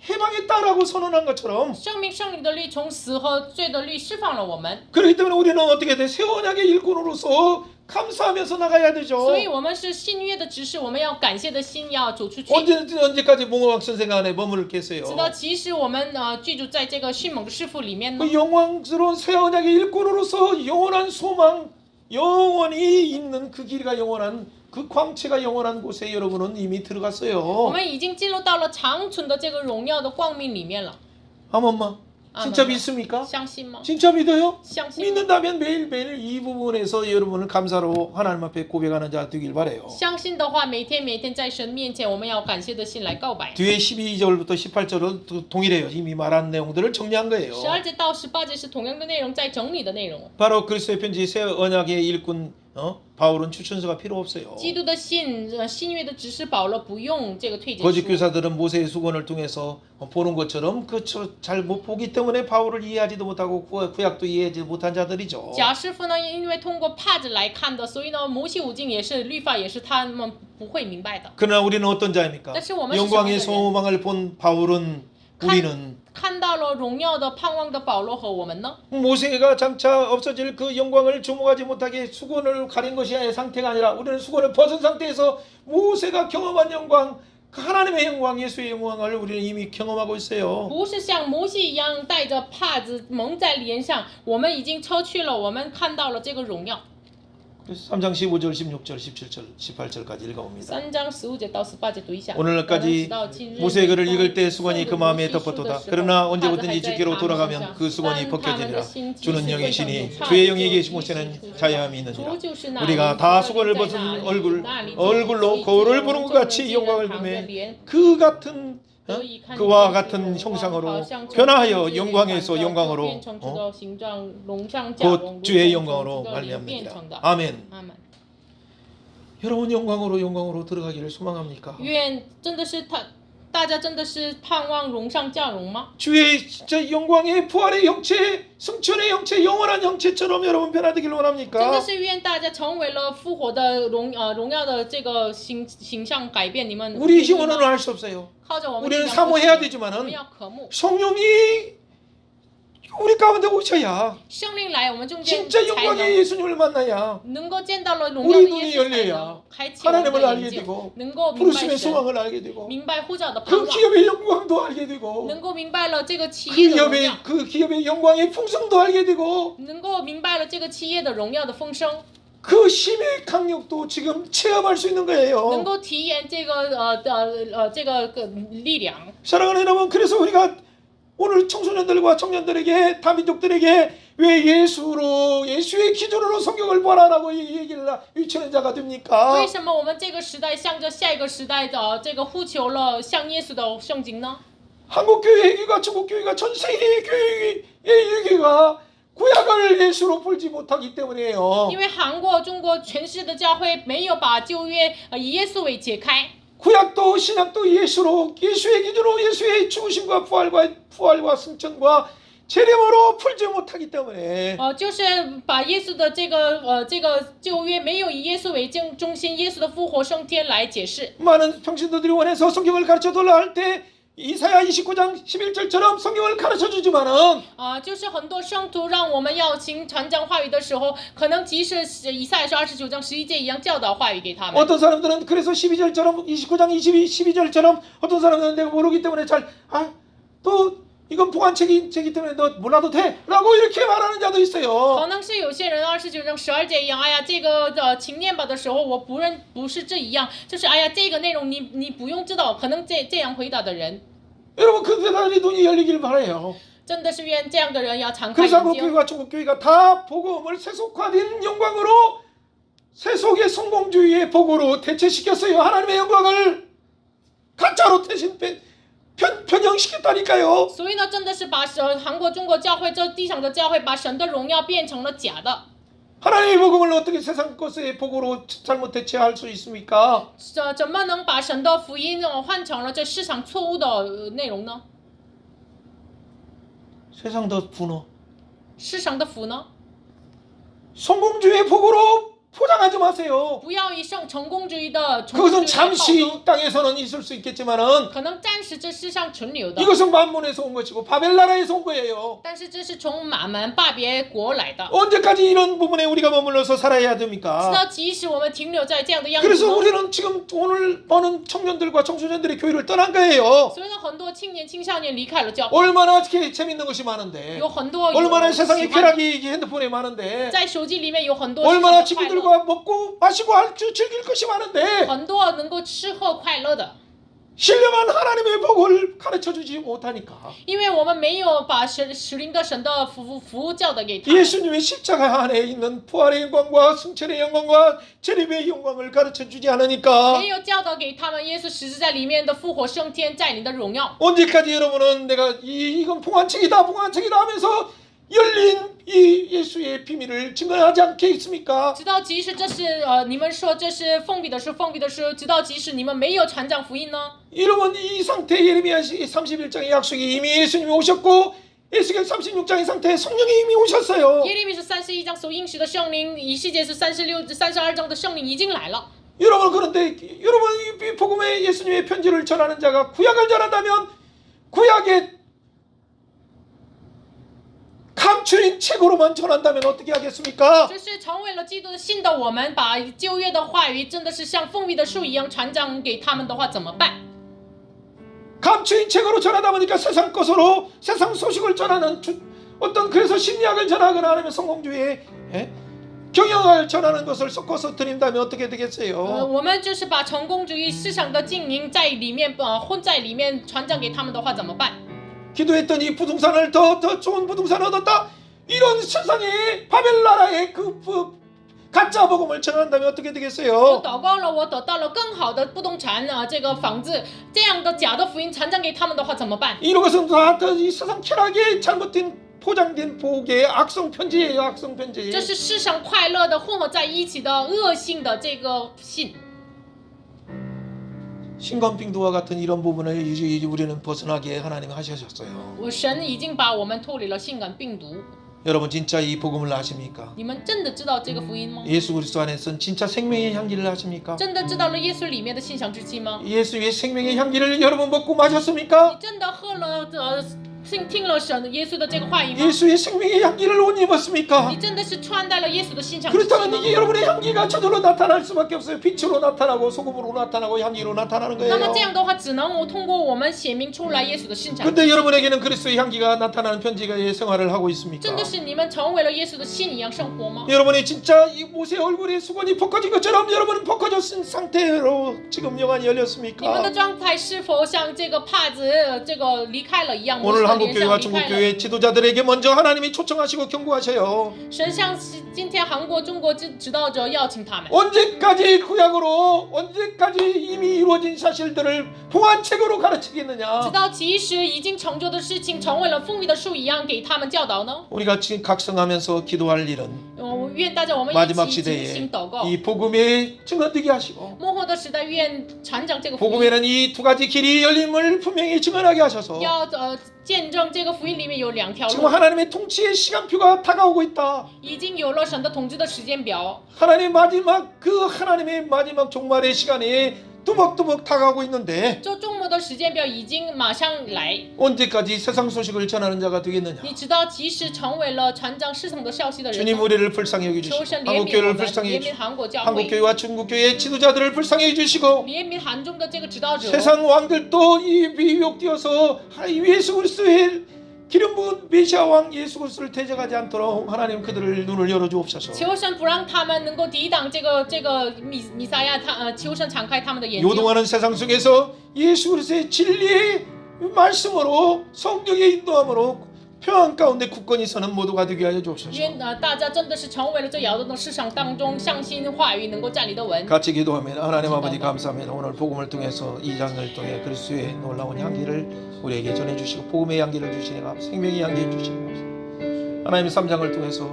Speaker 1: 해방했다라고 선언한 것처럼
Speaker 2: 圣灵的律从死和罪的律释放了我们，
Speaker 1: 그렇기 때문에 우리는 어떻게 돼? 새 언약의 일꾼으로서 감사하면서 나가야 되죠.
Speaker 2: 所以我们是新约的指示，我们要感谢的心要走出去。
Speaker 1: 언제까지 몽호왕 선생 안에 머물겠어요?
Speaker 2: 直到即使我们居住在这个迅猛的师傅里面呢，
Speaker 1: 그 영광스러운 새 언약의 일꾼으로서 영원한 소망, 영원히 있는 그 길이가 영원한 그 광채가 영원한 곳에 여러분은 이미
Speaker 2: 我
Speaker 1: 들어갔어요.
Speaker 2: 们已经进入到了长存的这个荣耀的光明里面了。
Speaker 1: 아멘마. 진짜
Speaker 2: 아멘.
Speaker 1: 믿습니까?
Speaker 2: 相信吗？
Speaker 1: 진짜 믿어요?
Speaker 2: 相信吗？
Speaker 1: 믿는다면 매일매일 이 부분에서 여러분을 감사로 하나님 앞에 고백하는 자 되길 바래요.
Speaker 2: 相信的话，每天在神面前，我们要感谢的心来告白。
Speaker 1: 뒤에 12절부터 18절은 동일해요. 이미 말한 내용들을 정리한 거예요.
Speaker 2: 12节到18节是同样的内容，在整理的内容。
Speaker 1: 바로 그리스도의 편지 새 언약의 일꾼 바울은 추천서가 필요 없어요.
Speaker 2: 基督的新约的指示保罗不用这个推荐
Speaker 1: 거짓
Speaker 2: 书。
Speaker 1: 교사들은 모세의 수건을 통해서 보는 것처럼 잘 못 보기 때문에 바울을 이해하지도 못하고 구약도 이해하지 못한 자들이죠.
Speaker 2: 假师傅呢，因为通过帕子来看的，所以呢，摩西五经也是律法，也是他们不会明白的。
Speaker 1: 그러나 우리는 어떤 자입니까?
Speaker 2: 但是我们是
Speaker 1: 영광의
Speaker 2: 什么样的人？
Speaker 1: 소망을 본 바울은 우리는
Speaker 2: 看到了荣耀的盼望的保罗和我们呢？
Speaker 1: 모세가 장차 없어질 그 영광을 주목하지 못하게 수건을 가린 것이 상태가 아니라 우리는 수건을 벗은 상태에서 모세가 경험한 영광, 그 하나님의 영광, 예수의 영광을 우리는 이미 경험하고 있어요.
Speaker 2: 不是像摩西一样带着帕子蒙在脸上，我们已经抽去了，我们看到了这个荣耀。
Speaker 1: 그래서 3장 15절, 16절, 17절, 18절까지 읽어봅니다.
Speaker 2: 3章15节到18节读一下。
Speaker 1: 오늘날까지 모세의 글을 읽을 때 수건이 그 마음에 덮어도다. 그러나 언제부턴지 주께로 돌아가면 그 수건이 벗겨지리라. 주는 영이시니 주의 영이 계신 곳에는 자유함이 있느니라. 우리가 다 수건을 벗은 얼굴로 거울을 보는 것 같이 영광을 보며 그 같은 그와 같은 형상으로 변화하여 영광에서 영광으로 곧 주의 영광으로 말미암느니라. 아멘. 여러분 영광으로 들어가기를 소망합니까?
Speaker 2: 愿真的是大家真的是盼望荣上加荣吗？
Speaker 1: 주의 진짜 영광의 부활의 형체, 승천의 형체, 영원한 형체처럼 여러분 변화되길
Speaker 2: 真的
Speaker 1: 원합니까?
Speaker 2: 是愿大家成为了复活的荣耀的这个形象改变你们。
Speaker 1: 우리 힘으로는 할 수 없어요.
Speaker 2: 靠着我们
Speaker 1: 우리는
Speaker 2: 力量
Speaker 1: 사모해야
Speaker 2: 不行我们
Speaker 1: 되지만은
Speaker 2: 要渴慕
Speaker 1: 성령이 우리 가운데 오셔야
Speaker 2: 圣灵来我们中间
Speaker 1: 진짜
Speaker 2: 才
Speaker 1: 영광의
Speaker 2: 能
Speaker 1: 예수님을 만나야
Speaker 2: 能够见到了荣耀
Speaker 1: 우리
Speaker 2: 的
Speaker 1: 눈이
Speaker 2: 耶稣，才
Speaker 1: 열려야
Speaker 2: 能开启我们
Speaker 1: 하나님을
Speaker 2: 的
Speaker 1: 알게
Speaker 2: 眼睛
Speaker 1: 되고 ，
Speaker 2: 能够明白
Speaker 1: 부르심의
Speaker 2: 神，
Speaker 1: 소망을 알게 되고
Speaker 2: 明白呼召的盼
Speaker 1: 그
Speaker 2: 望，
Speaker 1: 기업의 영광도 알게 되고
Speaker 2: 能够明白了这个企
Speaker 1: 그
Speaker 2: 业的荣耀，
Speaker 1: 기업의 영광의 풍성도 알게 되고
Speaker 2: 能够明白了这个企业的荣耀的丰盛，
Speaker 1: 그 힘의 강력도 지금 체험할 수 있는
Speaker 2: 能
Speaker 1: 거예요.
Speaker 2: 够体验这个这个力量。
Speaker 1: 사랑하는 여러분, 그래서 우리가 오늘 청소년들과 청년들에게 다민족들에게 왜 예수의 기준으로 성경을 보라라고 이 얘기를 유치하는 자가
Speaker 2: 为
Speaker 1: 됩니까?
Speaker 2: 什么我们这个时代向着下一个时代的这个呼求了像耶稣的圣经呢？
Speaker 1: 한국 교회 얘기가 중국 교회가 전 세계 교회의 얘기가 구약 구약을 예수로 풀지 못하기 때문이에요.
Speaker 2: 因为韩国、中国全世的教会没有把旧约以耶稣为解开。
Speaker 1: 구약도 신약도 예수로 예수의 기준으로 예수의 죽으심과 부활과 승천과 재림으로 풀지 못하기 때문에
Speaker 2: 就是把耶稣的这个旧约没有以耶稣为中心，耶稣的复活升天来解释。
Speaker 1: 많은 평신도들이 원해서 성경을 가르쳐달라 할 때 이사야 29장 11절처럼 성경을 가르쳐주지만은
Speaker 2: 就是很多圣徒让我们要行传讲话语的时候，可能即使以赛亚书29章11节一样教导话语给他们。
Speaker 1: 어떤 사람들은 그래서 12절처럼 29장 12절처럼 어떤 사람들은 내가 모르기 때문에 또 이건 보관책이기 때문에 너 몰라도 돼 라고 이렇게 말하는 자도 있어요.
Speaker 2: 可能是有些人29章12节一样，哎呀，这个请念吧的时候，我不是这一样，就是哎呀，这个内容你不用知道，可能这样回答的人，
Speaker 1: 여러분 그 대단히 눈이 열리길 바라요.
Speaker 2: 真的是愿这样的人要敞开
Speaker 1: 그래서
Speaker 2: 眼睛。
Speaker 1: 한국교회가 중국교회가 다 복음을 세속화된 영광으로 세속의 성공주의의 복으로 대체시켰어요. 하나님의 영광을 가짜로 대신 변형시켰다니까요.
Speaker 2: 所以呢，真的是把韩国、中国教会这地上的教会把神的荣耀变成了假的。
Speaker 1: 하나님의 복음을 어떻게 세상 것의 복으로 잘못 대체할 수 있습니까?
Speaker 2: 怎么能把神的福音换成了这市场错误的内容呢？
Speaker 1: 세상 더 분노.
Speaker 2: 市场的福呢？
Speaker 1: 성공주의의 복으로 포장하지 마세요.
Speaker 2: 不要以成功主义的成功
Speaker 1: 그것은
Speaker 2: 主义来包
Speaker 1: 잠시
Speaker 2: 装
Speaker 1: 이 땅에서는 있을 수 있겠지만은
Speaker 2: 可能暂时这世上存留的，
Speaker 1: 이것은 만문에서 온 것이고 바벨나라에서 온 거예요.
Speaker 2: 但是这是从马门巴别国来的。
Speaker 1: 언제까지 이런 부분에 우리가 머물러서 살아야
Speaker 2: 直
Speaker 1: 됩니까?
Speaker 2: 到即使我们停留在这样的样子
Speaker 1: 그래서
Speaker 2: 呢，
Speaker 1: 우리는 지금 오늘 보는 청년들과 청소년들의 교회를 떠난 거예요.
Speaker 2: 所以呢，很多青年青少年离开了教会，
Speaker 1: 얼마나 이렇게 재밌는 것이 많은데
Speaker 2: 有很多
Speaker 1: 얼마나 세상의
Speaker 2: 喜欢
Speaker 1: 쾌락이 핸드폰에 많은데
Speaker 2: 在手机里面有很多
Speaker 1: 얼마나
Speaker 2: 吃喝快乐，
Speaker 1: 친구들과 먹고 마시고 즐길 것이 많은데
Speaker 2: 很多能够吃喝快乐的，
Speaker 1: 신령한 하나님의 복을 가르쳐주지 못하니까
Speaker 2: 因为我们没有把使灵的神的福教导给他们。
Speaker 1: 예수님의 십자가 안에 있는 부활의 영광과 승천의 영광과 재림의 영광을 가르쳐주지 않으니까
Speaker 2: 没有教导给他们耶稣十字架里面的复活升天在你的荣耀。
Speaker 1: 언제까지 여러분은 내가 이건 봉안책이다 하면서 열린 이 예수의 비밀을 증언하지 않겠습니까?
Speaker 2: 直到即使这是你们说这是封闭的书，直到即使你们没有传讲福音呢？
Speaker 1: 여러분 이 상태 예레미야 31장의 약속이 이미 예수님이 오셨고 에스겔 36장의 상태에 성령이 이미 오셨어요.
Speaker 2: 耶利米是31章所应许的圣灵，以西结是32章的圣灵已经来了。
Speaker 1: 여러분 그런데 여러분 이 복음의 예수님의 편지를 전하는 자가 구약을 전한다면 구약의 감추인 책으로만 전한다면 어떻게 하겠습니까?
Speaker 2: 就是成为了基督的信的我们，把旧约的话语真的是像封闭的书一样传讲给他们的话，怎么办？
Speaker 1: 감추인 책으로 전하다 보니까 세상 것으로 세상 소식을 전하는 어떤 그래서 심리학을 전하거나 아니면 성공주의의 경영을 전하는 것을 섞어서 드린다면 어떻게 되겠어요?
Speaker 2: 我们就是把成功主义市场的经营在里面混在里面传讲给他们的话，怎么办？
Speaker 1: 기도했더니 부동산을 더 좋은 부동산을 얻었다. 이런 세상에 바벨나라의 가짜 복음을 전한다면 어떻게
Speaker 2: 我
Speaker 1: 되겠어요?
Speaker 2: 祷告了，我得到了更好的不动产这个房子，这样的假的福音传讲给他们的话怎么办？
Speaker 1: 이런 것은 다 이 세상 쾌락에 잘못된 포장된 복의 악성 편지예요. 악성 편지.
Speaker 2: 这是世上快乐的混合在一起的恶性的这个信。
Speaker 1: 신冠病毒와 같은 이런 부분을 우리는 벗어나게 하나님 하셨어요.
Speaker 2: 神已经把我们脱离了性感病毒。
Speaker 1: 여러분 진짜 이 복음을 아십니까?
Speaker 2: 你们真的知道这个福音吗？
Speaker 1: 예수 그리스도 안에선 진짜 생명의 향기를 아십니까?
Speaker 2: 真的知道了耶稣里面的馨香之气吗？
Speaker 1: 예수의 생명의 향기를 여러분 먹고 마셨습니까?
Speaker 2: 你真的喝了听了神耶稣的这个话语吗？
Speaker 1: 예수의 생명의 향기를 옷 입었습니까?
Speaker 2: 你真的是穿戴了耶稣的馨香之气
Speaker 1: 그렇다면
Speaker 2: 吗？
Speaker 1: 이게 여러분의 향기가 저절로 나타날 수밖에 없어요. 빛으로 나타나고 소금으로 나타나고 향기로 나타나는
Speaker 2: 那么
Speaker 1: 거예요.
Speaker 2: 这样的话，只能通过我们显明出来耶稣的馨香。
Speaker 1: 근데 여러분에게는 그리스도의 향기가 나타나는 편지가의 생활을 하고 있습니까?
Speaker 2: 真的是你们成为了耶稣的信一样生活吗？
Speaker 1: 여러분이 진짜 이 모세 얼굴에 수건이 벗겨진 것처럼 여러분은 벗겨졌은 상태로 지금 영안이
Speaker 2: 你们的
Speaker 1: 열렸습니까?
Speaker 2: 状态是否像这个帕子这个离开了一样？
Speaker 1: 오늘 한국교회와 중국교회 지도자들에게 먼저 하나님이 초청하시고 경고하셔요.
Speaker 2: 神向今天韩国、中国指导者邀请他们，
Speaker 1: 언제까지 구약으로 언제까지 이미 이루어진 사실들을 봉안책으로 가르치겠느냐.
Speaker 2: 直到即使已经成就的事情成为了封闭的书一样给他们教导呢？
Speaker 1: 우리가 지금 각성하면서 기도할 일은
Speaker 2: 愿大家我们
Speaker 1: 마지막
Speaker 2: 一起进
Speaker 1: 시대에
Speaker 2: 行祷告。
Speaker 1: 이 복음의 증언되게 하시고
Speaker 2: 幕后的时代，愿传讲这个福音，
Speaker 1: 복음에는 이 두 가지 길이 열림을 분명히 증언하게 하셔서
Speaker 2: 要见证这个福音里面有两条
Speaker 1: 지금
Speaker 2: 路，
Speaker 1: 하나님의 통치의 시간표가 다가오고 있다.
Speaker 2: 已经有了神的统治的时间表。
Speaker 1: 하나님의 마지막 종말의 시간에 뚜벅뚜벅 다가오고 있는데
Speaker 2: 这周末的时间表已经马上来，
Speaker 1: 언제까지 세상 소식을 전하는 자가 되겠느냐.
Speaker 2: 你知道即使成为了传讲世上的消息的人
Speaker 1: 주님
Speaker 2: 呢，
Speaker 1: 우리를 불쌍히
Speaker 2: 求
Speaker 1: 여겨주시고
Speaker 2: 神怜悯我
Speaker 1: 한국교회를
Speaker 2: 们，
Speaker 1: 불쌍히
Speaker 2: 怜悯
Speaker 1: 해주시고
Speaker 2: 韩国教会，
Speaker 1: 한국교회와 중국교회의 지도자들을 불쌍히 해주시고
Speaker 2: 怜悯韩中的这个指导者。
Speaker 1: 세상 왕들도 이 미혹되어서 예수 그리스도의 기름 부은 메시아 왕 예수 그리스도를 대적하지 않도록 하나님 그들을 눈을 열어주옵소서.
Speaker 2: 求神不让他们能够抵挡这个弥赛亚，求神敞开他们的眼睛。
Speaker 1: 요동하는 세상 속에서 예수 그리스도의 진리의 말씀으로 성령의 인도함으로 평안 가운데 굳건히 서는 모두가 되게 하여 주옵소서.
Speaker 2: 愿大家真的是成为了这摇动的市场当中相信话语能够站立的稳。
Speaker 1: 같이 기도합니다. 하나님 아버지 감사합니다. 오늘 복음을 통해서 이 장을 통해 그리스도의 놀라운 향기를 우리에게 전해주시고 복음의 향기를 주시니 감사합니다. 생명의 향기를 주시니 감사합니다. 하나님의 3장을 통해서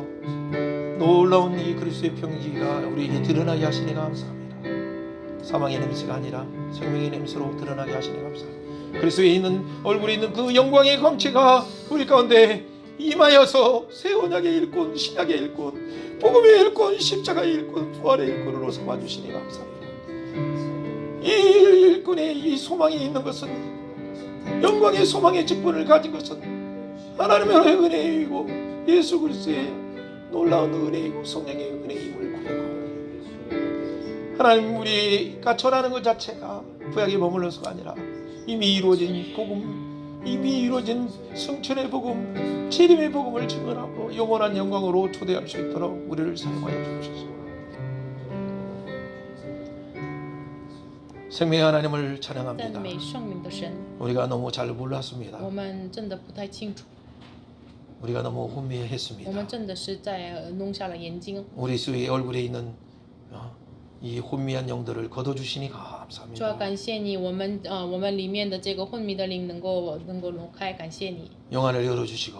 Speaker 1: 놀라운 이 그리스도의 평기가 우리에게 드러나게 하시니 감사합니다. 사망의 냄새가 아니라 생명의 냄새로 드러나게 하시니 감사합니다. 그리스도에 있는 얼굴에 있는 그 영광의 광채가 우리 가운데 임하여서 새 언약의 일꾼, 신약의 일꾼, 복음의 일꾼, 십자가의 일꾼, 부활의 일꾼으로 삼아주시니 감사합니다. 이 일꾼의 이 소망이 있는 것은 영광의 소망의 직분을 가진 것은 하나님의 은혜이고 예수 그리스도의 놀라운 은혜이고 성령의 은혜임을 고백합니다. 하나님 우리가 전하는 것 자체가 구약에 머물러서가 아니라 이미 이루어진 복음, 이미 이루어진 성천의 복음, 재림의 복음을 증언하고 영원한 영광으로 초대할 수 있도록 우리를 사용하여 주옵소서. 생명의 하나님을
Speaker 2: 赞
Speaker 1: 찬양합니다.
Speaker 2: 美圣明的神，
Speaker 1: 우리가 너무 잘 몰랐습니다.
Speaker 2: 我们真的不太清楚，
Speaker 1: 우리가 너무
Speaker 2: 我
Speaker 1: 혼미했습니다.
Speaker 2: 们真的是在弄瞎了眼睛。
Speaker 1: 우리 수의 얼굴에 있는 이 혼미한 영들을 걷어주시니
Speaker 2: 主要
Speaker 1: 감사합니다.
Speaker 2: 感谢你，我们里面的这个昏迷的灵能够挪开，感谢你，
Speaker 1: 영안을 열어주시고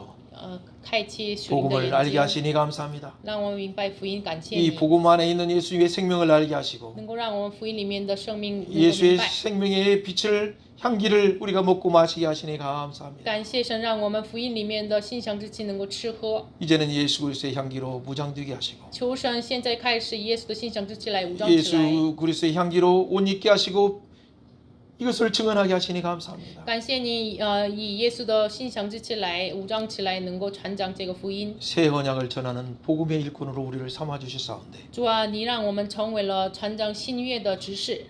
Speaker 2: 开启属灵的
Speaker 1: 복음을
Speaker 2: 眼
Speaker 1: 알게
Speaker 2: 睛，
Speaker 1: 하시니 감사합니다.
Speaker 2: 让我们明白福音，感谢
Speaker 1: 이
Speaker 2: 你，
Speaker 1: 복음 안에 있는 예수의 생명을 알게 하시고
Speaker 2: 能够让我们福音里面的生命能够
Speaker 1: 예수의
Speaker 2: 明白。
Speaker 1: 생명의 빛을 향기를 우리가 먹고 마시게 하시니 감사합니다.
Speaker 2: 感谢神，让我们福音里面的馨香之气能够吃喝。
Speaker 1: 이제는 예수 그리스도의 향기로 무장되게 하시고
Speaker 2: 求神现在开始以耶稣的馨香之气来武装起来，
Speaker 1: 예수 그리스도의 향기로 옷 입게 하시고 이것을 증언하게 하시니 감사합니다.
Speaker 2: 感谢你以耶稣的馨香之气来武装起来，能够传讲这个福音。
Speaker 1: 새 언약을 전하는 복음의 일꾼으로 우리를 삼아 주시사온데
Speaker 2: 主啊，你让我们成为了传讲新约的执事。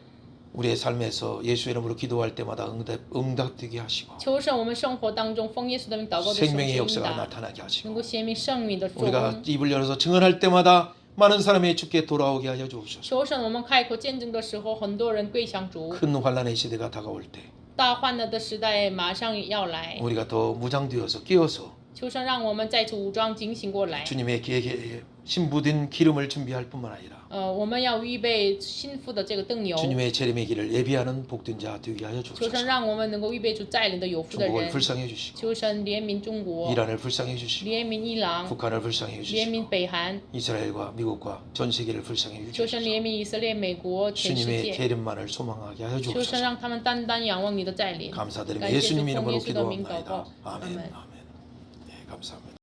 Speaker 1: 우리의 삶에서 예수 이름으로 기도할 때마다 응답되게 하시고
Speaker 2: 求神，我们生活当中奉耶稣的名祷告的时候，
Speaker 1: 생명의
Speaker 2: 应
Speaker 1: 역사가
Speaker 2: 答
Speaker 1: 나타나게
Speaker 2: 能
Speaker 1: 하시고
Speaker 2: 够显明生命的作
Speaker 1: 우리가
Speaker 2: 工。
Speaker 1: 입을 열어서 증언할 때마다 많은 사람이 주께 돌아오게 하여 주옵소서.
Speaker 2: 求神，我们开口见证的时候，很多人归向主。
Speaker 1: 큰 환란의 시대가 다가올 때
Speaker 2: 大患难的时代马上要来，
Speaker 1: 우리가 더 무장되어서 깨어서
Speaker 2: 求神让我们再次武装警醒过来。
Speaker 1: 주님의 계획에 신부된 기름을 준비할 뿐만 아니라
Speaker 2: 我们要预备心腹的这个灯油。
Speaker 1: 주님의 재림의 길을 예비하는 복된 자 되게 하여
Speaker 2: 求神
Speaker 1: 주옵소서.
Speaker 2: 让我们能够预备出再临的有福的
Speaker 1: 중국을
Speaker 2: 人。
Speaker 1: 불쌍히 해주시고
Speaker 2: 求神怜悯中国，
Speaker 1: 이란을 불쌍히 해주시고
Speaker 2: 怜悯伊朗，
Speaker 1: 북한을 불쌍히
Speaker 2: 怜
Speaker 1: 해주시고
Speaker 2: 悯北韩。
Speaker 1: 이스라엘과 미국과 전 세계를 불쌍히
Speaker 2: 求神
Speaker 1: 해주시고
Speaker 2: 怜悯以色列、美国、全世
Speaker 1: 주님의
Speaker 2: 界。
Speaker 1: 재림만을 소망하게 하여
Speaker 2: 求神
Speaker 1: 주옵소서.
Speaker 2: 让他们单单仰望你的再临。
Speaker 1: 감사드리며
Speaker 2: 感谢主，
Speaker 1: 예수님
Speaker 2: 奉耶
Speaker 1: 이름으로
Speaker 2: 稣的名祷
Speaker 1: 기도합니다.
Speaker 2: 告，阿
Speaker 1: 아멘.
Speaker 2: 门。
Speaker 1: 아멘. 네, 감사합니다.